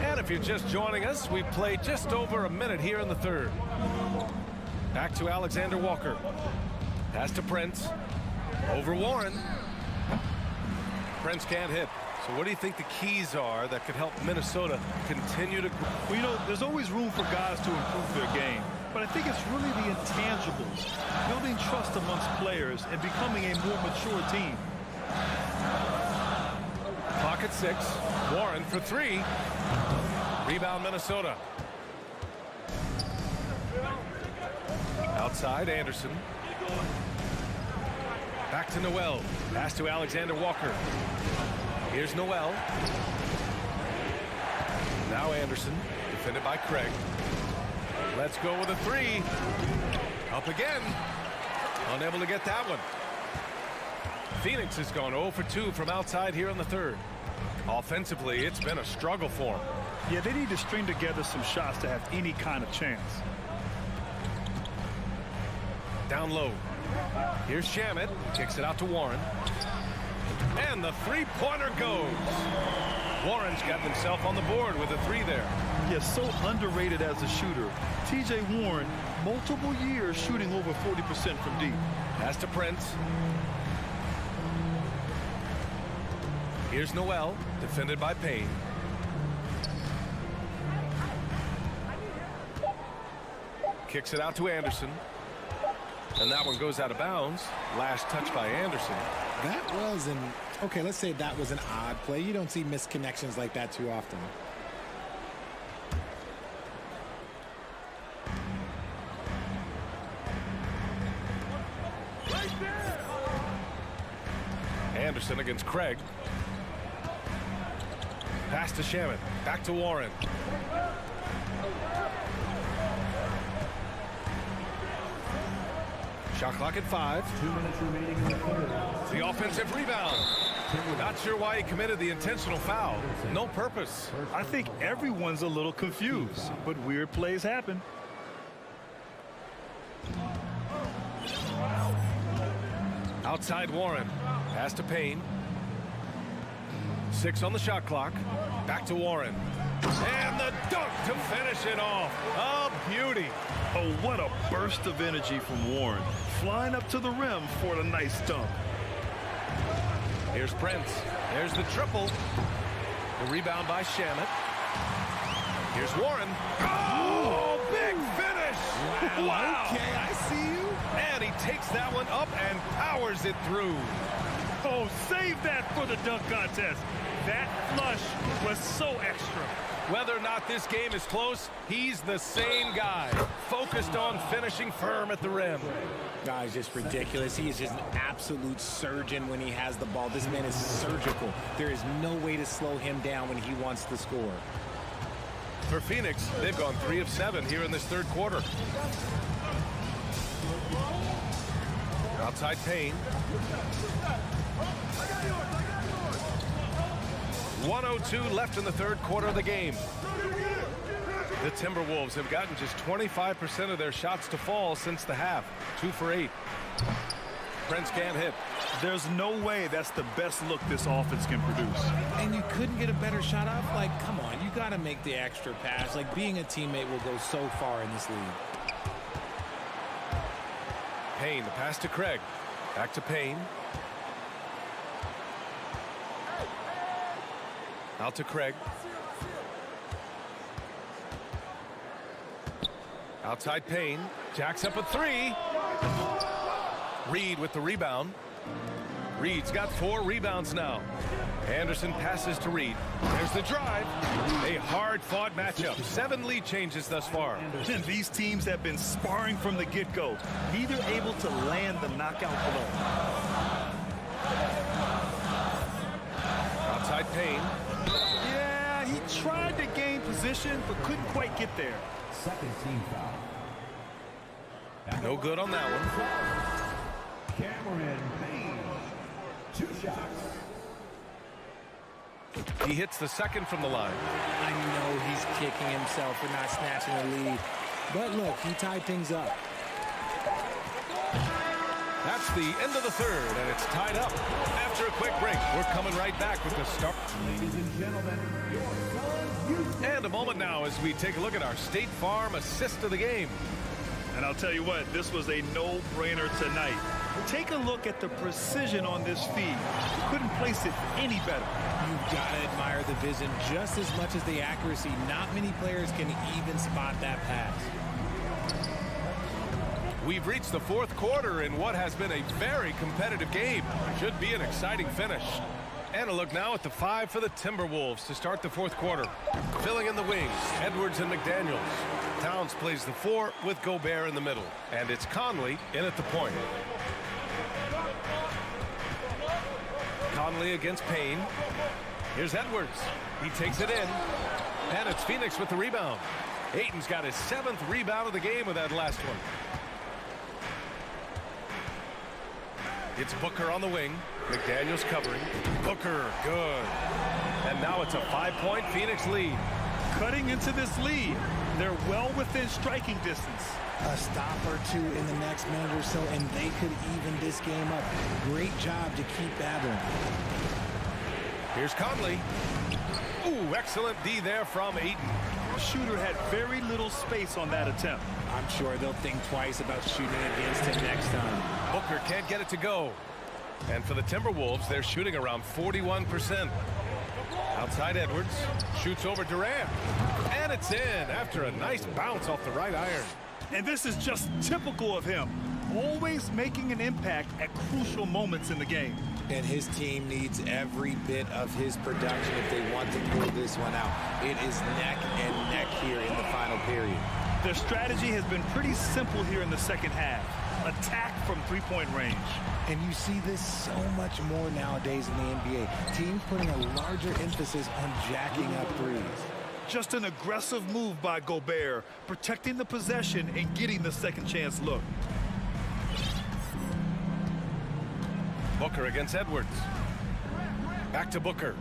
And if you're just joining us, we played just over a minute here in the third. Back to Alexander Walker. Pass to Prince. Over Warren. Prince can't hit. So what do you think the keys are that could help Minnesota continue to grow? Well, you know, there's always room for guys to improve their game. But I think it's really the intangibles, building trust amongst players and becoming a more mature team. Clock at 6. Warren for 3. Rebound Minnesota. Outside Anderson. Back to Noel. Pass to Alexander Walker. Here's Noel. Now Anderson. Defended by Craig. Let's go with a 3. Up again. Unable to get that one. Phoenix has gone 0 for 2 from outside here in the third. Offensively, it's been a struggle for them. Yeah, they need to string together some shots to have any kind of chance. Down low. Here's Shamit. Kicks it out to Warren. And the three-pointer goes. Warren's got himself on the board with a 3 there. Yeah, so underrated as a shooter. T.J. Warren, multiple years shooting over 40% from deep. Pass to Prince. Here's Noel, defended by Payne. Kicks it out to Anderson. And that one goes out of bounds. Last touch by Anderson. That was an Okay, let's say that was an odd play. You don't see missed connections like that too often. Anderson against Craig. Pass to Shaman. Back to Warren. Shot clock at 5. 2 minutes remaining in the third. The offensive rebound. Not sure why he committed the intentional foul. No purpose. I think everyone's a little confused, but weird plays happen. Outside Warren. Pass to Payne. 6 on the shot clock. Back to Warren. And the dunk to finish it off. A beauty. Oh, what a burst of energy from Warren. Flying up to the rim for a nice dunk. Here's Prince. There's the triple. The rebound by Shamet. Here's Warren. Oh, big finish. Wow. Okay, I see you. And he takes that one up and powers it through. Oh, save that for the dunk contest. That flush was so extra. Whether or not this game is close, he's the same guy, focused on finishing firm at the rim. Guys, just ridiculous. He is just an absolute surgeon when he has the ball. This man is surgical. There is no way to slow him down when he wants to score. For Phoenix, they've gone 3 of 7 here in this third quarter. Outside Payne. 1:02 left in the third quarter of the game. The Timberwolves have gotten just 25% of their shots to fall since the half. 2 for 8. Prince can't hit. There's no way that's the best look this offense can produce. And you couldn't get a better shot off? Like, come on, you got to make the extra pass. Like, being a teammate will go so far in this league. Payne, the pass to Craig. Back to Payne. Out to Craig. Outside Payne. Jacks up a 3. Reed with the rebound. Reed's got 4 rebounds now. Anderson passes to Reed. There's the drive. A hard-fought matchup. 7 lead changes thus far. And these teams have been sparring from the get-go. Neither able to land the knockout blow. Outside Payne. Yeah, he tried to gain position, but couldn't quite get there. Second team foul. No good on that one. Cameron Payne. 2 shots. He hits the second from the line. I know he's kicking himself for not snatching the lead. But look, he tied things up. That's the end of the third, and it's tied up. After a quick break, we're coming right back with the start. Ladies and gentlemen, your son, and a moment now as we take a look at our State Farm assist of the game. And I'll tell you what, this was a no-brainer tonight. Take a look at the precision on this feed. You couldn't place it any better. You've got to admire the vision just as much as the accuracy. Not many players can even spot that pass. We've reached the fourth quarter in what has been a very competitive game. Should be an exciting finish. And a look now at the 5 for the Timberwolves to start the fourth quarter. Filling in the wings, Edwards and McDaniels. Towns plays the 4 with Gobert in the middle. And it's Conley in at the point. Conley against Payne. Here's Edwards. He takes it in. And it's Phoenix with the rebound. Ayton's got his 7th rebound of the game with that last one. It's Booker on the wing. McDaniels covering. Booker, good. And now it's a 5-point Phoenix lead. Cutting into this lead. They're well within striking distance. A stop or 2 in the next minute or so, and they could even this game up. Great job to keep battling. Here's Conley. Ooh, excellent D there from Ayton. The shooter had very little space on that attempt. I'm sure they'll think twice about shooting against him next time. Booker can't get it to go. And for the Timberwolves, they're shooting around 41%. Outside Edwards. Shoots over Durant. And it's in after a nice bounce off the right iron. And this is just typical of him. Always making an impact at crucial moments in the game. And his team needs every bit of his production if they want to pull this one out. It is neck and neck here in the final period. Their strategy has been pretty simple here in the second half. Attack from three-point range. And you see this so much more nowadays in the NBA. Teams putting a larger emphasis on jacking up threes. Just an aggressive move by Gobert, protecting the possession and getting the second chance look. Booker against Edwards. Back to Booker.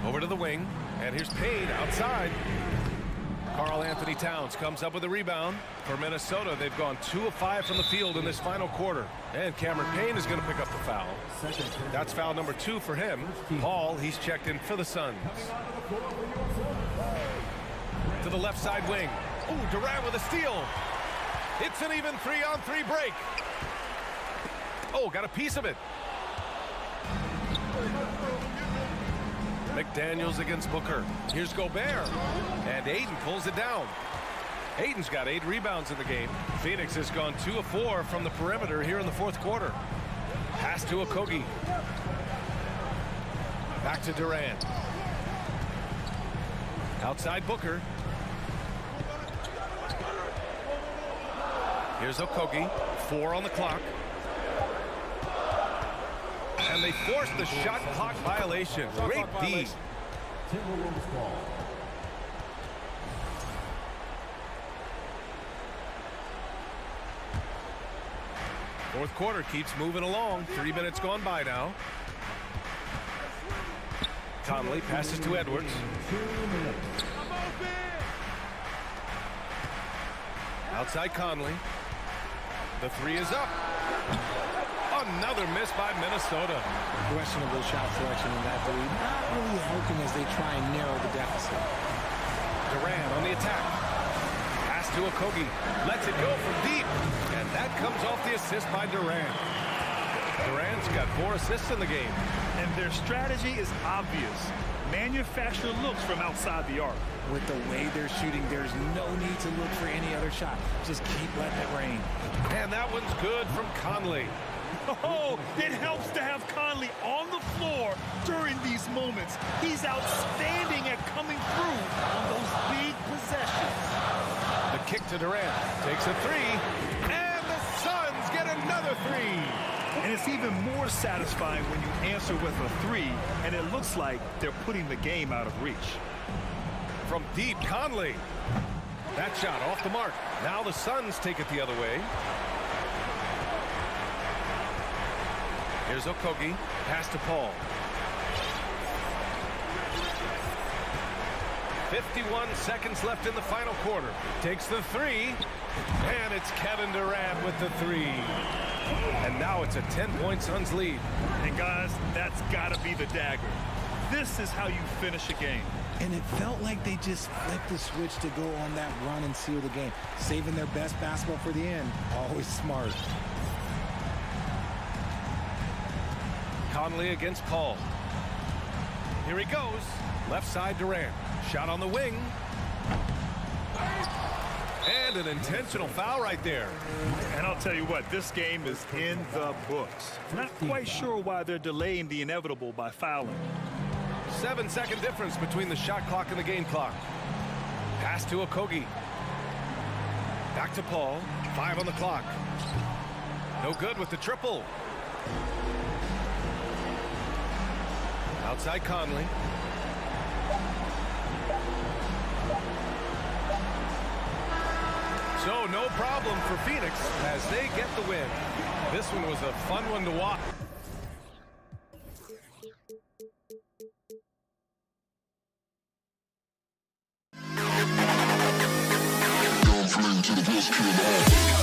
Over to the wing, and here's Payne outside. Karl Anthony Towns comes up with a rebound. For Minnesota, they've gone 2 of 5 from the field in this final quarter. And Cameron Payne is going to pick up the foul. That's foul number 2 for him. Paul, he's checked in for the Suns. To the left side wing. Ooh, Durant with a steal. It's an even 3-on-3 break. Oh, got a piece of it. McDaniels against Booker. Here's Gobert. And Ayton pulls it down. Ayton's got 8 rebounds in the game. Phoenix has gone 2 of 4 from the perimeter here in the fourth quarter. Pass to Okogie. Back to Durant. Outside Booker. Here's Okogie. 4 on the clock. And they forced the shot clock violation. Great D. Fourth quarter keeps moving along. 3 minutes gone by now. Conley passes to Edwards. Outside Conley. The 3 is up. Another miss by Minnesota. Questionable shot selection in that three. Not really helping as they try and narrow the deficit. Durant on the attack. Pass to Okogie. Lets it go from deep. And that comes off the assist by Durant. Durant's got 4 assists in the game. And their strategy is obvious. Manufacture looks from outside the arc. With the way they're shooting, there's no need to look for any other shot. Just keep letting it rain. And that one's good from Conley. Oh, it helps to have Conley on the floor during these moments. He's outstanding at coming through on those big possessions. The kick to Durant. Takes a 3. And the Suns get another 3. And it's even more satisfying when you answer with a 3, and it looks like they're putting the game out of reach. From deep, Conley. That shot off the mark. Now the Suns take it the other way. Here's Okogie. Pass to Paul. 51 seconds left in the final quarter. Takes the 3. And it's Kevin Durant with the 3. And now it's a 10-point Suns lead. And guys, that's got to be the dagger. This is how you finish a game. And it felt like they just flipped the switch to go on that run and seal the game. Saving their best basketball for the end. Always smart. Conley against Paul. Here he goes. Left side Durant. Shot on the wing. And an intentional foul right there. And I'll tell you what, this game is in the books. Not quite sure why they're delaying the inevitable by fouling. 7-second difference between the shot clock and the game clock. Pass to Okogie. Back to Paul. 5 on the clock. No good with the triple. Outside Conley. So no problem for Phoenix as they get the win. This one was a fun one to watch. To the best to the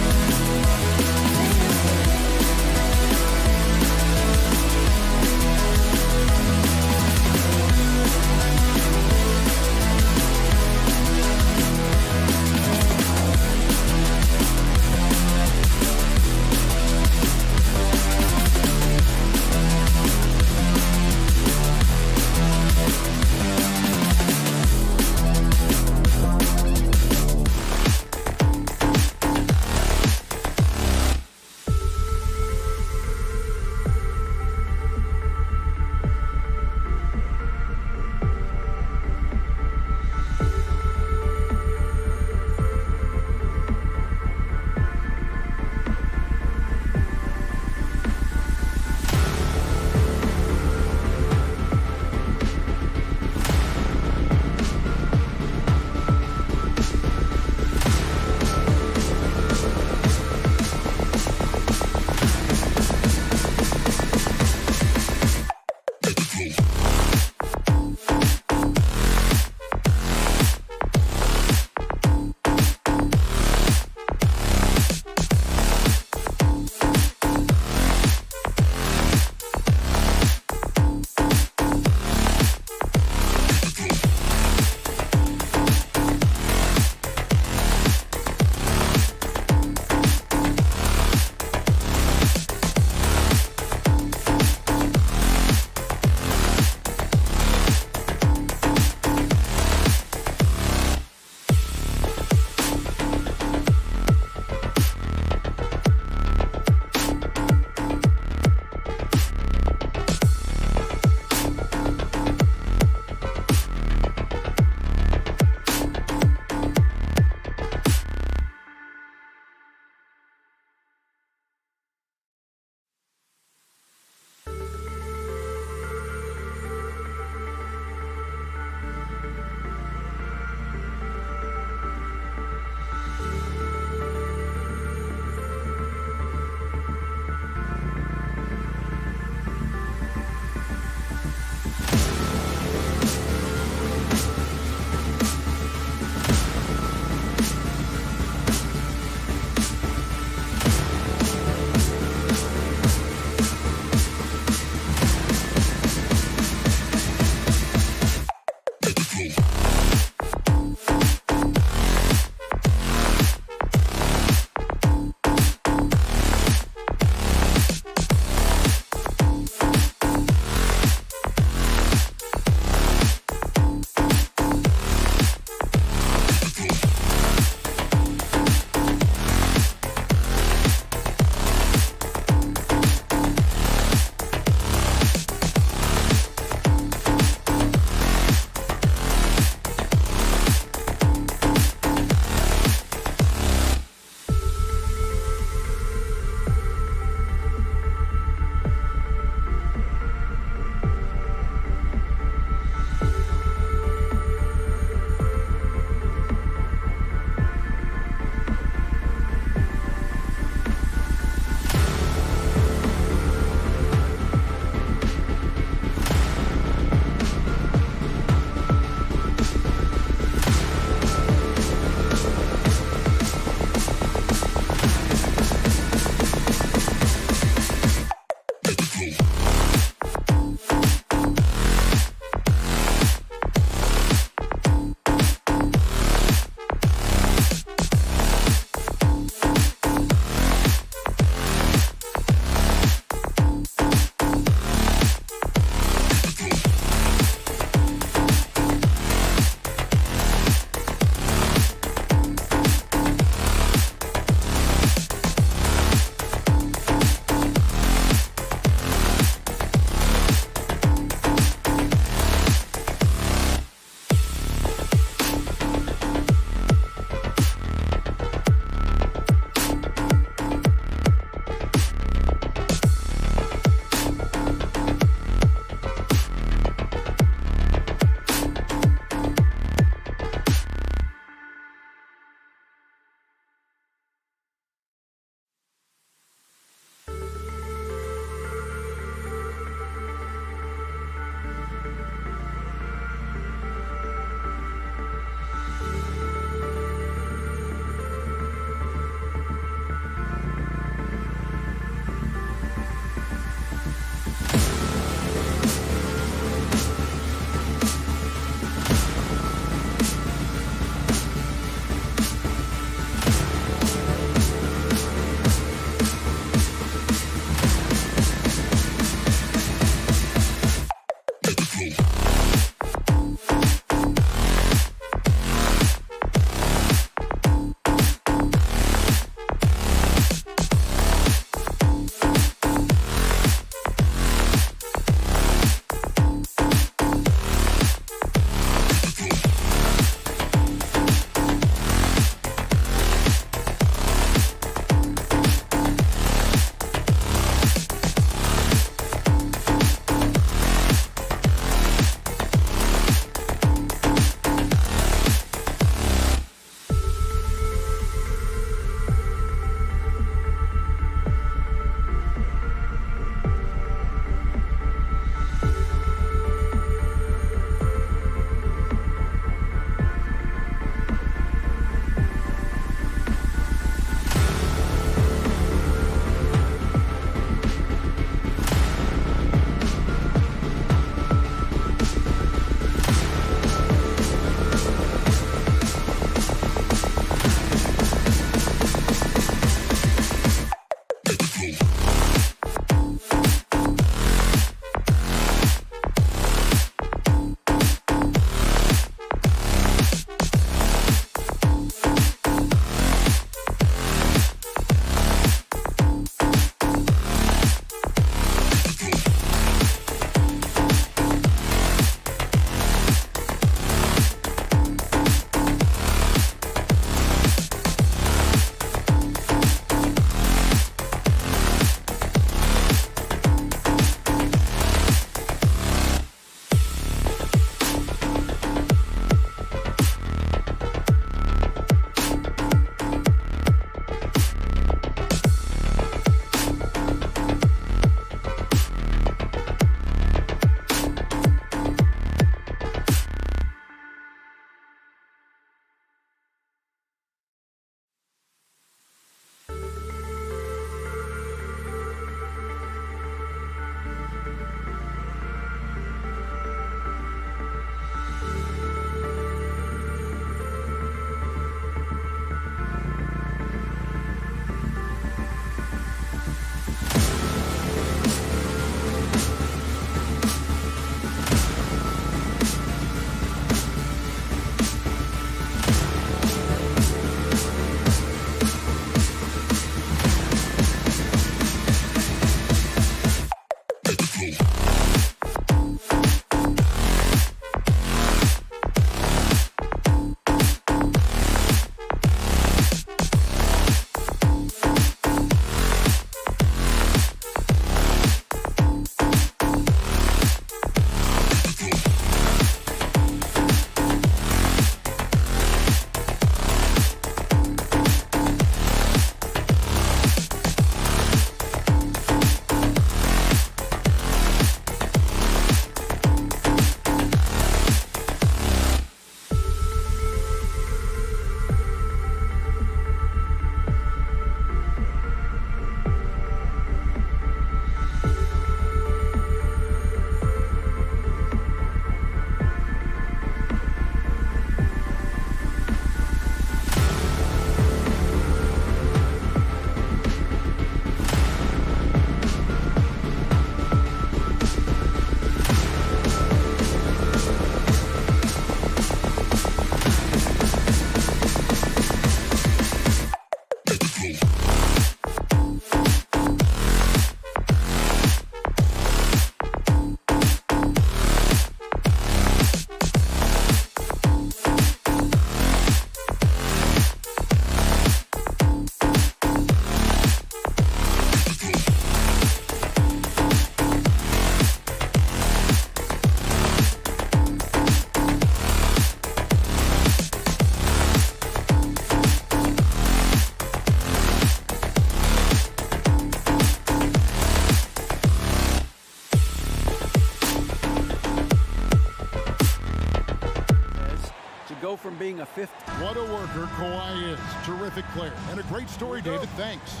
a fifth. What a worker Kawhi is. Terrific player. And a great story, David. Thanks.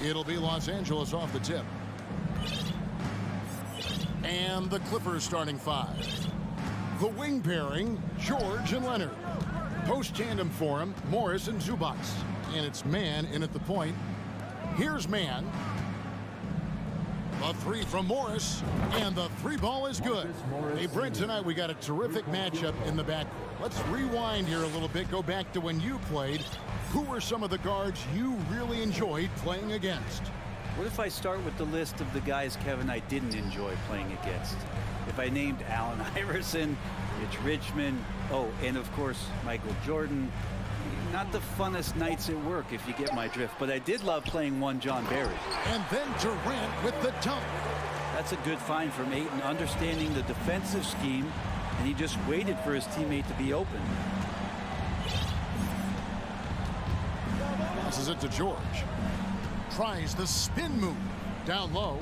It'll be Los Angeles off the tip. And the Clippers starting 5. The wing pairing, George and Leonard. Post tandem for him, Morris and Zubac. And it's Man in at the point. Here's Man. A three from Morris, and the three ball is good. Hey, Brent, tonight we got a terrific matchup in the backcourt. Let's rewind here a little bit, go back to when you played. Who were some of the guards you really enjoyed playing against? What if I start with the list of the guys, Kevin, I didn't enjoy playing against? If I named Allen Iverson, Mitch Richmond, oh, and of course, Michael Jordan. Not the funnest nights at work, if you get my drift, but I did love playing one John Barry. And then Durant with the dunk. That's a good find from Ayton, understanding the defensive scheme, and he just waited for his teammate to be open. Passes it to George. Tries the spin move. Down low.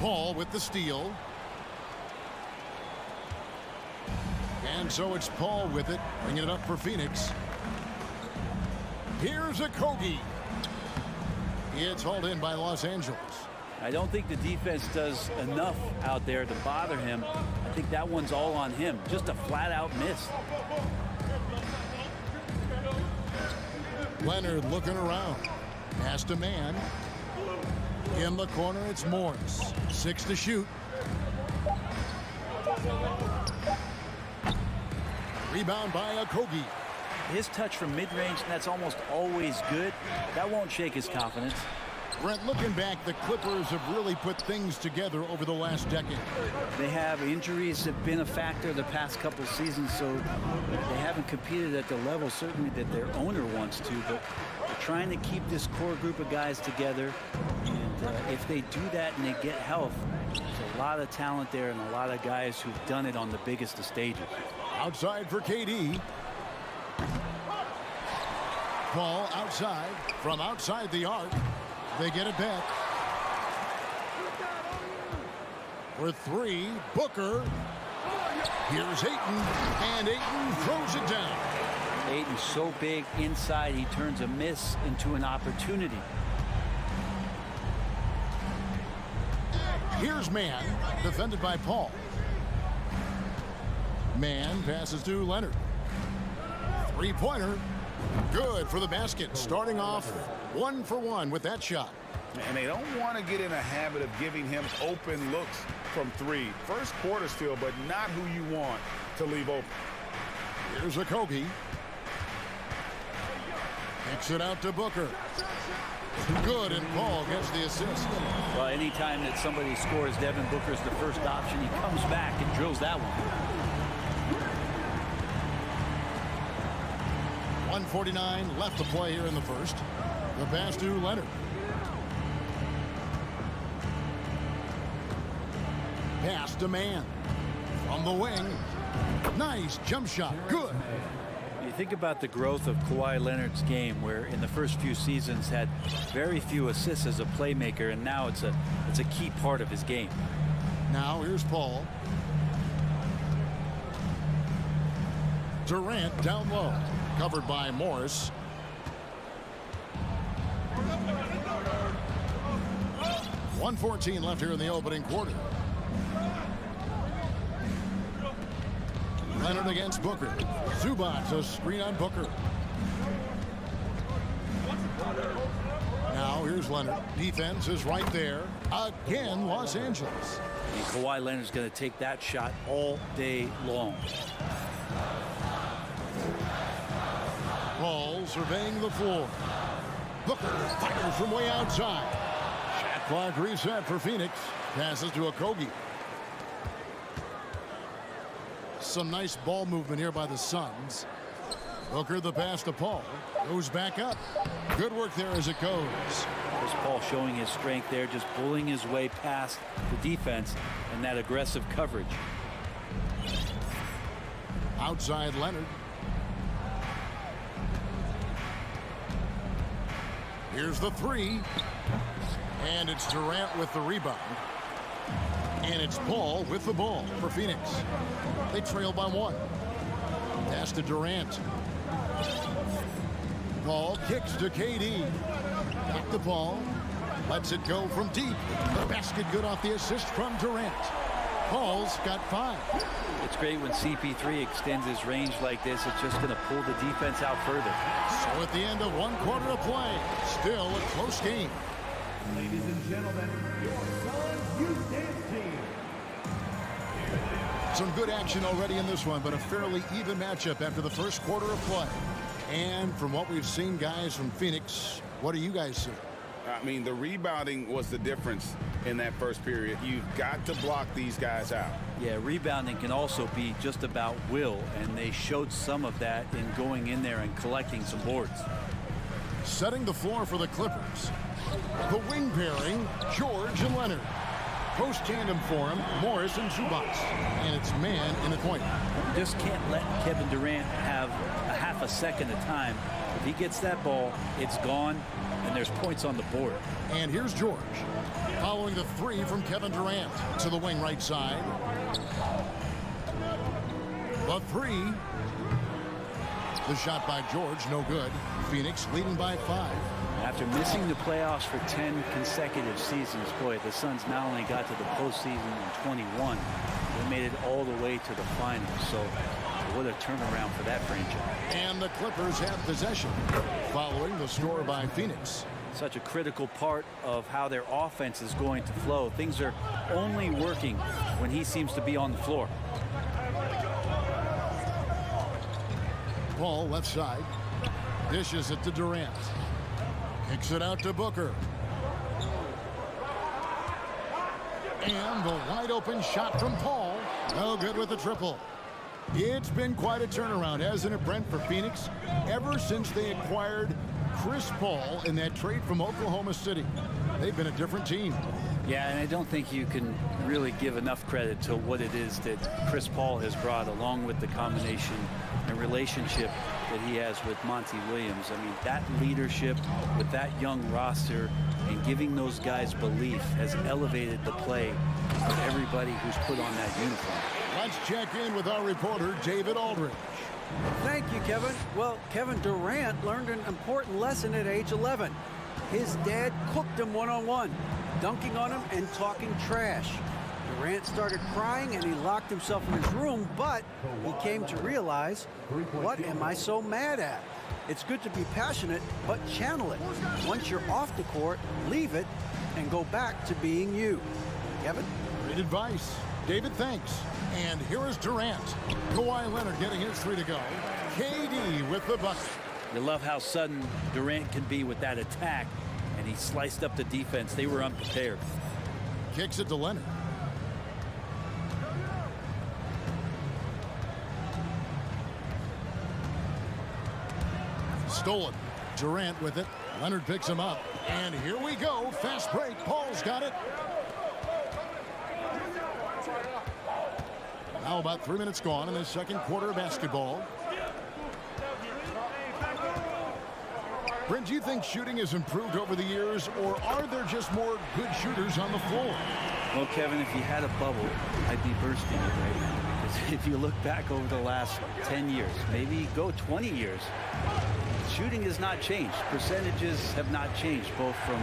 Paul with the steal. And so it's Paul with it, bringing it up for Phoenix. Here's a Kogi. It's hauled in by Los Angeles. I don't think the defense does enough out there to bother him. I think that one's all on him. Just a flat-out miss. Leonard looking around. Pass to Man. In the corner, it's Morris. 6 to shoot. Rebound by Kogi. His touch from mid-range, that's almost always good. That won't shake his confidence. Brent, looking back, the Clippers have really put things together over the last decade. They have injuries have been a factor the past couple seasons, so they haven't competed at the level certainly that their owner wants to, but they're trying to keep this core group of guys together. And if they do that and they get health, there's a lot of talent there and a lot of guys who've done it on the biggest of stages. Outside for KD. Paul outside, from outside the arc. They get it back. For 3, Booker. Here's Ayton, and Ayton throws it down. Ayton's so big inside, he turns a miss into an opportunity. Here's Man, defended by Paul. Man passes to Leonard. Three-pointer. Good for the basket. Starting off 1 for 1 with that shot. And they don't want to get in a habit of giving him open looks from 3. First quarter still, but not who you want to leave open. Here's a Kogi. Kicks it out to Booker. Good, and Paul gets the assist. Well, anytime that somebody scores, Devin Booker's the first option. He comes back and drills that one. 1:49 left to play here in the first. The pass to Leonard. Pass to Man. From the wing. Nice jump shot. Good. You think about the growth of Kawhi Leonard's game, where in the first few seasons had very few assists as a playmaker, and now it's a key part of his game. Now here's Paul. Durant down low. Covered by Morris. .114 left here in the opening quarter. Leonard against Booker. Zubac, a screen on Booker. Now here's Leonard. Defense is right there. Again, Los Angeles. And Kawhi Leonard's going to take that shot all day long. Paul surveying the floor. Booker fires from way outside. Shot clock reset for Phoenix. Passes to Kogi. Some nice ball movement here by the Suns. Booker the pass to Paul. Goes back up. Good work there as it goes. There's Paul showing his strength there, just pulling his way past the defense and that aggressive coverage. Outside Leonard. Here's the 3. And it's Durant with the rebound. And it's Paul with the ball for Phoenix. They trail by 1. pass to Durant. Ball kicks to KD. Got the ball. Lets it go from deep. The basket good off the assist from Durant. Paul's got 5. It's great when CP3 extends his range like this. It's just going to pull the defense out further. So at the end of 1 quarter of play, still a close game. Ladies and gentlemen, your SLA-UA team. Some good action already in this one, but a fairly even matchup after the first quarter of play. And from what we've seen, guys, from Phoenix, what do you guys see? I mean, the rebounding was the difference in that first period. You've got to block these guys out. Yeah, rebounding can also be just about will, and they showed some of that in going in there and collecting some boards. Setting the floor for the Clippers. The wing pairing, George and Leonard. Post tandem for him, Morris and Zubac. And it's man in the corner. Just can't let Kevin Durant have a half a second of time. If he gets that ball, it's gone, and there's points on the board. And here's George. Following the 3 from Kevin Durant to the wing right side. The 3. The shot by George, no good. Phoenix leading by 5. After missing the playoffs for 10 consecutive seasons, boy, the Suns not only got to the postseason in 21, they made it all the way to the finals. So what a turnaround for that franchise. And the Clippers have possession following the score by Phoenix. Such a critical part of how their offense is going to flow. Things are only working when he seems to be on the floor. Paul left side. Dishes it to Durant. Kicks it out to Booker. And the wide open shot from Paul. No good with the triple. It's been quite a turnaround, hasn't it, Brent, for Phoenix? Ever since they acquired Chris Paul in that trade from Oklahoma City, they've been a different team. Yeah, and I don't think you can really give enough credit to what it is that Chris Paul has brought, along with the combination and relationship that he has with Monty Williams. I mean, that leadership with that young roster and giving those guys belief has elevated the play of everybody who's put on that uniform. Let's check in with our reporter, David Aldridge. Thank you, Kevin. Well, Kevin Durant learned an important lesson at age 11. His dad cooked him one-on-one, dunking on him and talking trash. Durant started crying and he locked himself in his room, but he came to realize, what am I so mad at? It's good to be passionate, but channel it. Once you're off the court, leave it and go back to being you. Kevin? Great advice. David, thanks. And here is Durant. Kawhi Leonard getting his 3 to go. KD with the bucket. You love how sudden Durant can be with that attack, and he sliced up the defense. They were unprepared. Kicks it to Leonard. Stolen. Durant with it. Leonard picks him up. And here we go. Fast break. Paul's got it. Now about 3 minutes gone in the second quarter of basketball. Brent, do you think shooting has improved over the years, or are there just more good shooters on the floor? Well, Kevin, if you had a bubble, I'd be bursting it right now. Because if you look back over the last 10 years, maybe go 20 years, shooting has not changed. Percentages have not changed, both from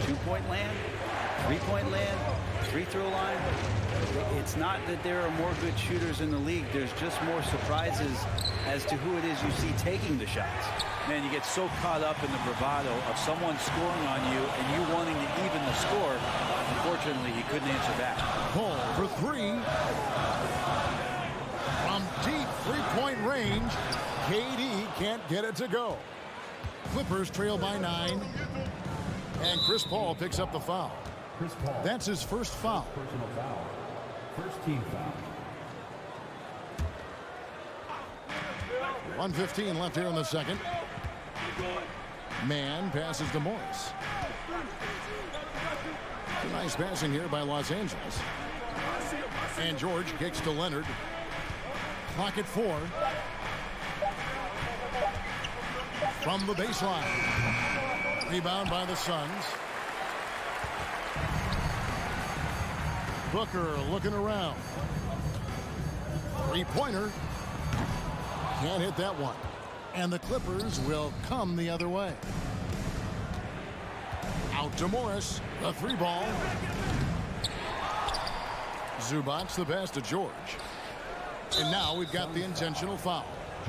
two-point land, three-point land, free-throw line. It's not that there are more good shooters in the league. There's just more surprises as to who it is you see taking the shots. Man, you get so caught up in the bravado of someone scoring on you and you wanting to even the score. Unfortunately, he couldn't answer back. Paul for 3. From deep three-point range, KD can't get it to go. Clippers trail by 9. And Chris Paul picks up the foul. Chris Paul. That's his first foul. Personal foul. First team foul. 1:15 left here in the second. Man passes to Morris. Nice passing here by Los Angeles. And George kicks to Leonard. Clock at 4. From the baseline. Rebound by the Suns. Booker looking around. Three-pointer. Can't hit that one. And the Clippers will come the other way. Out to Morris. The 3-ball. Zubac the pass to George. And now we've got the intentional foul.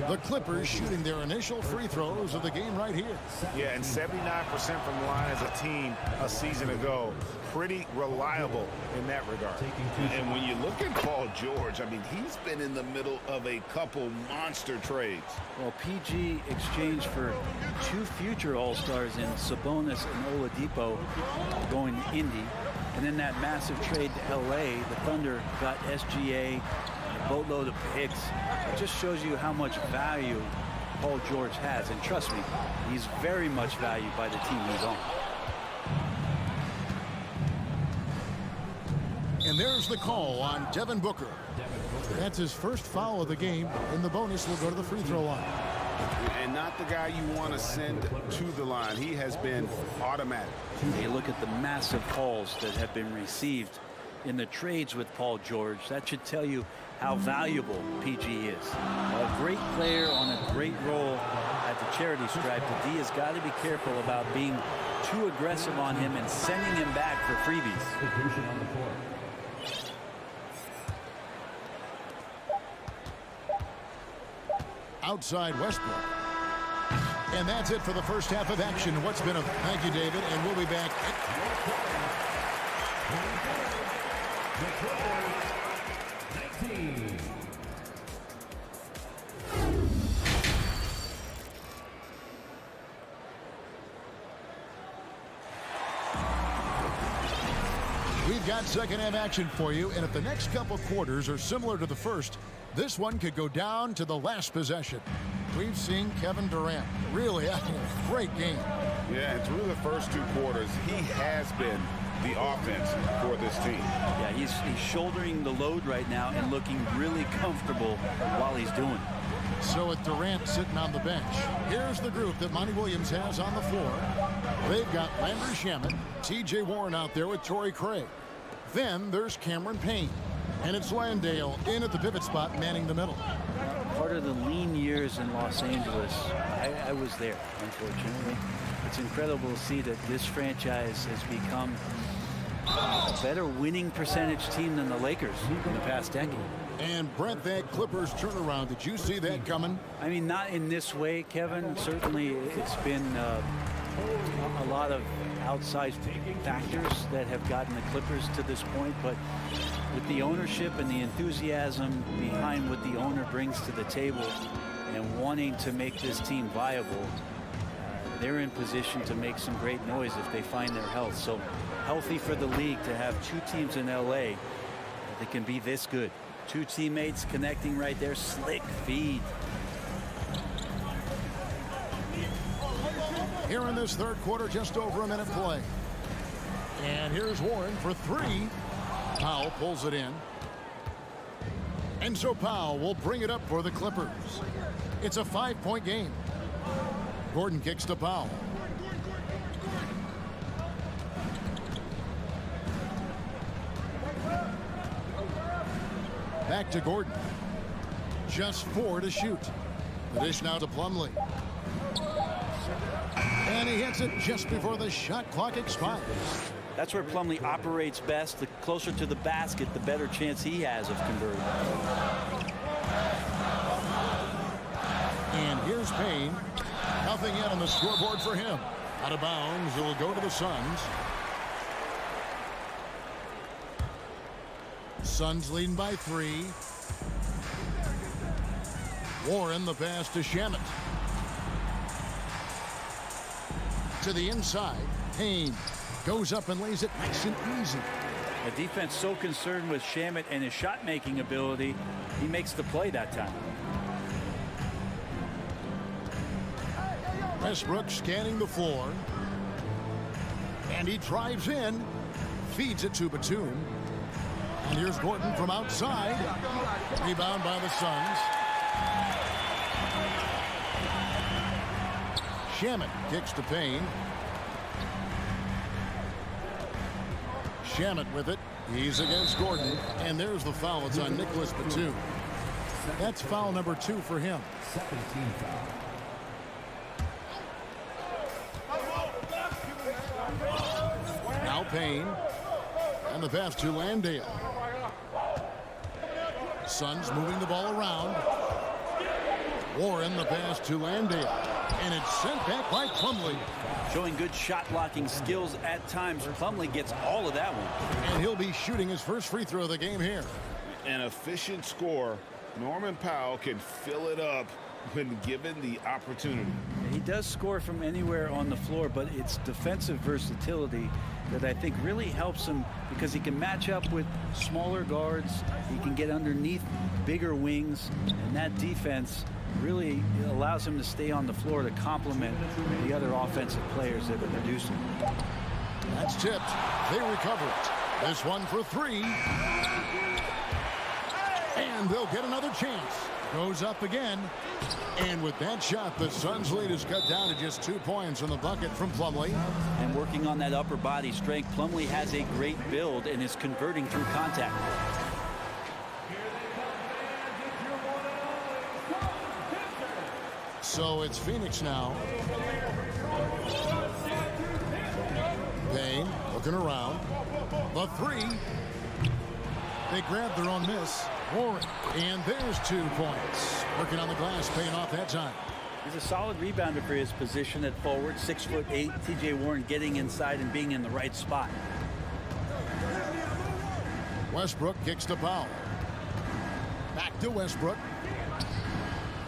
The Clippers shooting their initial free throws of the game right here. Yeah, and 79% from the line as a team a season ago. Pretty reliable in that regard. And when you look at Paul George, I mean, he's been in the middle of a couple monster trades. Well, PG exchanged for 2 future All-Stars in Sabonis and Oladipo going to Indy. And then that massive trade to L.A., the Thunder got SGA, a boatload of picks. It just shows you how much value Paul George has. And trust me, he's very much valued by the team he's on. And there's the call on Devin Booker. That's his first foul of the game, and the bonus will go to the free throw line. And not the guy you want to send to the line. He has been automatic. You look at the massive calls that have been received in the trades with Paul George. That should tell you how valuable PG is. A great player on a great role at the charity stripe. The D has got to be careful about being too aggressive on him and sending him back for freebies. Outside Westbrook. And that's it for the first half of action. What's been a thank you, David, and we'll be back. We've got second half action for you, and if the next couple quarters are similar to the first, this one could go down to the last possession. We've seen Kevin Durant really having a great game. Yeah, and through the first 2 quarters, he has been the offense for this team. Yeah, he's shouldering the load right now and looking really comfortable while he's doing it. So with Durant sitting on the bench, here's the group that Monty Williams has on the floor. They've got Landry Shamet, T.J. Warren out there with Torrey Craig. Then there's Cameron Payne. And it's Landale in at the pivot spot, manning the middle. Part of the lean years in Los Angeles, I was there, unfortunately. It's incredible to see that this franchise has become a better winning percentage team than the Lakers in the past decade. And Brent, that Clippers turnaround, did you see that coming? I mean, not in this way, Kevin. Certainly it's been a lot of outside factors that have gotten the Clippers to this point, but with the ownership and the enthusiasm behind what the owner brings to the table and wanting to make this team viable, they're in position to make some great noise if they find their health. So healthy for the league to have 2 teams in LA that can be this good. 2 teammates connecting right there. Slick feed. Here in this third quarter, just over a minute play. And here's Warren for 3. Powell pulls it in. And so Powell will bring it up for the Clippers. It's a 5-point game. Gordon kicks to Powell. Back to Gordon. Just 4 to shoot. The dish now to Plumlee. And he hits it just before the shot clock expires. That's where Plumlee operates best. The closer to the basket, the better chance he has of converting. And here's Payne. Nothing yet on the scoreboard for him. Out of bounds, it will go to the Suns. Suns leading by 3. Warren the pass to Shamet. To the inside. Payne goes up and lays it nice and easy. The defense so concerned with Shamet and his shot-making ability, he makes the play that time. Westbrook scanning the floor. And he drives in. Feeds it to Batum. And here's Gordon from outside. Rebound by the Suns. Shamet kicks to Payne. Shamet with it. He's against Gordon. And there's the foul. It's on Nicholas Batum. That's foul number 2 for him. 17 foul. Now Payne. And the pass to Landale. Suns moving the ball around. Warren, the pass to Landale. And it's sent back by Plumlee. Showing good shot blocking skills at times. Plumlee gets all of that one. And he'll be shooting his first free throw of the game here. An efficient score. Norman Powell can fill it up when given the opportunity. He does score from anywhere on the floor, but it's defensive versatility that I think really helps him because he can match up with smaller guards. He can get underneath bigger wings, and that defense really allows him to stay on the floor to complement the other offensive players that are producing. That's tipped. They recover it. This one for 3. And they'll get another chance. Goes up again. And with that shot, the Suns' lead is cut down to just 2 points on the bucket from Plumlee. And working on that upper body strength, Plumlee has a great build and is converting through contact. So it's Phoenix now. Payne looking around. The 3. They grab their own miss. Warren. And there's 2 points. Working on the glass, paying off that time. He's a solid rebounder for his position at forward. 6'8". T.J. Warren getting inside and being in the right spot. Westbrook kicks to Powell. Back to Westbrook.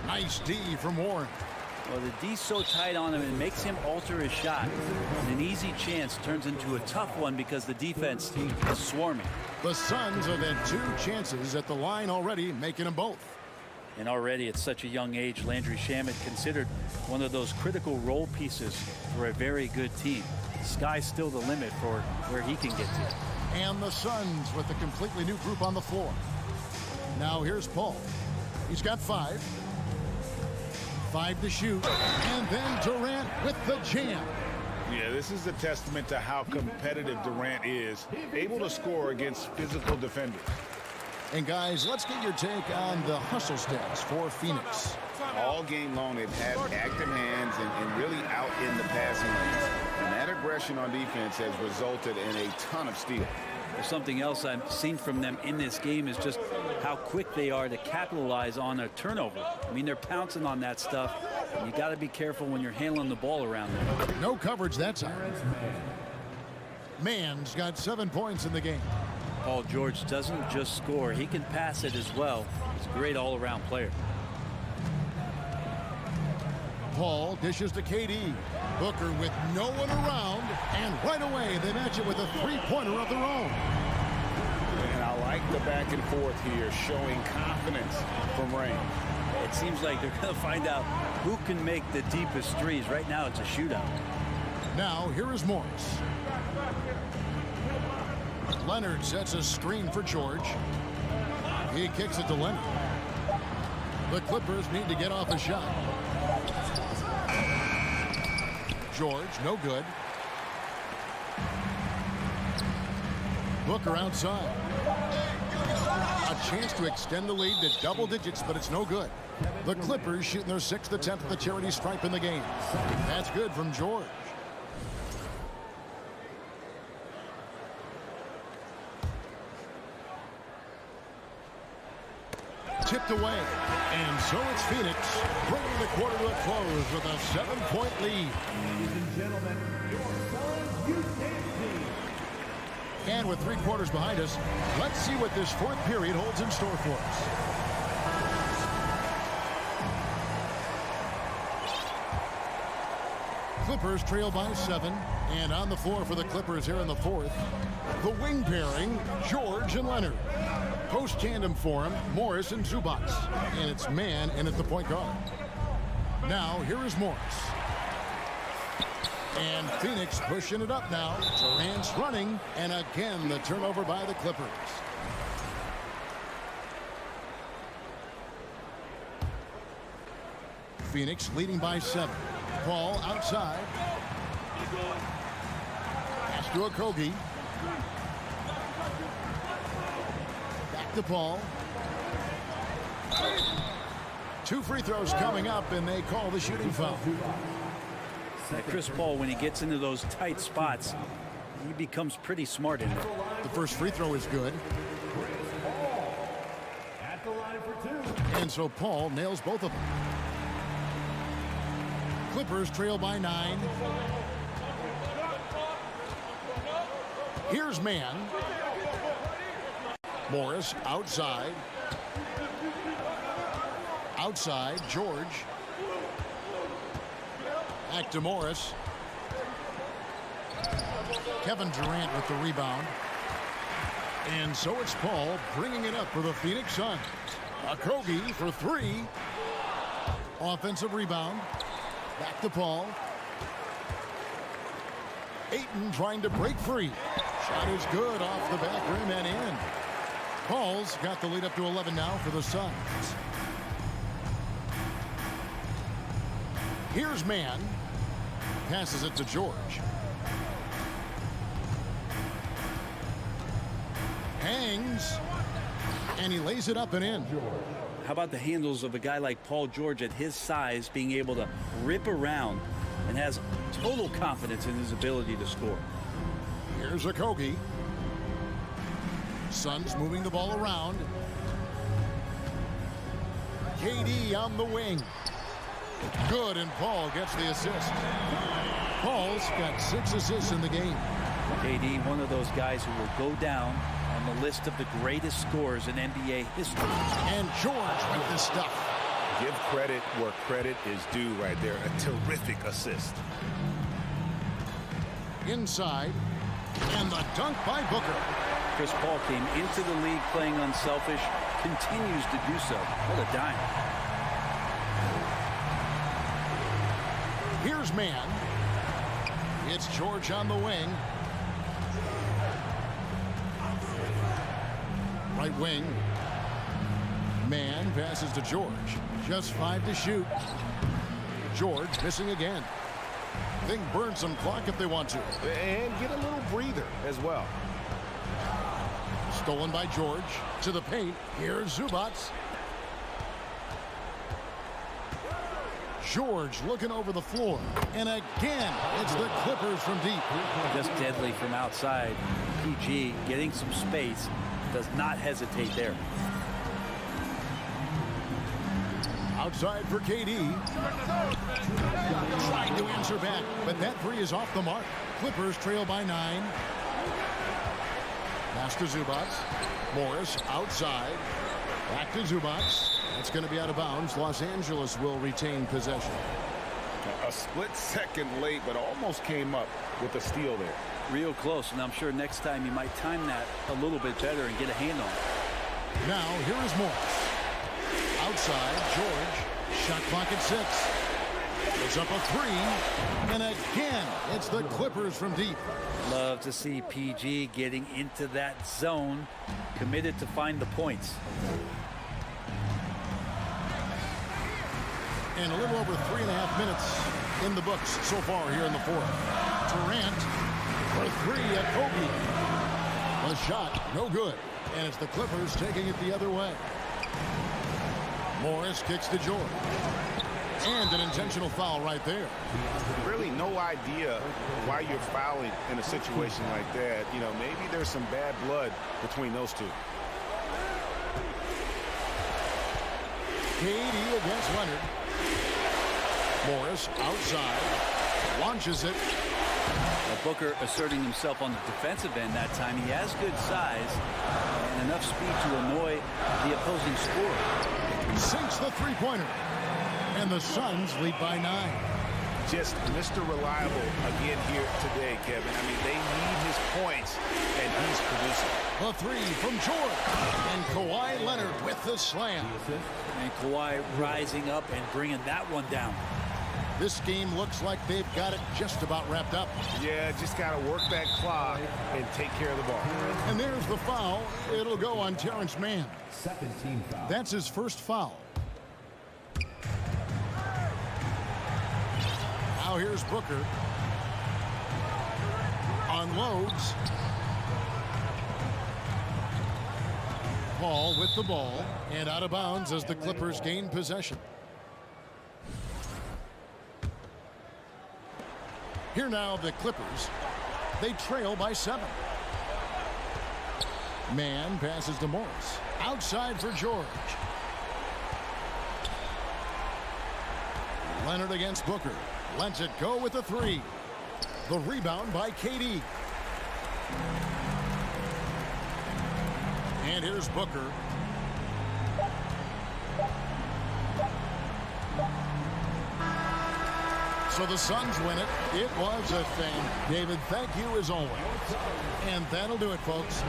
Nice D from Warren. Well, the D's so tight on him, it makes him alter his shot. And an easy chance turns into a tough one because the defense is swarming. The Suns have had 2 chances at the line already, making them both. And already at such a young age, Landry Shamet considered one of those critical role pieces for a very good team. Sky's still the limit for where he can get to. And the Suns with a completely new group on the floor. Now here's Paul. He's got 5. 5 to shoot. And then Durant with the jam. Yeah, this is a testament to how competitive Durant is, able to score against physical defenders. And guys, let's get your take on the hustle stats for Phoenix. All game long, they've had active hands and really out in the passing lanes. And that aggression on defense has resulted in a ton of steals. Something else I've seen from them in this game is just how quick they are to capitalize on a turnover. I mean, they're pouncing on that stuff. And you got to be careful when you're handling the ball around them. No coverage that time. Mann's got 7 points in the game. Paul George doesn't just score. He can pass it as well. He's a great all-around player. Paul dishes to KD. Booker with no one around. And right away, they match it with a 3-pointer of their own. And I like the back and forth here, showing confidence from Rain. It seems like they're going to find out who can make the deepest threes. Right now, it's a shootout. Now, here is Morris. Leonard sets a screen for George. He kicks it to Leonard. The Clippers need to get off a shot. George, no good. Booker outside. A chance to extend the lead to double digits, but it's no good. The Clippers shooting their 6th attempt at the charity stripe in the game. That's good from George. Tipped away. And so it's Phoenix bringing the quarter to a close with a 7-point lead. Ladies and gentlemen, your Suns Youth Dance Team. And with 3 quarters behind us, let's see what this 4th period holds in store for us. Clippers trail by 7, and on the floor for the Clippers here in the 4th, the wing pairing, George and Leonard. Post tandem for him, Morris and Zubac. And it's man in at the point guard. Now, here is Morris. And Phoenix pushing it up now. Durant's running, and again the turnover by the Clippers. Phoenix leading by 7. Paul outside. Pass to Okogie. Back to Paul. 2 free throws coming up, and they call the shooting foul. Chris Paul, when he gets into those tight spots, he becomes pretty smart in there. The first free throw is good. At the line for 2. And so Paul nails both of them. Clippers trail by 9. Here's man. Morris outside. Outside, George. Back to Morris. Kevin Durant with the rebound. And so it's Paul bringing it up for the Phoenix Suns. Okogie for 3. Offensive rebound. Back to Paul. Ayton trying to break free. Shot is good off the back rim and in. Paul's got the lead up to 11 now for the Suns. Here's man. Passes it to George. Hangs. And he lays it up and in. How about the handles of a guy like Paul George at his size being able to rip around and has total confidence in his ability to score. Here's Okogie. Suns moving the ball around. KD on the wing. Good, and Paul gets the assist. Paul's got 6 assists in the game. KD, one of those guys who will go down on the list of the greatest scorers in NBA history. And George with the stuff. Give credit where credit is due right there. A terrific assist. Inside. And the dunk by Booker. Chris Paul came into the league playing unselfish, continues to do so. What a dime. Here's man. It's George on the wing. Right wing. Man passes to George. Just 5 to shoot. George missing again. They can burn some clock if they want to. And get a little breather as well. Stolen by George. To the paint. Here's Zubac. George looking over the floor. And again, it's the Clippers from deep. Just deadly from outside. PG getting some space. Does not hesitate there. Outside for KD. Trying to answer back, but that three is off the mark. Clippers trail by 9. Pass to Zubac. Morris outside. Back to Zubac. That's going to be out of bounds. Los Angeles will retain possession. A split second late, but almost came up with a steal there. Real close, and I'm sure next time you might time that a little bit better and get a hand on it. Now, here is Morris. Outside, George. Shot clock at 6. It's up a 3. And again, it's the Clippers from deep. Love to see PG getting into that zone, committed to find the points. And a little over 3.5 minutes in the books so far here in the fourth. Durant for 3 at Kobe. The shot, no good. And it's the Clippers taking it the other way. Morris kicks to George. And an intentional foul right there. Really no idea why you're fouling in a situation like that. You know, maybe there's some bad blood between those two. KD against Leonard. Morris outside. Launches it. Well, Booker asserting himself on the defensive end that time. He has good size and enough speed to annoy the opposing scorer. Sinks the three-pointer. And the Suns lead by 9. Just Mr. Reliable again here today, Kevin. I mean, they need his points, and he's producing. A 3 from George. And Kawhi Leonard with the slam. And Kawhi rising up and bringing that one down. This game looks like they've got it just about wrapped up. Yeah, just got to work that clock and take care of the ball. And there's the foul. It'll go on Terrence Mann. Second team foul. That's his first foul. Now here's Booker. Unloads. Paul with the ball and out of bounds as the Clippers gain possession. Here now the Clippers. They trail by 7. Man passes to Morris. Outside for George. Leonard against Booker. Lets it go with a 3. The rebound by KD. And here's Booker. So the Suns win it. It was a thing. David, thank you as always. And that'll do it, folks.